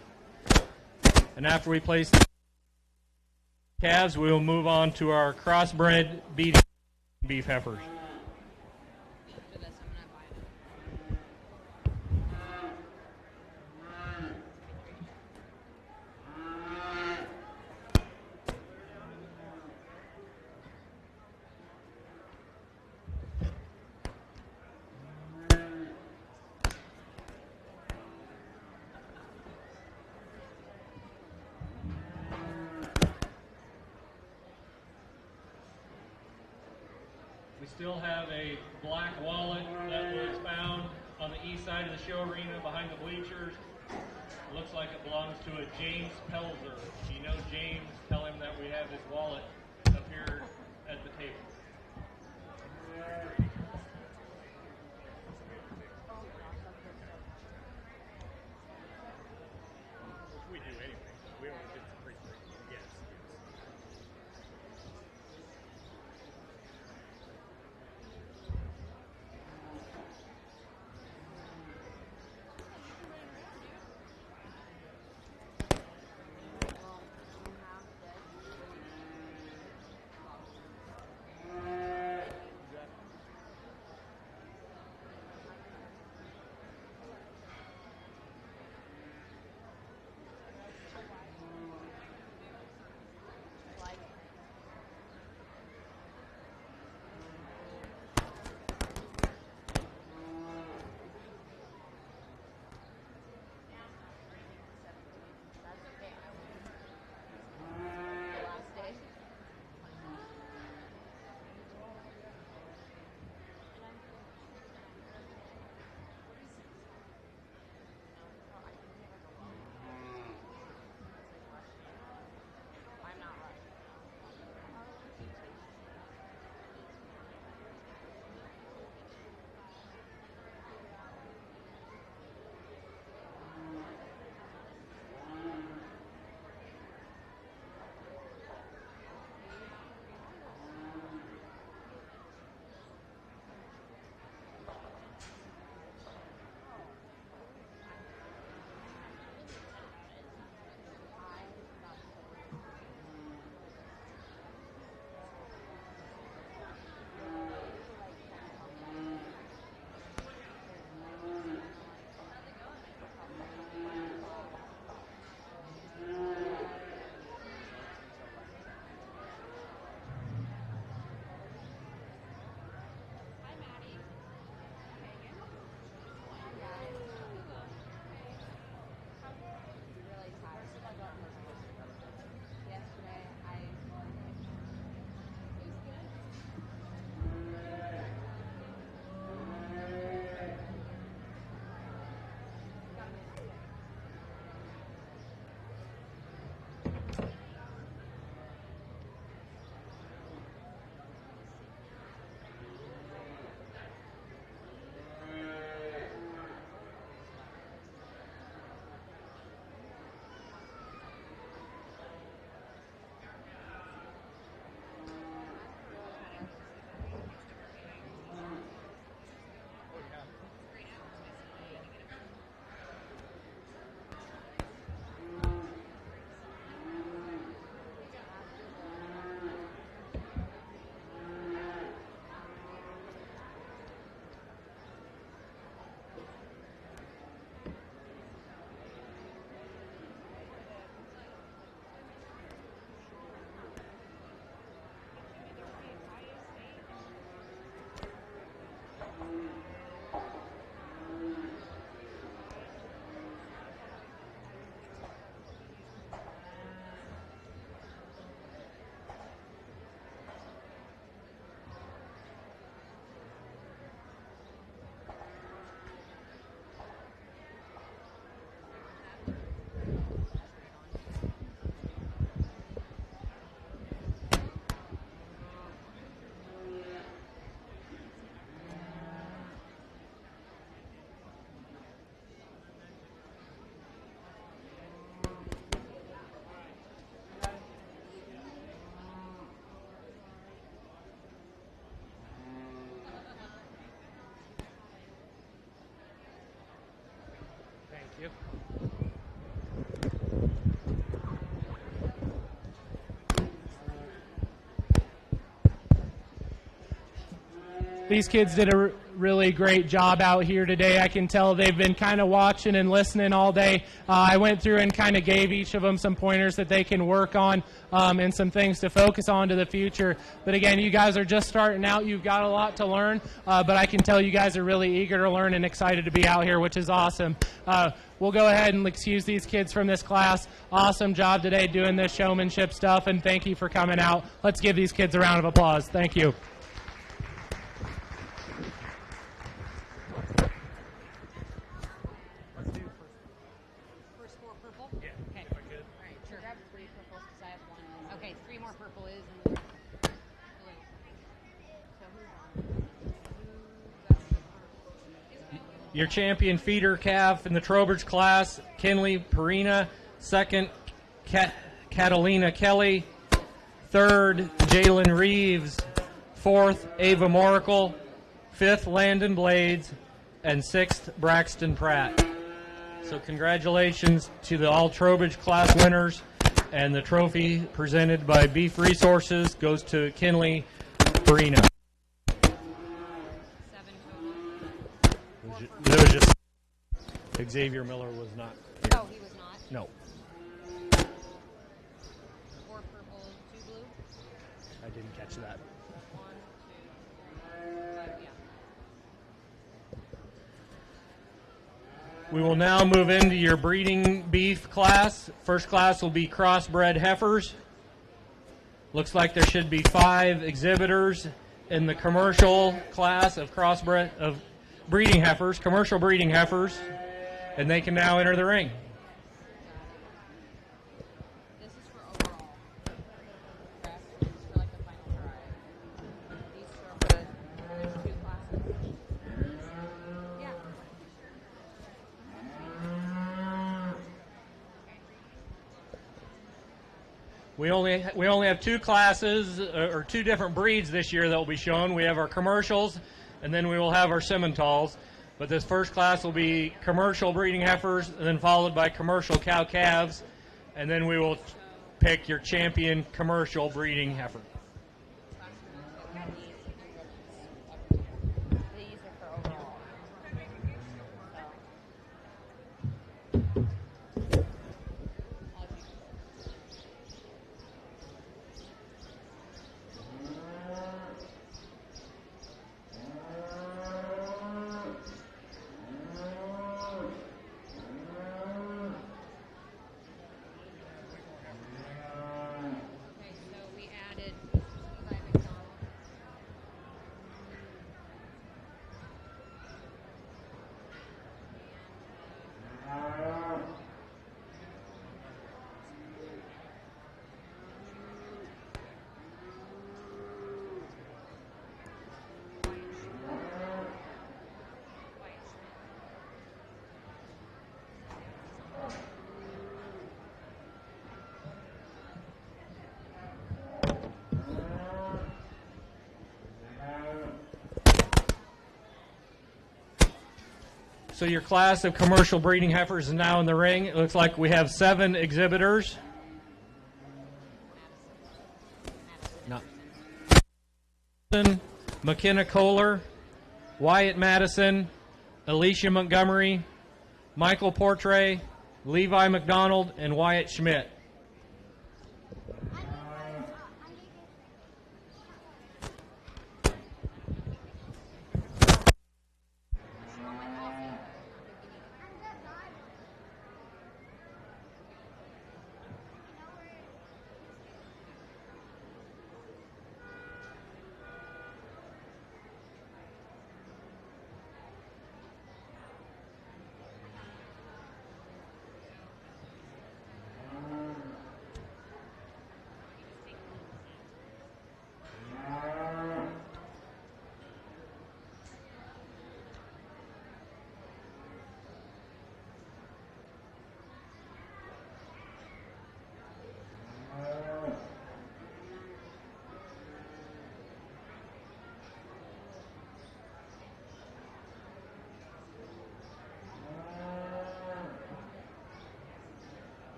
And after we place the calves, we will move on to our crossbred beef heifers. We still have a black wallet that was found on the east side of the show arena behind the bleachers. It looks like it belongs to a James Pelzer. If you know James, tell him that we have his wallet up here at the table. We do anyway. We always get the free. Yes. you.
These kids did a really great job out here today. I can tell they've been kind of watching and listening all day. I went through and kind of gave each of them some pointers that they can work on and some things to focus on to the future. But again, you guys are just starting out. You've got a lot to learn, but I can tell you guys are really eager to learn and excited to be out here, which is awesome. We'll go ahead and excuse these kids from this class. Awesome job today doing this showmanship stuff, and thank you for coming out. Let's give these kids a round of applause. Thank you.
First four purple? Yeah, okay. If I could. All right, sure. Grab 3 purples because I have 1. Okay, 3 more purple is and then blue. So who's on?
Your champion feeder calf in the Trowbridge class, Kinley Perina. Second, Catalina Kelly. Third, Jalen Reeves. Fourth, Ava Moracle. Fifth, Landon Blades. And sixth, Braxton Pratt. So congratulations to the all Trowbridge class winners, and the trophy presented by Beef Resources goes to Kinley Perina.
7 total.
There was just Xavier Miller was not here.
Oh, he was not.
No,
4 purple, 2 blue.
I didn't catch that.
1, 2, 3, 4, 5. Yeah.
We will now move into your breeding beef class. First class will be crossbred heifers. Looks like there should be 5 exhibitors in the commercial class of crossbred of breeding heifers, commercial breeding heifers, and they can now enter the ring.
This is for overall. Correct? This is for like the final drive. These are for there's 2 classes. Yeah.
We only have 2 classes or 2 different breeds this year that will be shown. We have our commercials, and then we will have our Simmentals. But this first class will be commercial breeding heifers, and then followed by commercial cow calves, and then we will pick your champion commercial breeding heifer.
These are for overall. Okay, so we added Levi McDonald.
So your class of commercial breeding heifers is now in the ring. It looks like we have 7 exhibitors. No. McKenna Kohler, Wyatt Madison, Alicia Montgomery, Michael Portray, Levi McDonald, and Wyatt Schmidt.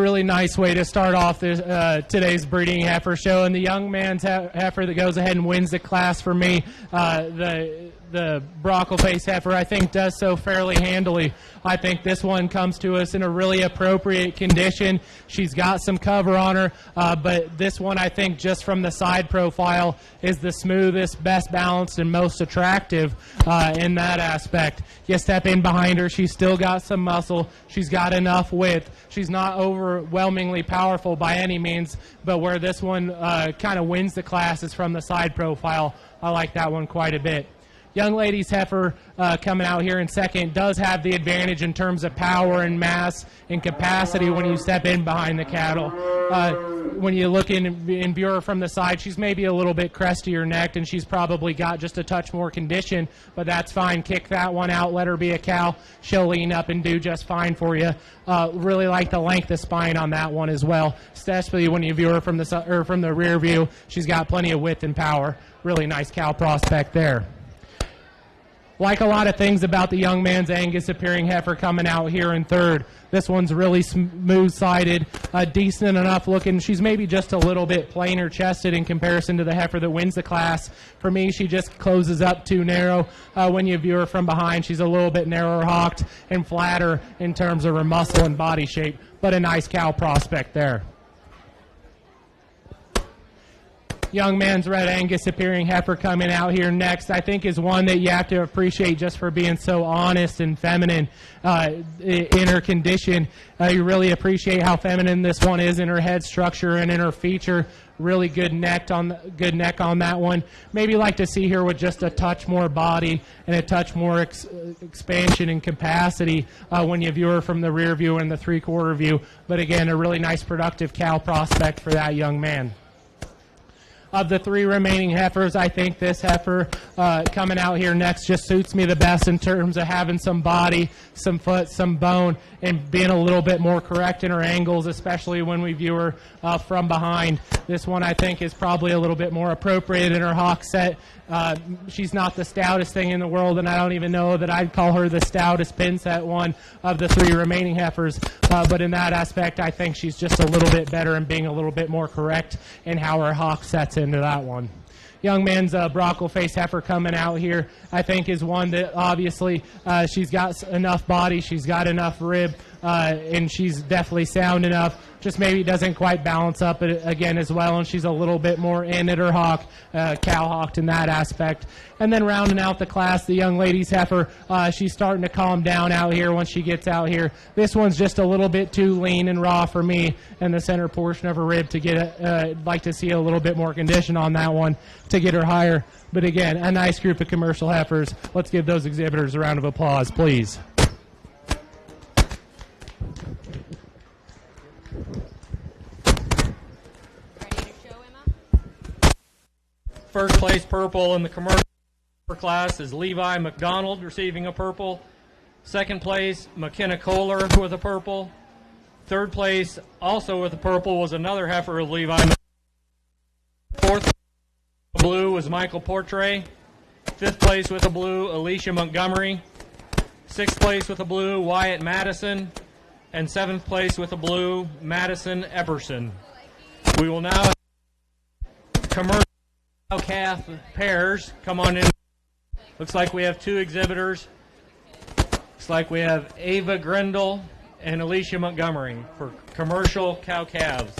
really nice way to start off this, today's breeding heifer show. And the young man's heifer that goes ahead and wins the class for me, the Brockle Face heifer, I think does so fairly handily. I think this one comes to us in a really appropriate condition. She's got some cover on her, but this one I think just from the side profile is the smoothest, best balanced, and most attractive in that aspect. You step in behind her, she's still got some muscle. She's got enough width. She's not overwhelmingly powerful by any means, but where this one kind of wins the class is from the side profile. I like that one quite a bit. Young lady's heifer coming out here in second does have the advantage in terms of power and mass and capacity when you step in behind the cattle. When you look in view her from the side, she's maybe a little bit crestier necked, and she's probably got just a touch more condition, but that's fine. Kick that one out, let her be a cow. She'll lean up and do just fine for you. Really like the length of spine on that one as well, especially when you view her from the rear view. She's got plenty of width and power. Really nice cow prospect there. Like a lot of things about the young man's Angus appearing heifer coming out here in third. This one's really smooth-sided, decent enough looking. She's maybe just a little bit plainer chested in comparison to the heifer that wins the class. For me, she just closes up too narrow. When you view her from behind, she's a little bit narrower hocked and flatter in terms of her muscle and body shape, but a nice cow prospect there. Young man's red Angus appearing heifer coming out here next, I think is one that you have to appreciate just for being so honest and feminine in her condition. You really appreciate how feminine this one is in her head structure and in her feature. Really good neck on that one. Maybe like to see her with just a touch more body and a touch more expansion and capacity when you view her from the rear view and the three-quarter view. But again, a really nice productive cow prospect for that young man. Of the three remaining heifers, I think this heifer coming out here next just suits me the best in terms of having some body, some foot, some bone, and being a little bit more correct in her angles, especially when we view her from behind. This one, I think, is probably a little bit more appropriate in her hock set. She's not the stoutest thing in the world, and I don't even know that I'd call her the stoutest pin set one of the three remaining heifers. But in that aspect, I think she's just a little bit better in being a little bit more correct in how her hock sets into that one. Young man's Brockle Face heifer coming out here, I think, is one that obviously she's got enough body, she's got enough rib, and she's definitely sound enough. Just maybe doesn't quite balance up again as well, and she's a little bit more in at her hock, cow-hocked in that aspect. And then rounding out the class, the young lady's heifer, she's starting to calm down out here once she gets out here. This one's just a little bit too lean and raw for me in the center portion of her rib to get I'd like to see a little bit more condition on that one to get her higher. But again, a nice group of commercial heifers. Let's give those exhibitors a round of applause, please.
First place purple in the commercial class is Levi McDonald receiving a purple. Second place, McKenna Kohler with a purple. Third place, also with a purple, was another heifer of Levi. Fourth blue was Michael Portray. Fifth place with a blue, Alicia Montgomery. Sixth place with a blue, Wyatt Madison. And seventh place with a blue, Madison Epperson. We will now have commercial calf pairs come on in. Looks like we have two exhibitors. Looks like we have Ava Grindle and Alicia Montgomery for commercial cow calves.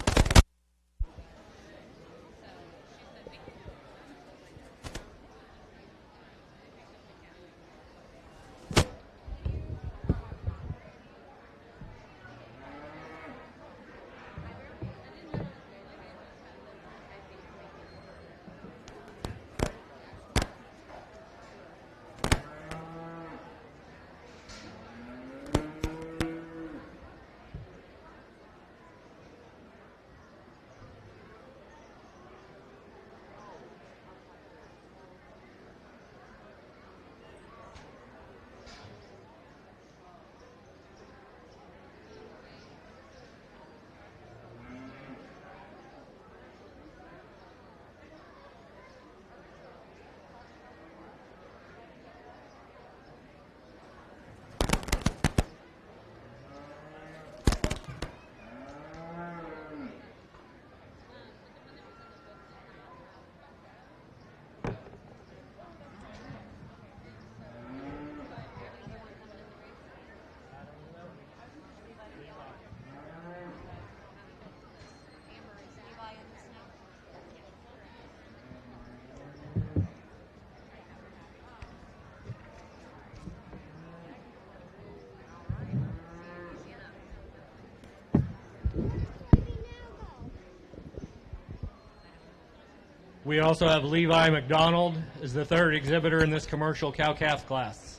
We also have Levi McDonald as the third exhibitor in this commercial cow-calf class.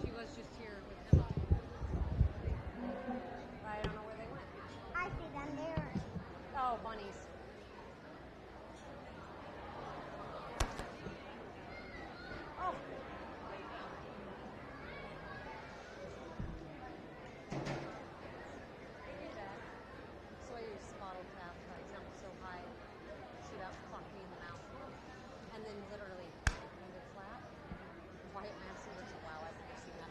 She was just here with Emma. I don't know where they went.
I see them there.
Oh, bunnies. Oh. So I use spotted calf. I jump so high, she about clocked me in the mouth. And then literally landed flat. Quiet master was wow, I've never seen that.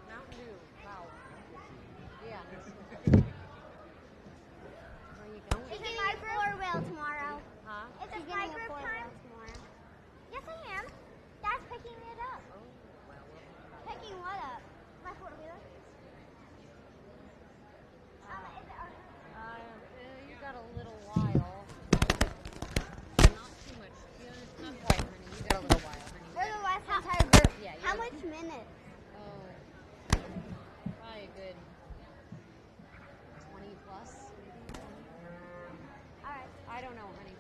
Mountain Dew, wow. Yeah. Where are you going?
She's getting a 4-wheel tomorrow.
Huh?
It's a fly group time tomorrow. Yes, I am. Dad's picking it up. Picking what up? My 4-wheeler?
You got a little while. Not too much. Not quite, honey. You got a little while, honey.
We're the West Entire group.
Yeah,
How
you're-
much minutes?
Oh, probably a good 20 plus, maybe.
All right.
I don't know, honey.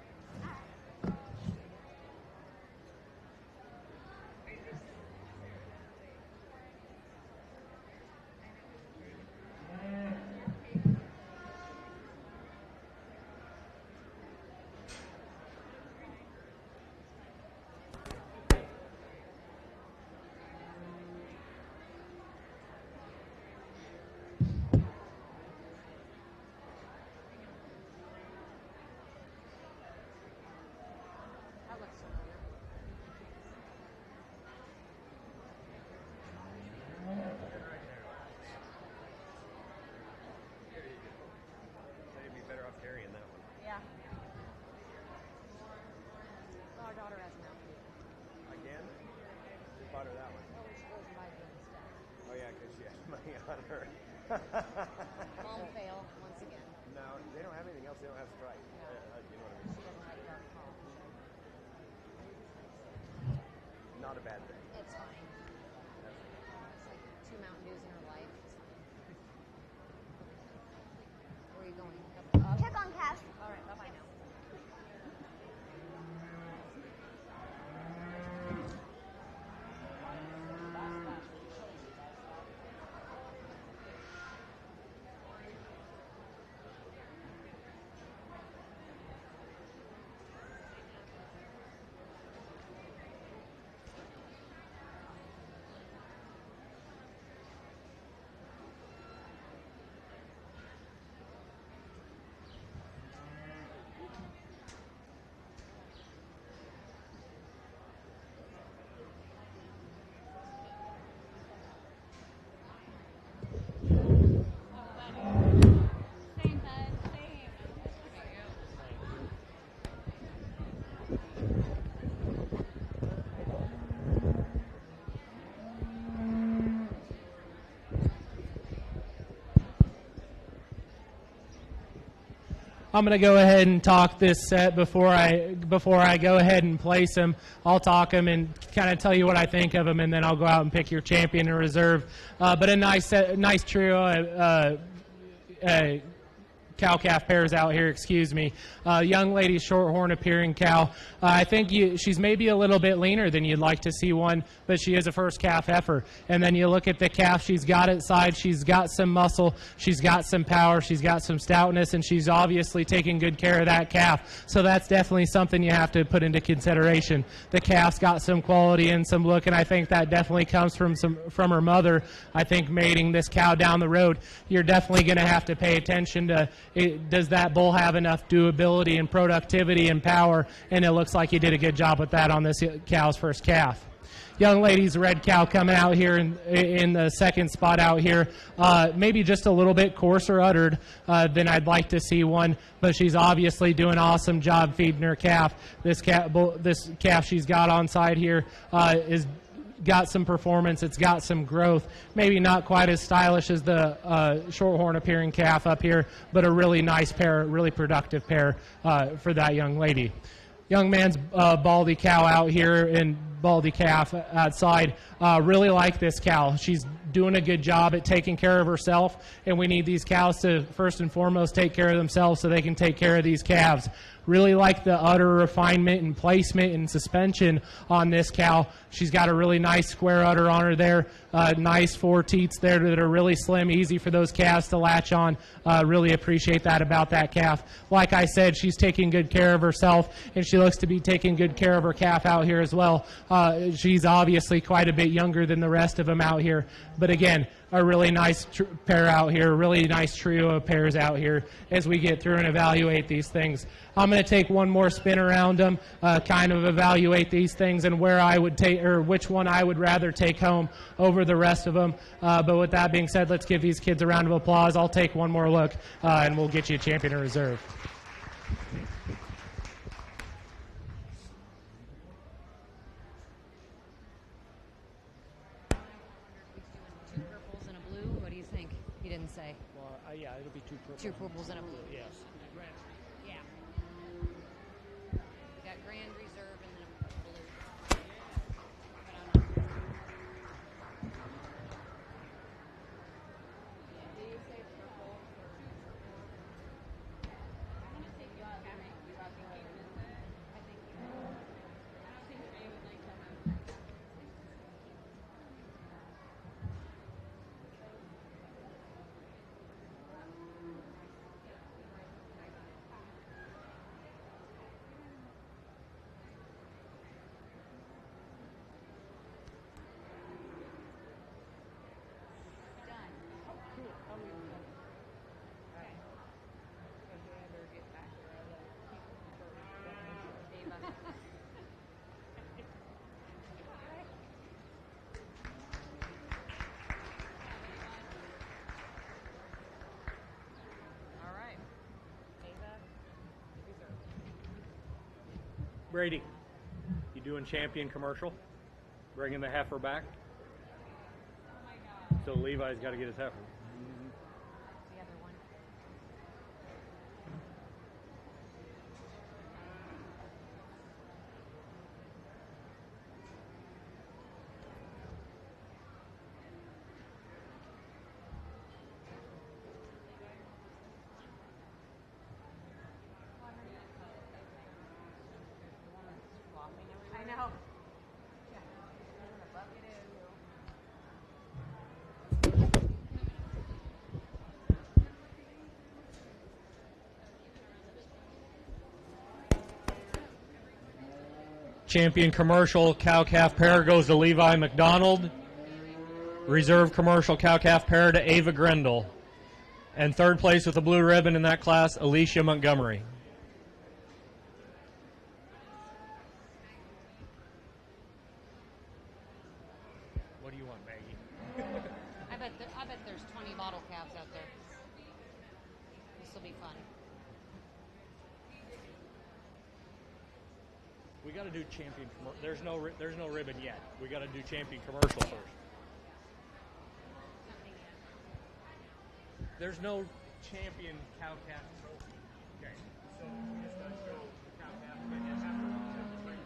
That looks familiar.
They'd be better off carrying that one.
Yeah. Well, our daughter has Mountain Dew.
Again? Who bought her that one?
Oh, she goes and buys it instead.
Oh, yeah, because she has money on her.
Mom fail once again.
No, they don't have anything else. They don't have Sprite.
No.
You know what I
She
mean?
doesn't like dark coffee.
Not a bad thing.
It's fine. It's like 2 Mountain Dews in her life. It's fine. Where are you going? Up?
Check on Calves.
All right, bye-bye now.
I'm going to go ahead and talk this set before I go ahead and place them. I'll talk them and kind of tell you what I think of them, and then I'll go out and pick your champion and reserve. But a nice trio. Cow-calf pairs out here, excuse me. Young lady, short-horn appearing cow. I think she's maybe a little bit leaner than you'd like to see one, but she is a first calf heifer. And then you look at the calf, she's got it side, she's got some muscle, she's got some power, she's got some stoutness, and she's obviously taking good care of that calf. So that's definitely something you have to put into consideration. The calf's got some quality and some look, and I think that definitely comes from her mother. I think mating this cow down the road, you're definitely going to have to pay attention to does that bull have enough doability and productivity and power, and it looks like he did a good job with that on this cow's first calf. young lady's red cow coming out here in the second spot out here. Maybe just a little bit coarser uddered than I'd like to see one, but she's obviously doing an awesome job feeding her calf. This calf she's got on side here is got some performance. It's got some growth. Maybe not quite as stylish as the shorthorn appearing calf up here, but a really nice pair, really productive pair for that young lady. Young man's Baldy cow out here and Baldy calf outside. Really like this cow. She's doing a good job at taking care of herself, and we need these cows to first and foremost take care of themselves so they can take care of these calves. Really like the udder refinement and placement and suspension on this cow. She's got a really nice square udder on her there. Nice 4 teats there that are really slim, easy for those calves to latch on. Really appreciate that about that calf. Like I said, she's taking good care of herself, and she looks to be taking good care of her calf out here as well. She's obviously quite a bit younger than the rest of them out here. But again, a really nice pair out here, really nice trio of pairs out here as we get through and evaluate these things. I'm going to take one more spin around them, kind of evaluate these things and where I would take, or which one I would rather take home over the rest of them. But with that being said, let's give these kids a round of applause. I'll take one more look, and we'll get you a champion in reserve.
Two purples and a blue. What do you think? He didn't say.
Well, yeah, it'll be 2 purples.
2 purples and a blue.
Yes.
Yeah. We got Grand Reserve and then a blue. I don't know. Did you say purple? I'm going to say you are having you are thinking. I think you are. I don't think they would like to have.
Brady, you doing champion commercial? Bringing the heifer back? So Levi's got to get his heifer.
The other one. I know.
Champion commercial cow-calf pair goes to Levi McDonald. Reserve commercial cow-calf pair to Ava Grendel. And third place with the blue ribbon in that class, Alicia Montgomery. What do you want, Maggie?
I bet there's 20 bottle calves out there. This will be fun.
We got to do champion commercial. There's no ribbon yet. We got to do champion commercial first. There's no champion cow-calf trophy. Okay, so we just got to show cow-calf and then have to have the trophy.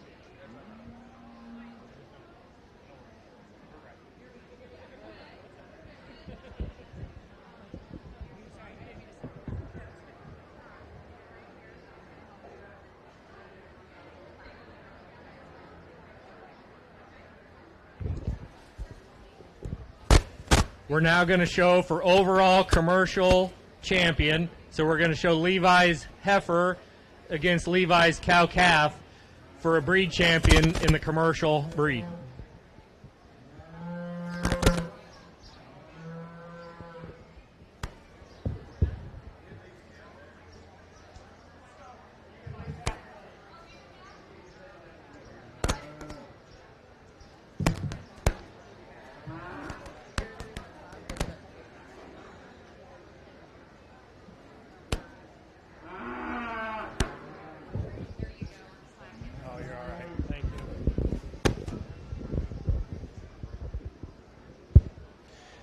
We're now going to show for overall commercial champion. So we're going to show Levi's heifer against Levi's cow-calf for a breed champion in the commercial breed.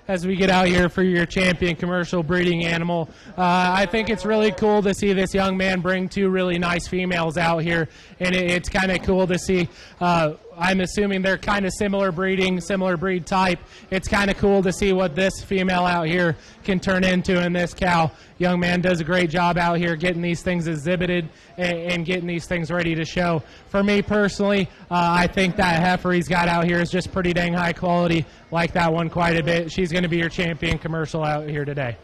as we get out here for your champion commercial breeding animal. I think it's really cool to see this young man bring two really nice females out here, and it's kind of cool to see. I'm assuming they're kind of similar breeding, similar breed type. It's kind of cool to see what this female out here can turn into in this cow. Young man does a great job out here getting these things exhibited and getting these things ready to show. For me personally, I think that heifer he's got out here is just pretty dang high quality. Like that one quite a bit. She's going to be your champion commercial out here today.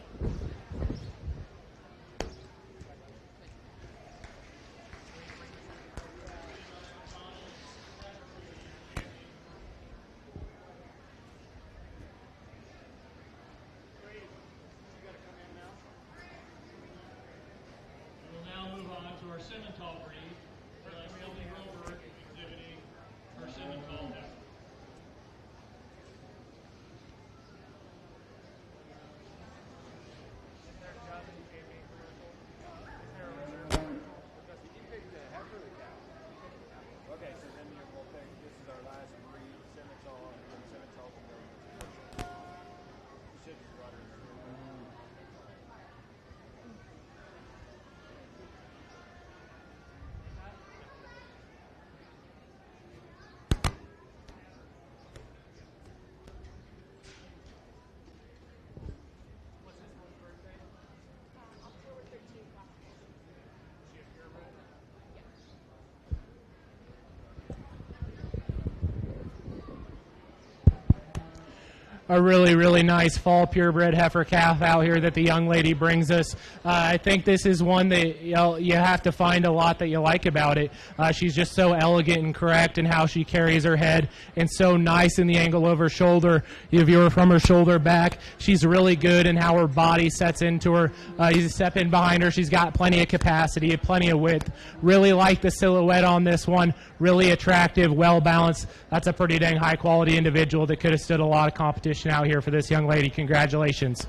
A really, really nice fall purebred heifer calf out here that the young lady brings us. I think this is one that you have to find a lot that you like about it. She's just so elegant and correct in how she carries her head, and so nice in the angle of her shoulder. If you were from her shoulder back, she's really good in how her body sets into her. You step in behind her, she's got plenty of capacity, plenty of width. Really like the silhouette on this one. Really attractive, well balanced. That's a pretty dang high quality individual that could have stood a lot of competition out here for this young lady. Congratulations.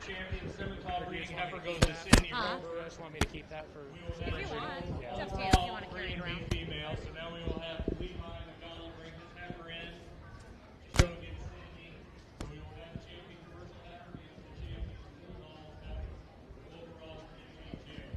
Champion Simmental breeding heifer goes to Cindy Rover.
You just want me to keep that for...
If you want. It's up to you if you want to carry it around.
Female. So now we will have Levi McDonald bring his heifer in. Show it to Cindy. So we will have champion commercial heifer against the champion overall heifer. Overall championship.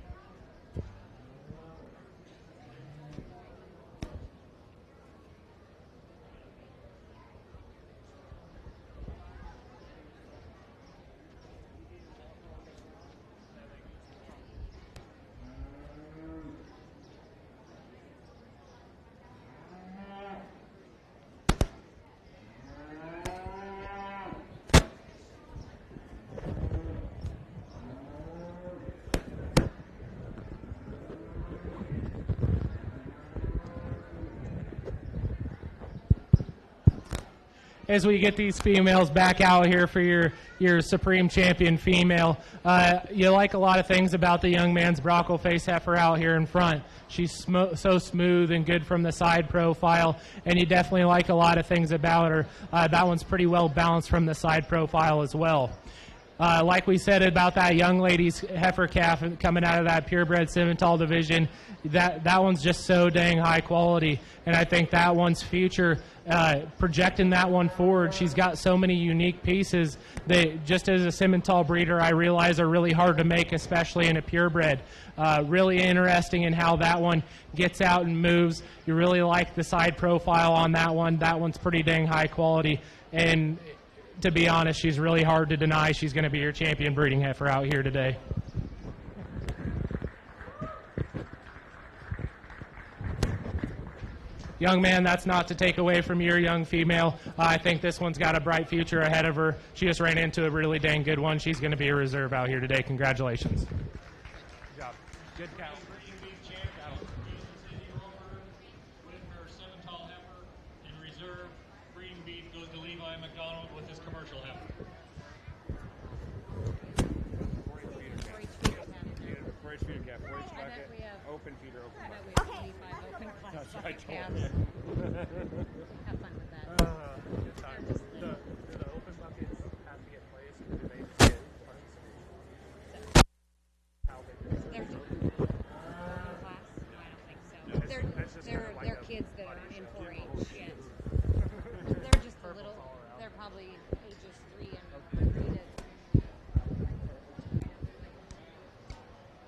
As we get these females back out here for your Supreme Champion female, you like a lot of things about the young man's Brockle face heifer out here in front. She's so smooth and good from the side profile, and you definitely like a lot of things about her. That one's pretty well balanced from the side profile as well. Like we said about that young lady's heifer calf coming out of that purebred Simmental division, that one's just so dang high quality, and I think that one's future, projecting that one forward, she's got so many unique pieces that just as a Simmental breeder I realize are really hard to make, especially in a purebred. Really interesting in how that one gets out and moves. You really like the side profile on that one. That one's pretty dang high quality, and to be honest, she's really hard to deny. She's going to be your champion breeding heifer out here today. Young man, that's not to take away from your young female. I think this one's got a bright future ahead of her. She just ran into a really dang good one. She's going to be a reserve out here today. Congratulations.
Good job. Good cow.
With her Simmental heifer in reserve, breeding beat goes to Levi McDonald with his commercial heifer.
4-H feeder calf, 4-H
I bet we have...
open feeder, open
I
bucket.
bet we have 25 open class
That's right,
calves. Have fun with that.
Good time. Do the open buckets have to get placed, or do they just get placed? How big is it?
They're class? No, I don't think so.
That's just kinda like
They're
a
kids that are
body
in
show.
4-H. Yes.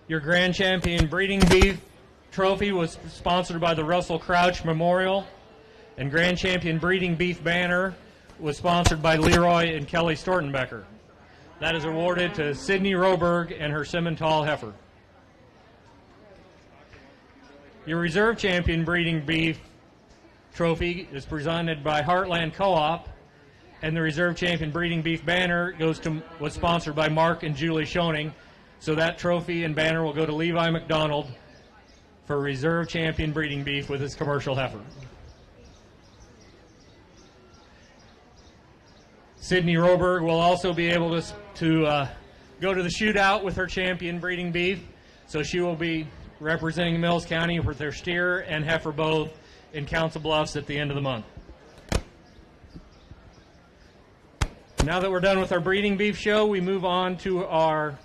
Your Grand Champion Breeding Beef Trophy was sponsored by the Russell Crouch Memorial, and Grand Champion Breeding Beef Banner was sponsored by Leroy and Kelly Stortenbecker. That is awarded to Sydney Roberg and her Simmental heifer. Your Reserve Champion Breeding Beef Trophy is presented by Heartland Co-op, and the Reserve Champion Breeding Beef Banner was sponsored by Mark and Julie Schoening. So that trophy and banner will go to Levi McDonald for Reserve Champion Breeding Beef with his commercial heifer. Sydney Roberg will also be able to go to the shootout with her champion breeding beef. So she will be representing Mills County with their steer and heifer both in Council Bluffs at the end of the month. Now that we're done with our breeding beef show, we move on to our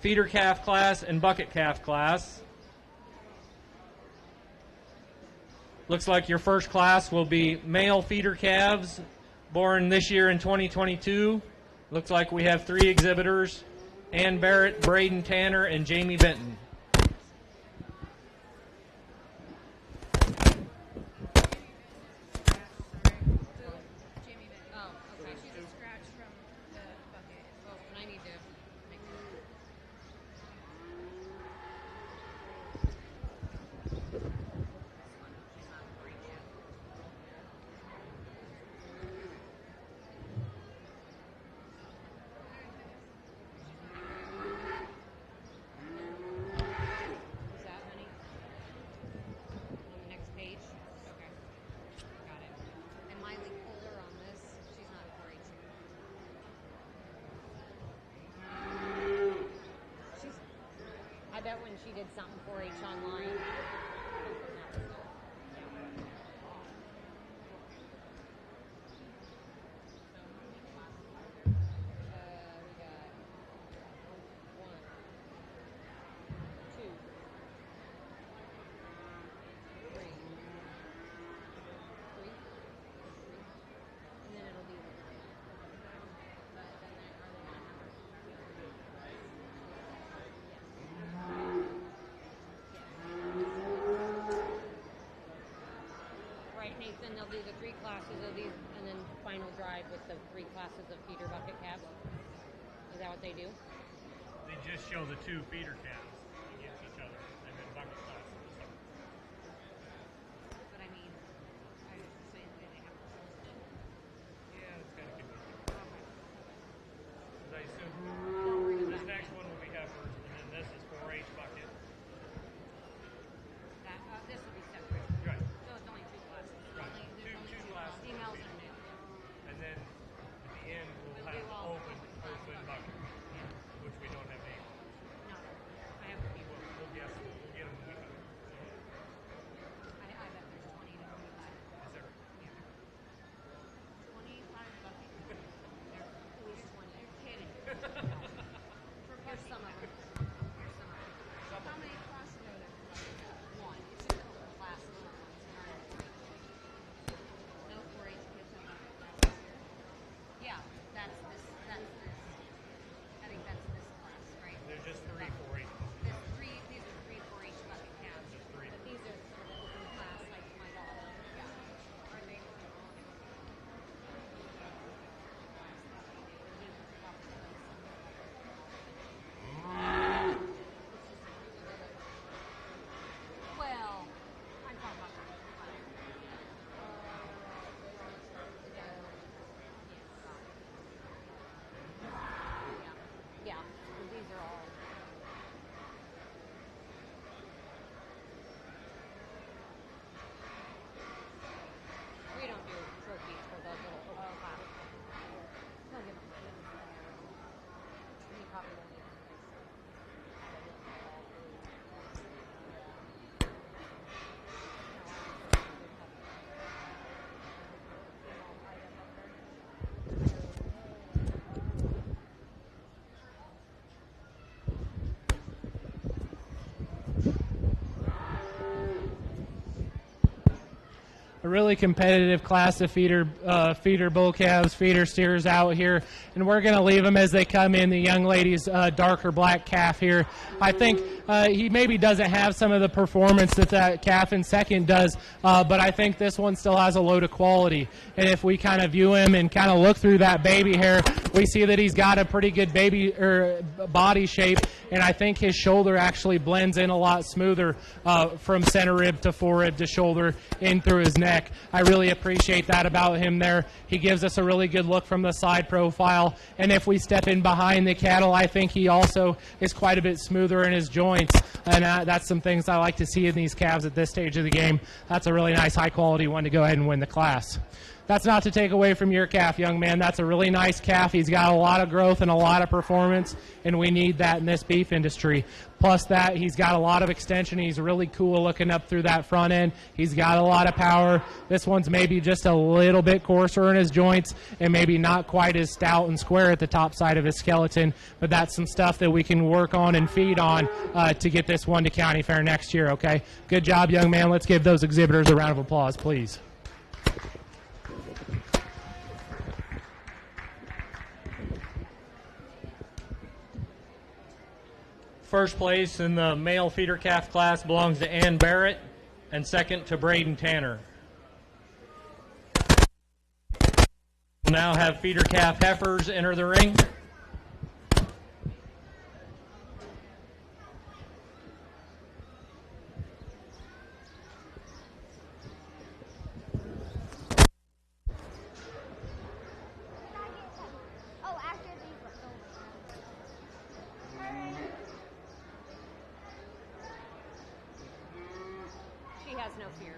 feeder calf class and bucket calf class. Looks like your first class will be male feeder calves born this year in 2022. Looks like we have 3 exhibitors: Ann Barrett, Braden Tanner, and Jamie Benton.
I bet when she did something 4-H online. Nathan, they'll do the 3 classes of these and then final drive with the 3 classes of feeder bucket calves. Is that what they do?
They just show the 2 feeder calves against each other and then bucket classes.
But I mean, I was just saying the way they have to post it.
Yeah, it's kind of confusing. Because I assume this next one will be heifers, and then this is 4-H bucket.
This will be separate.
Right.
So it's only 2 classes.
Right.
There's only
Two classes.
females and males.
And then at the end we'll have open bucket, which we don't have names.
No, I
really competitive class of feeder bull calves, feeder steers out here, and we're going to leave them as they come in. The young lady's darker black calf here. I think he maybe doesn't have some of the performance that calf in second does, but I think this one still has a load of quality. And if we kind of view him and kind of look through that baby hair, we see that he's got a pretty good body shape, and I think his shoulder actually blends in a lot smoother from center rib to forerib to shoulder in through his neck. I really appreciate that about him there. He gives us a really good look from the side profile, and if we step in behind the cattle, I think he also is quite a bit smoother in his joints, and that's some things I like to see in these calves at this stage of the game. That's a really nice, high-quality one to go ahead and win the class. That's not to take away from your calf, young man. That's a really nice calf. He's got a lot of growth and a lot of performance, and we need that in this beef industry. Plus that, he's got a lot of extension. He's really cool looking up through that front end. He's got a lot of power. This one's maybe just a little bit coarser in his joints and maybe not quite as stout and square at the top side of his skeleton, but that's some stuff that we can work on and feed on to get this one to county fair next year, okay? Good job, young man. Let's give those exhibitors a round of applause, please.
First place in the male feeder calf class belongs to Ann Barrett, and second to Braden Tanner. We'll now have feeder calf heifers enter the ring.
Oh, after these ones.
She has no fear.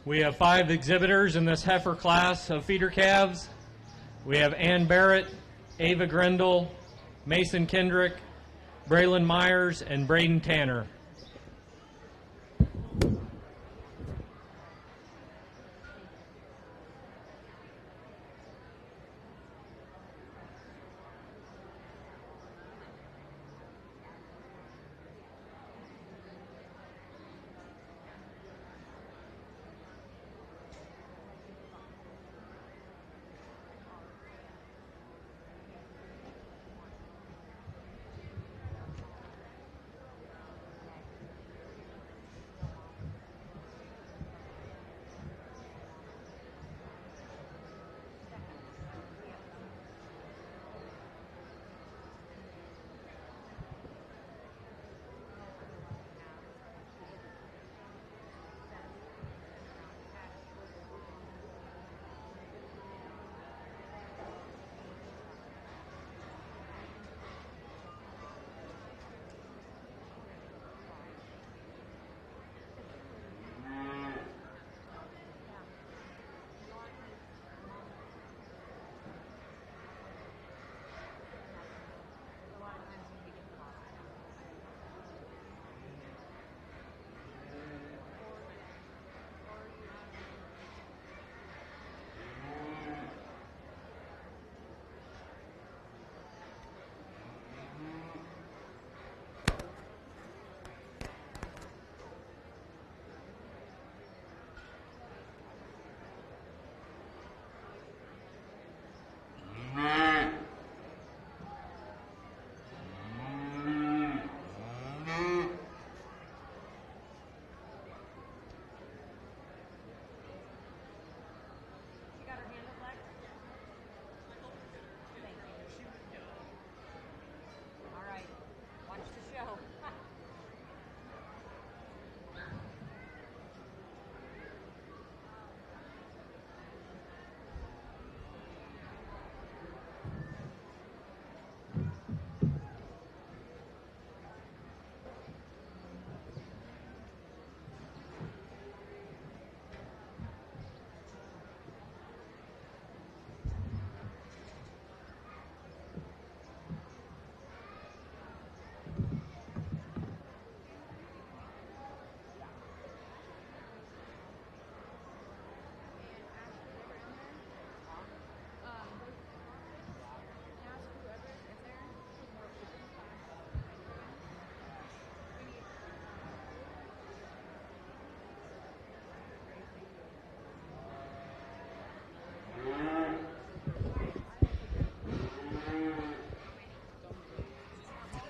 We have 5 exhibitors in this heifer class of feeder calves. We have Ann Barrett, Ava Grendel, Mason Kendrick, Braylon Myers, and Braden Tanner.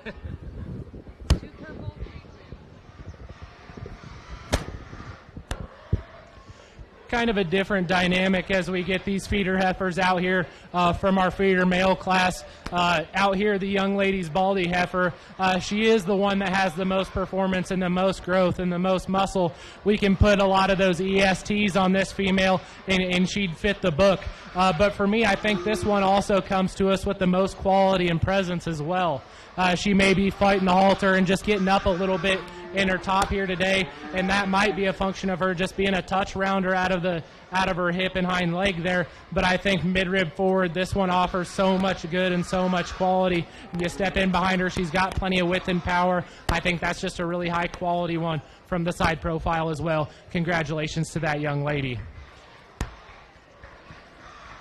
Too careful.
Kind of a different dynamic as we get these feeder heifers out here from our feeder male class. Out here, the young lady's Baldy heifer, she is the one that has the most performance and the most growth and the most muscle. We can put a lot of those ESTs on this female, and she'd fit the book. But for me, I think this one also comes to us with the most quality and presence as well. She may be fighting the halter and just getting up a little bit in her top here today, and that might be a function of her just being a touch rounder out of her hip and hind leg there. But I think mid-rib forward, this one offers so much good and so much quality. You step in behind her, she's got plenty of width and power. I think that's just a really high quality one from the side profile as well. Congratulations to that young lady.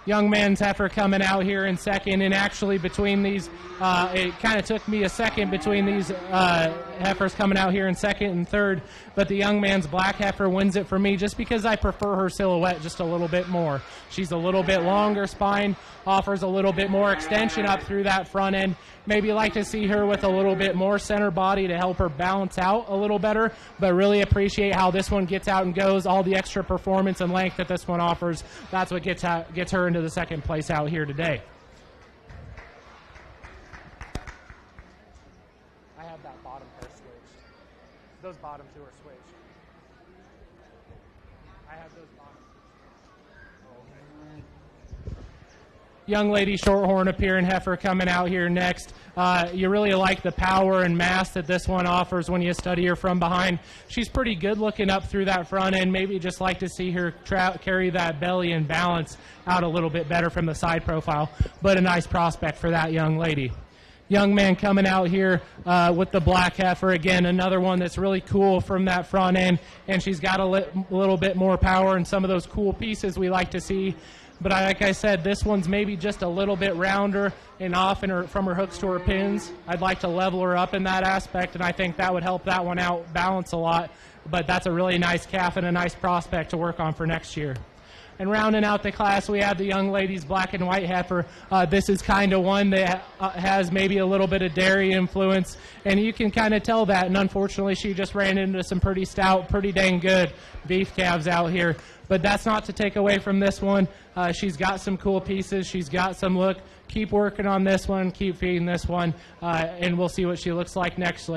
Young man's heifer coming out here in second, and actually between these, it kind of took me a second between these heifers coming out here in second and third, but the young man's black heifer wins it for me just because I prefer her silhouette just a little bit more. She's a little bit longer spine, offers a little bit more extension up through that front end. Maybe like to see her with a little bit more center body to help her balance out a little better, but really appreciate how this one gets out and goes, all the extra performance and length that this one offers. That's what gets her into the second place out here today.
I have that bottom pair switched. Those bottom two are switched. I have those bottom.
Young lady Shorthorn appearing heifer coming out here next. You really like the power and mass that this one offers when you study her from behind. She's pretty good looking up through that front end. Maybe just like to see her carry that belly and balance out a little bit better from the side profile, but a nice prospect for that young lady. Young man coming out here with the black heifer. Again, another one that's really cool from that front end, and she's got a little bit more power and some of those cool pieces we like to see. But like I said, this one's maybe just a little bit rounder and off from her hooks to her pins. I'd like to level her up in that aspect, and I think that would help that one out balance a lot. But that's a really nice calf and a nice prospect to work on for next year. And rounding out the class, we have the young lady's black and white heifer. This is kind of one that has maybe a little bit of dairy influence, and you can kind of tell that. And unfortunately, she just ran into some pretty stout, pretty dang good beef calves out here. But that's not to take away from this one. She's got some cool pieces. She's got some look. Keep working on this one. Keep feeding this one. And we'll see what she looks like next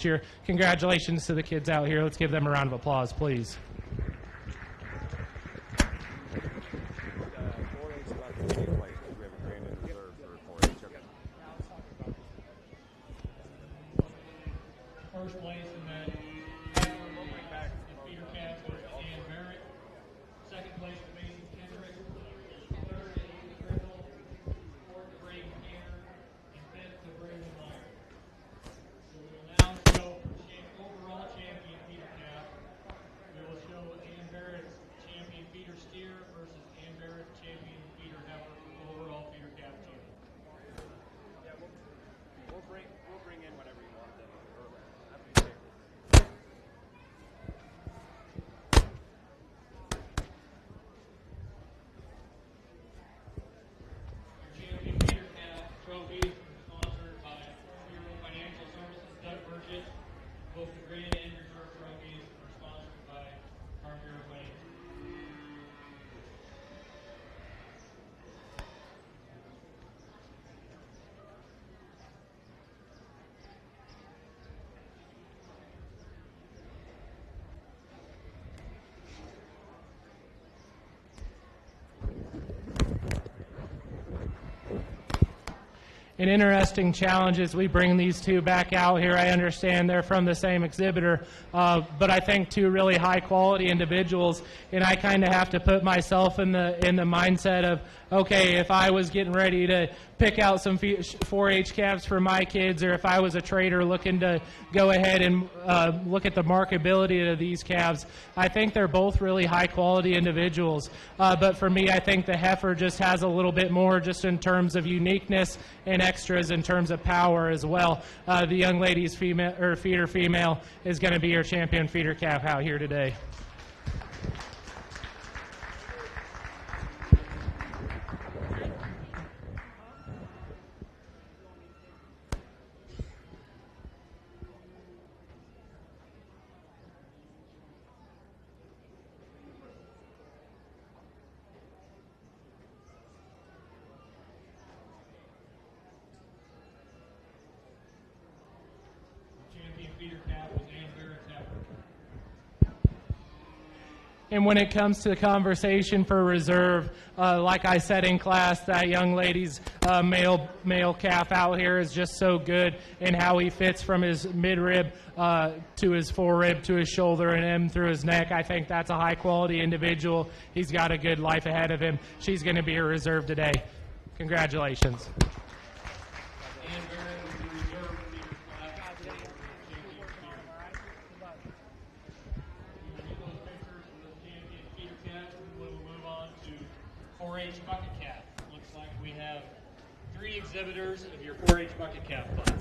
year. Congratulations to the kids out here. Let's give them a round of applause, please.
First place in that feeder calf was Dan Barrett. Second place to Mason Kendrick. Third to Amy Griddle. Fourth to Braden Tanner. And fifth to Braden Meyer. So we will now show overall champion feeder calf. We will show Dan Barrett's champion feeder steer versus Dan Barrett's champion feeder heifer overall feeder calf champion.
Yeah, we'll bring in whatever you want then.
Champion feeder calf trophy sponsored by Bureau Financial Services, Doug Burgess. Both the grand and reserve trophies are sponsored by our Bureau Financial.
An interesting challenge as we bring these two back out here. I understand they're from the same exhibitor, but I think two really high quality individuals, and I kind of have to put myself in the mindset of, okay, if I was getting ready to pick out some 4-H calves for my kids, or if I was a trader looking to go ahead and look at the marketability of these calves, I think they're both really high quality individuals. But for me, I think the heifer just has a little bit more just in terms of uniqueness and extras in terms of power as well. The young lady's feeder female is going to be your champion feeder calf out here today.
feeder calf was Ann Barrett's heifer.
And when it comes to the conversation for reserve, like I said in class, that young lady's male calf out here is just so good in how he fits from his midrib to his forerib to his shoulder and in through his neck. I think that's a high-quality individual. He's got a good life ahead of him. She's going to be a reserve today. Congratulations.
Ann Barrett was the reserve feeder class. Get those pictures of those champion feeder calves, and we'll move on to 4-H bucket calf. Looks like we have 3 exhibitors of your 4-H bucket calf class.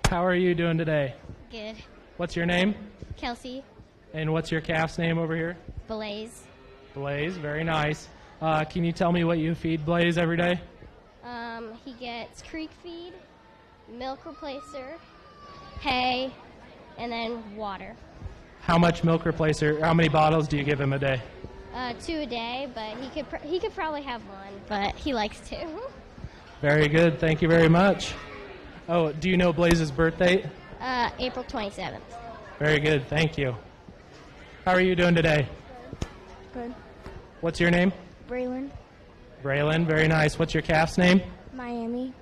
How are you doing today?
Good.
What's your name?
Kelsey.
And what's your calf's name over here?
Blaze.
Blaze, very nice. Can you tell me what you feed Blaze every day?
He gets creek feed, milk replacer, hay, and then water.
How much milk replacer, how many bottles do you give him a day?
2 a day, but he could probably have 1, but he likes 2.
Very good, thank you very much. Oh, do you know Blaze's birth date?
April 27th.
Very good, thank you. How are you doing today?
Good.
What's your name?
Braylon.
Braylon, very nice. What's your calf's name?
Miami.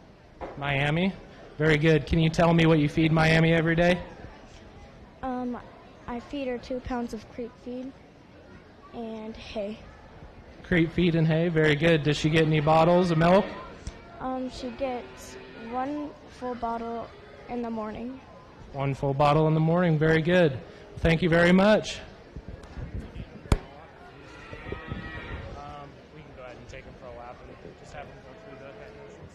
Miami. Very good. Can you tell me what you feed Miami every day?
I feed her 2 pounds of creek feed and hay.
Creep feed and hay, very good. Does she get any bottles of milk?
She gets 1 full bottle in the morning.
1 full bottle in the morning, very good. Thank you very much.
We can go ahead and take them for a lap and just have them go through the head motions.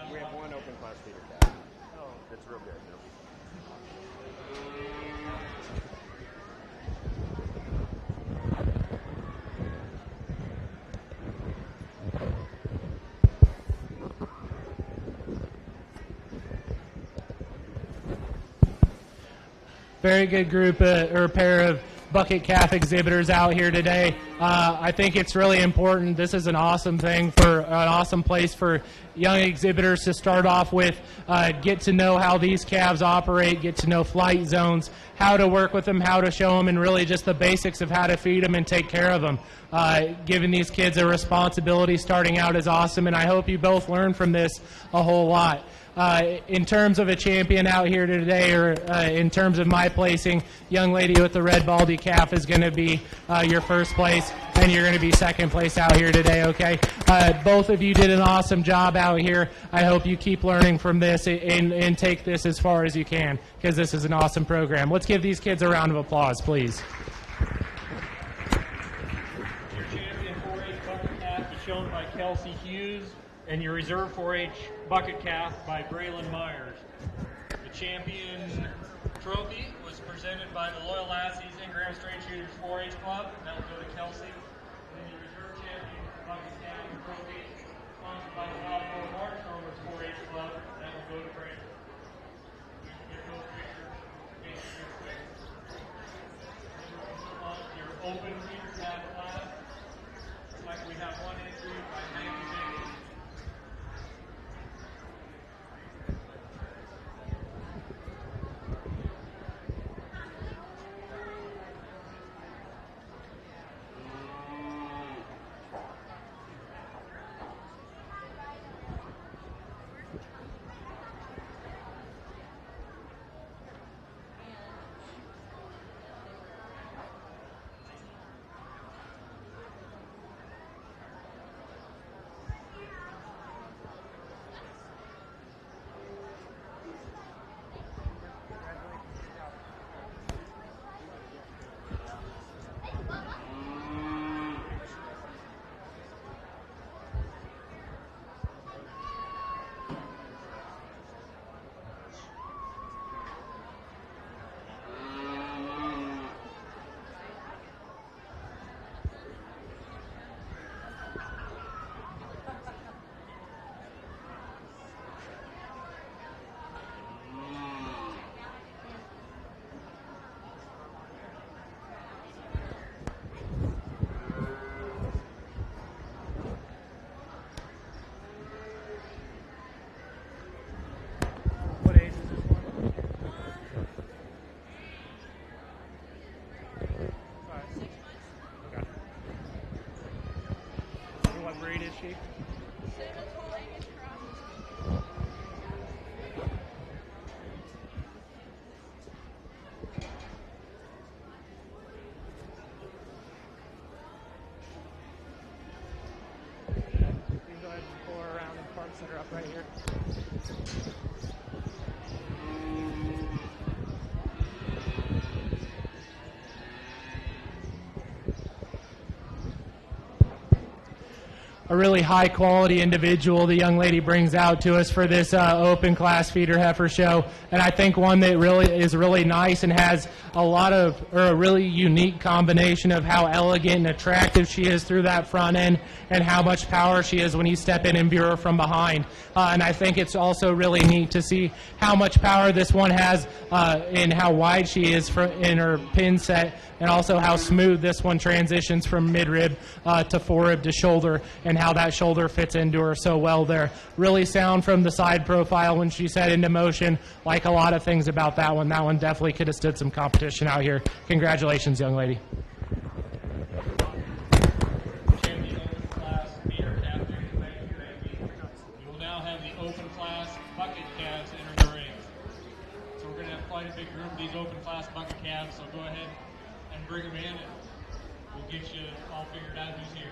We have 1 open class.
feeder calf.
Oh.
It's real good.
Very good group or pair of bucket calf exhibitors out here today. I think it's really important. This is an awesome thing for an awesome place for young exhibitors to start off with, get to know how these calves operate, get to know flight zones, how to work with them, how to show them, and really just the basics of how to feed them and take care of them. Giving these kids a responsibility starting out is awesome, and I hope you both learn from this a whole lot. In terms of a champion out here today, or in terms of my placing, young lady with the red Baldy calf is going to be your first place, and you're going to be second place out here today, okay? Both of you did an awesome job out here. I hope you keep learning from this and take this as far as you can, because this is an awesome program. Let's give these kids a round of applause, please.
Your champion 4-H bucket calf is shown by Kelsey Hughes, and your reserve 4-H bucket calf by Braylon Myers. The champion trophy was presented by the Loyal Lassies and Graham Straight Shooters 4-H Club. That will go to Kelsey. And then your reserve champion bucket calf trophy, sponsored by the Southport March Rovers 4-H Club. That will go to Brandon. Get those pictures real quick. On your open feeder calf class. Looks like we have one entry by Maggie Bailey.
What age is this one? 5. Okay. And what breed is she? You can go ahead and pull her around and park set her up right here.
A really high quality individual the young lady brings out to us for this open class feeder heifer show, and I think one that really is really nice and has a lot of, or a really unique combination of how elegant and attractive she is through that front end and how much power she is when you step in and view her from behind. And I think it's also really neat to see how much power this one has and how wide she is in her pin set, and also how smooth this one transitions from midrib to forerib to shoulder, and how that shoulder fits into her so well there. Really sound from the side profile when she set into motion. Like a lot of things about that one. That one definitely could have stood some competition out here. Congratulations, young lady.
Champion open class feeder calf. You will now have the open class bucket calves enter the ring. So we're going to have quite a big group of these open class bucket calves, so go ahead and bring them in, and we'll get you all figured out who's here.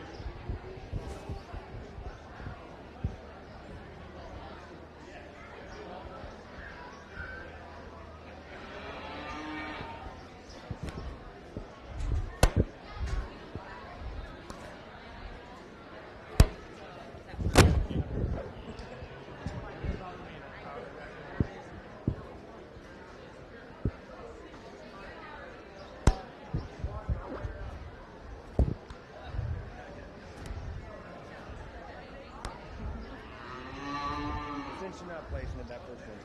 placing it. That first one's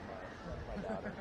my daughter.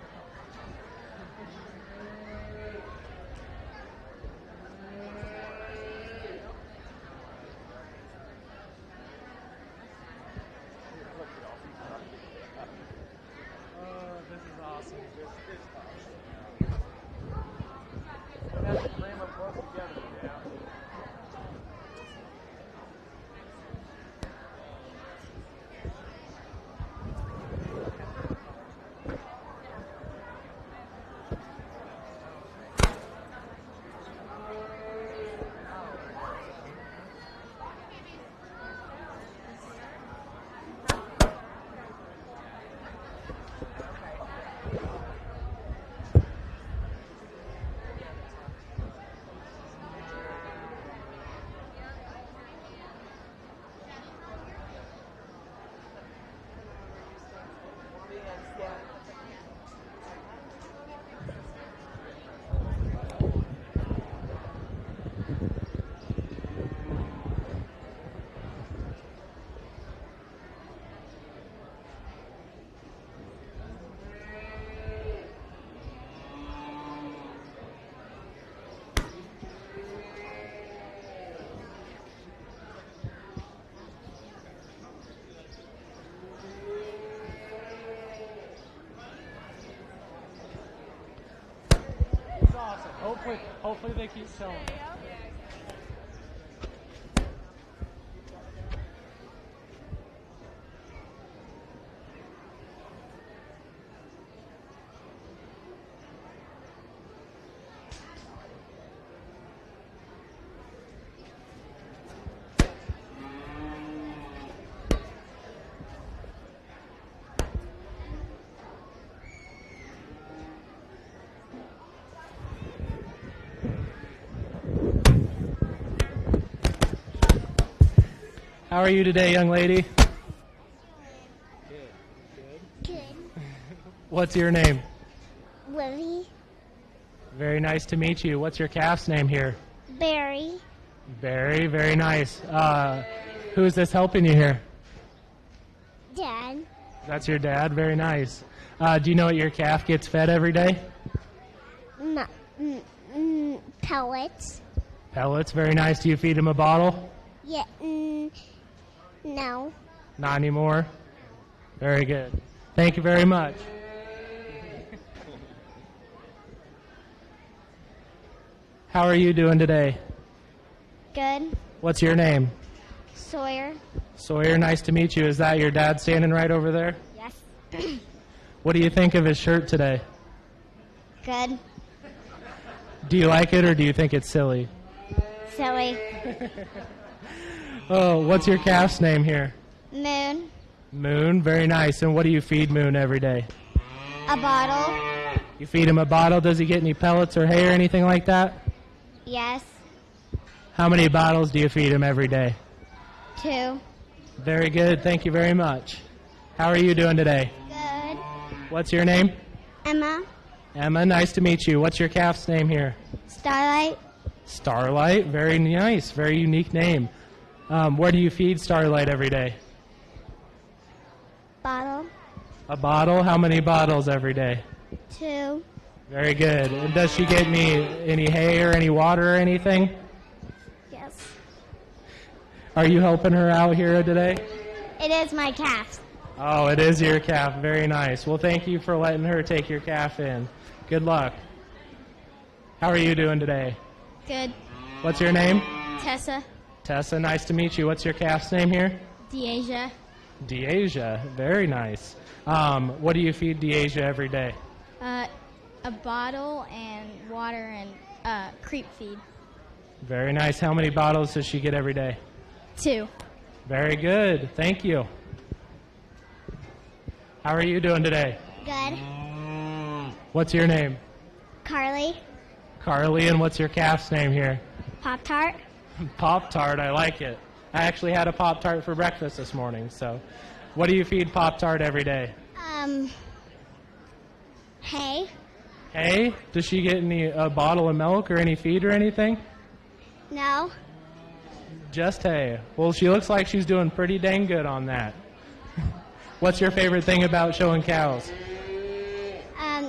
This is awesome. Hopefully they keep selling.
How are you today, young lady?
Good.
What's your name?
Willie.
Very nice to meet you. What's your calf's name here?
Barry.
Very, very nice. Who is this helping you here?
Dad.
That's your dad? Very nice. Do you know what your calf gets fed every day?
Pellets.
Pellets, very nice. Do you feed him a bottle?
Yeah. No.
Not anymore? Very good. Thank you very much. How are you doing today?
Good.
What's your name?
Sawyer.
Sawyer, nice to meet you. Is that your dad standing right over there?
Yes.
What do you think of his shirt today?
Good.
Do you like it or do you think it's silly?
Silly.
Oh, what's your calf's name here?
Moon.
Moon, very nice. And what do you feed Moon every day?
A bottle.
You feed him a bottle. Does he get any pellets or hay or anything like that?
Yes.
How many bottles do you feed him every day?
2.
Very good. Thank you very much. How are you doing today?
Good.
What's your name?
Emma.
Emma, nice to meet you. What's your calf's name here?
Starlight.
Starlight, very nice, very unique name. Where do you feed Starlight every day?
Bottle.
A bottle? How many bottles every day?
2.
Very good. And does she get any hay or any water or anything?
Yes.
Are you helping her out here today?
It is my calf.
Oh, it is your calf. Very nice. Well, thank you for letting her take your calf in. Good luck. How are you doing today?
Good.
What's your name?
Tessa.
Tessa, nice to meet you. What's your calf's name here?
Deasia.
Deasia, very nice. What do you feed Deasia every day?
A bottle and water and creep feed.
Very nice. How many bottles does she get every day?
2.
Very good. Thank you. How are you doing today?
Good.
What's your name?
Carly.
Carly, and what's your calf's name here?
Pop-Tart.
Pop-Tart, I like it. I actually had a Pop-Tart for breakfast this morning, so what do you feed Pop-Tart every day?
Hay.
Hay? Does she get a bottle of milk or any feed or anything?
No.
Just hay. Well, she looks like she's doing pretty dang good on that. What's your favorite thing about showing cows?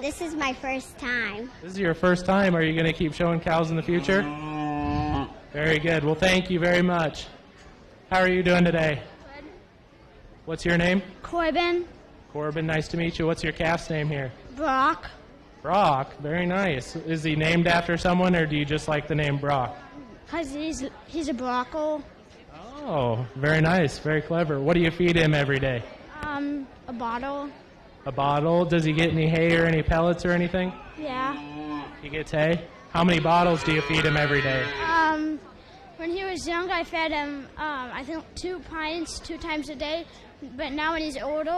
This is my first time.
This is your first time. Are you going to keep showing cows in the future? Very good. Well, thank you very much. How are you doing today?
Good.
What's your name?
Corbin.
Corbin, nice to meet you. What's your calf's name here?
Brock.
Brock, very nice. Is he named after someone, or do you just like the name Brock?
Because he's a Brockle.
Oh, very nice, very clever. What do you feed him every day?
A bottle.
A bottle? Does he get any hay or any pellets or anything?
Yeah.
He gets hay? How many bottles do you feed him every day?
When he was young, I fed him, I think 2 pints 2 times a day. But now when he's older,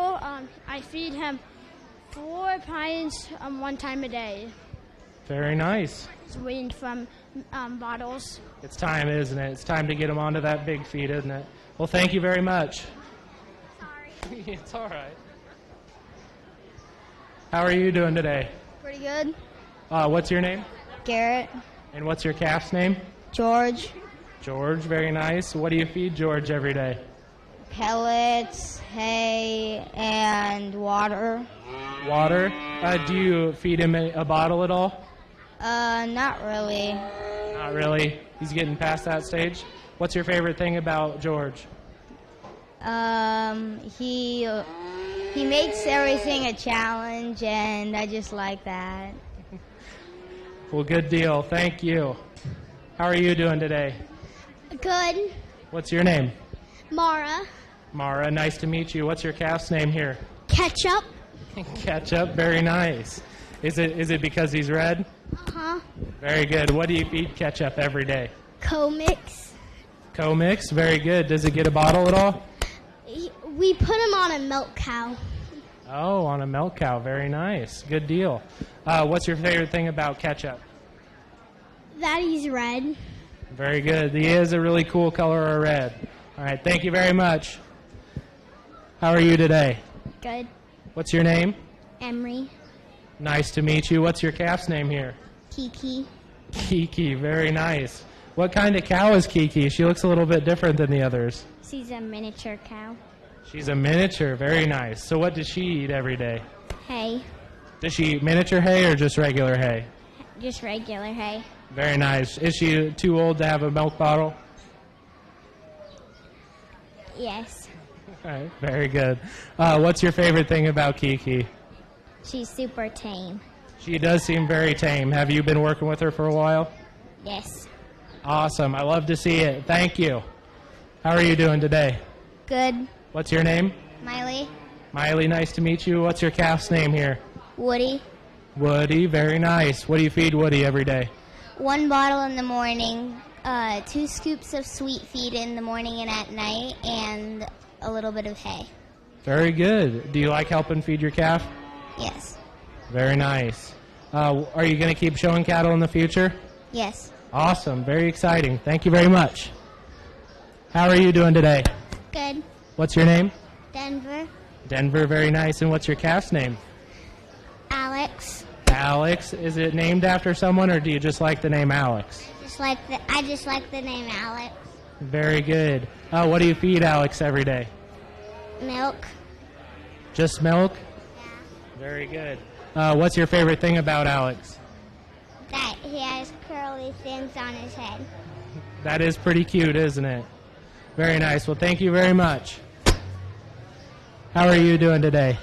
I feed him 4 pints 1 time a day.
Very nice.
He's weaned from bottles.
It's time, isn't it? It's time to get him onto that big feed, isn't it? Well, thank you very much.
Sorry.
It's all right. How are you doing today?
Pretty good.
What's your name?
Garrett.
And what's your calf's name?
George.
George, very nice. What do you feed George every day?
Pellets, hay, and water.
Water? Do you feed him a bottle at all?
Not really.
Not really. He's getting past that stage. What's your favorite thing about George?
He makes everything a challenge, and I just like that.
Well, good deal. Thank you. How are you doing today?
Good.
What's your name?
Mara.
Mara, nice to meet you. What's your calf's name here?
Ketchup.
Ketchup, very nice. Is it because he's red?
Uh-huh.
Very good. What do you feed Ketchup every day?
Co-mix.
Co-mix, very good. Does it get a bottle at all?
We put him on a milk cow.
Oh, on a milk cow, very nice. Good deal. What's your favorite thing about Ketchup?
That he's red.
Very good. He is a really cool color of red. All right, thank you very much. How are you today?
Good.
What's your name?
Emery.
Nice to meet you. What's your calf's name here?
Kiki.
Kiki, very nice. What kind of cow is Kiki? She looks a little bit different than the others.
She's a miniature cow.
She's a miniature, very nice. So what does she eat every day?
Hay.
Does she eat miniature hay or just regular hay?
Just regular hay.
Very nice. Is she too old to have a milk bottle?
Yes.
All right, very good. What's your favorite thing about Kiki?
She's super tame.
She does seem very tame. Have you been working with her for a while?
Yes.
Awesome. I love to see it. Thank you. How are you doing today?
Good.
What's your name?
Miley.
Miley, nice to meet you. What's your calf's name here?
Woody.
Woody, very nice. What do you feed Woody every day?
1 bottle in the morning, 2 scoops of sweet feed in the morning and at night, and a little bit of hay.
Very good. Do you like helping feed your calf?
Yes.
Very nice. Are you going to keep showing cattle in the future?
Yes.
Awesome. Very exciting. Thank you very much. How are you doing today?
Good.
What's your name?
Denver.
Denver, very nice. And what's your calf's name?
Alex.
Alex. Is it named after someone, or do you just like the name Alex?
I just like the name Alex.
Very good. What do you feed Alex every day?
Milk.
Just milk?
Yeah.
Very good. What's your favorite thing about Alex?
That he has curly things on his head.
That is pretty cute, isn't it? Very nice. Well, thank you very much. How are you doing today?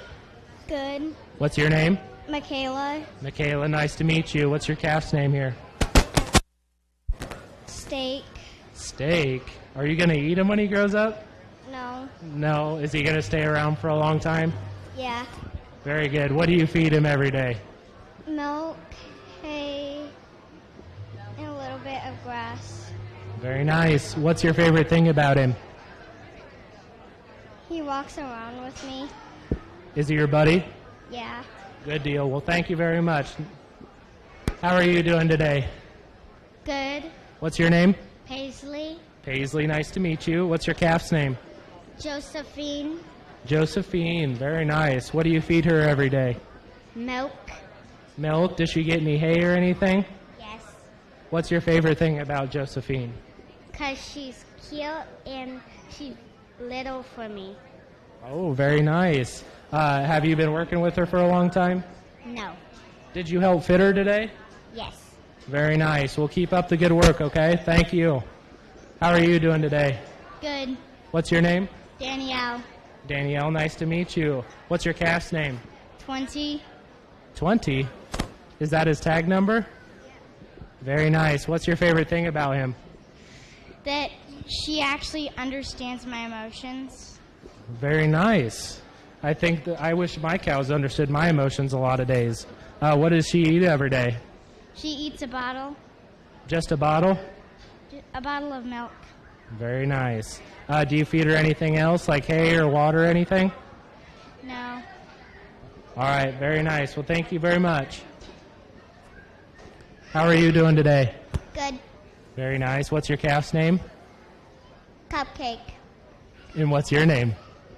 Good.
What's your name?
Michaela.
Michaela, nice to meet you. What's your calf's name here?
Steak.
Steak. Are you going to eat him when he grows up?
No.
No. Is he going to stay around for a long time?
Yeah.
Very good. What do you feed him every day?
Milk, hay, and a little bit of grass.
Very nice. What's your favorite thing about him?
He walks around with me.
Is he your buddy?
Yeah.
Good deal. Well, thank you very much. How are you doing today?
Good.
What's your name?
Paisley.
Paisley, nice to meet you. What's your calf's name?
Josephine.
Josephine, very nice. What do you feed her every day?
Milk.
Milk. Does she get any hay or anything?
Yes.
What's your favorite thing about Josephine?
Because she's cute and she's little for me.
Oh, very nice. Have you been working with her for a long time?
No.
Did you help fit her today?
Yes.
Very nice. We'll keep up the good work, okay? Thank you. How are you doing today?
Good.
What's your name?
Danielle.
Danielle, nice to meet you. What's your calf's name?
20.
20? Is that his tag number? Very nice. What's your favorite thing about him?
That she actually understands my emotions.
Very nice. I wish my cows understood my emotions a lot of days. What does she eat every day?
She eats a bottle.
Just a bottle?
A bottle of milk.
Very nice. Do you feed her anything else, like hay or water or anything?
No.
All right, very nice. Well, thank you very much. How are you doing today?
Good.
Very nice. What's your calf's name?
Cupcake.
And what's your name?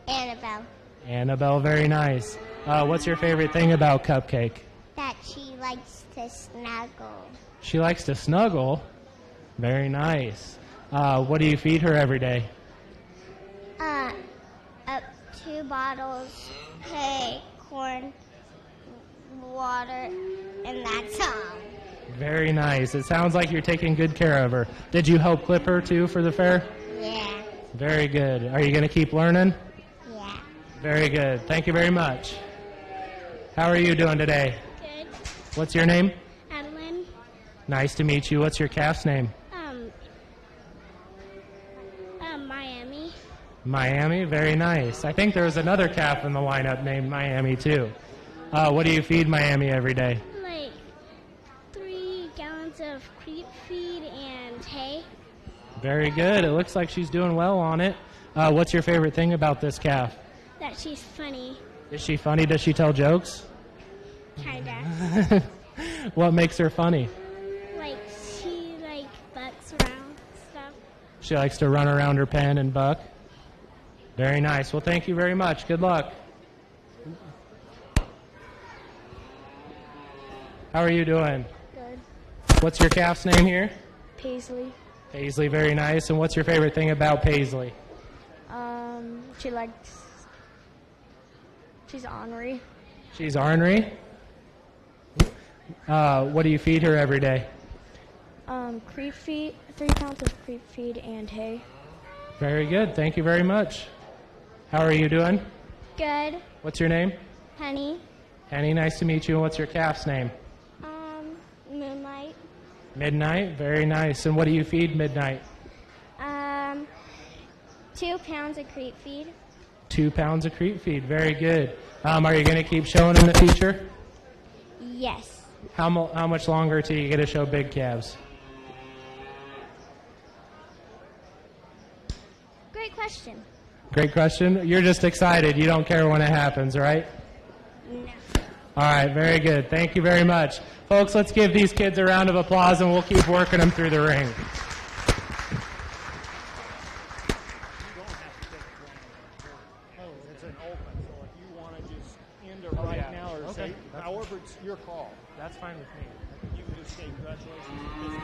Annabelle.
Annabelle, very nice. What's your favorite thing about Cupcake?
That she likes to snuggle.
She likes to snuggle. Very nice. What do you feed her every day?
Up 2 bottles, hay, corn, water, and that's all.
Very nice. It sounds like you're taking good care of her. Did you help clip her too for the fair?
Yeah.
Very good. Are you going to keep learning?
Yeah.
Very good. Thank you very much. How are you doing today?
Good.
What's your name?
Adeline.
Nice to meet you. What's your calf's name?
Miami.
Miami. Very nice. I think there was another calf in the lineup named Miami too. What do you feed Miami every day?
Like 3 gallons of creep feed and hay.
Very good. It looks like she's doing well on it. What's your favorite thing about this calf?
That she's funny.
Is she funny? Does she tell jokes?
Kinda.
What makes her funny?
Like she bucks around stuff.
She likes to run around her pen and buck. Very nice. Well, thank you very much. Good luck. How are you doing?
Good.
What's your calf's name here?
Paisley.
Paisley, very nice. And what's your favorite thing about Paisley?
She's ornery.
She's ornery? What do you feed her every day?
Creep feed, 3 pounds of creep feed and hay.
Very good. Thank you very much. How are you doing?
Good.
What's your name?
Honey.
Henny, nice to meet you. And what's your calf's name?
Moonlight.
Midnight, very nice. And what do you feed Midnight?
2 pounds of creep feed.
2 pounds of creep feed, very good. Are you going to keep showing in the future?
Yes.
How much longer till you get to show big calves?
Great question.
Great question. You're just excited. You don't care when it happens, right?
No.
All right, very good. Thank you very much. Folks, let's give these kids a round of applause, and we'll keep working them through the ring.
It's an open, so if you want to just end it right now or say, however, it's your call.
That's fine with me.
You can just say congratulations. This is as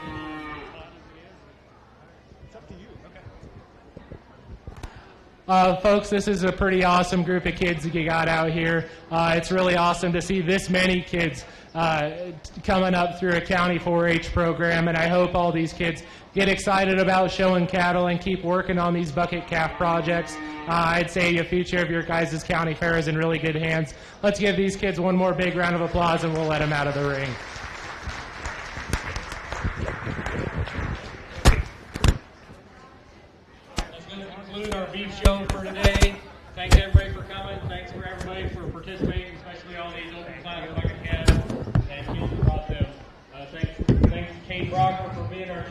hot as it is. It's up to you. Okay.
Folks, this is a pretty awesome group of kids that you got out here. It's really awesome to see this many kids coming up through a county 4-H program, and I hope all these kids get excited about showing cattle and keep working on these bucket calf projects. I'd say the future of your guys' county fair is in really good hands. Let's give these kids one more big round of applause, and we'll let them out of the ring.
That's going to conclude our beef show for today. Thanks everybody for coming. Thanks for everybody for participating, especially all these open class bucket calves and kids who brought them. Thanks Kate Brocker for being our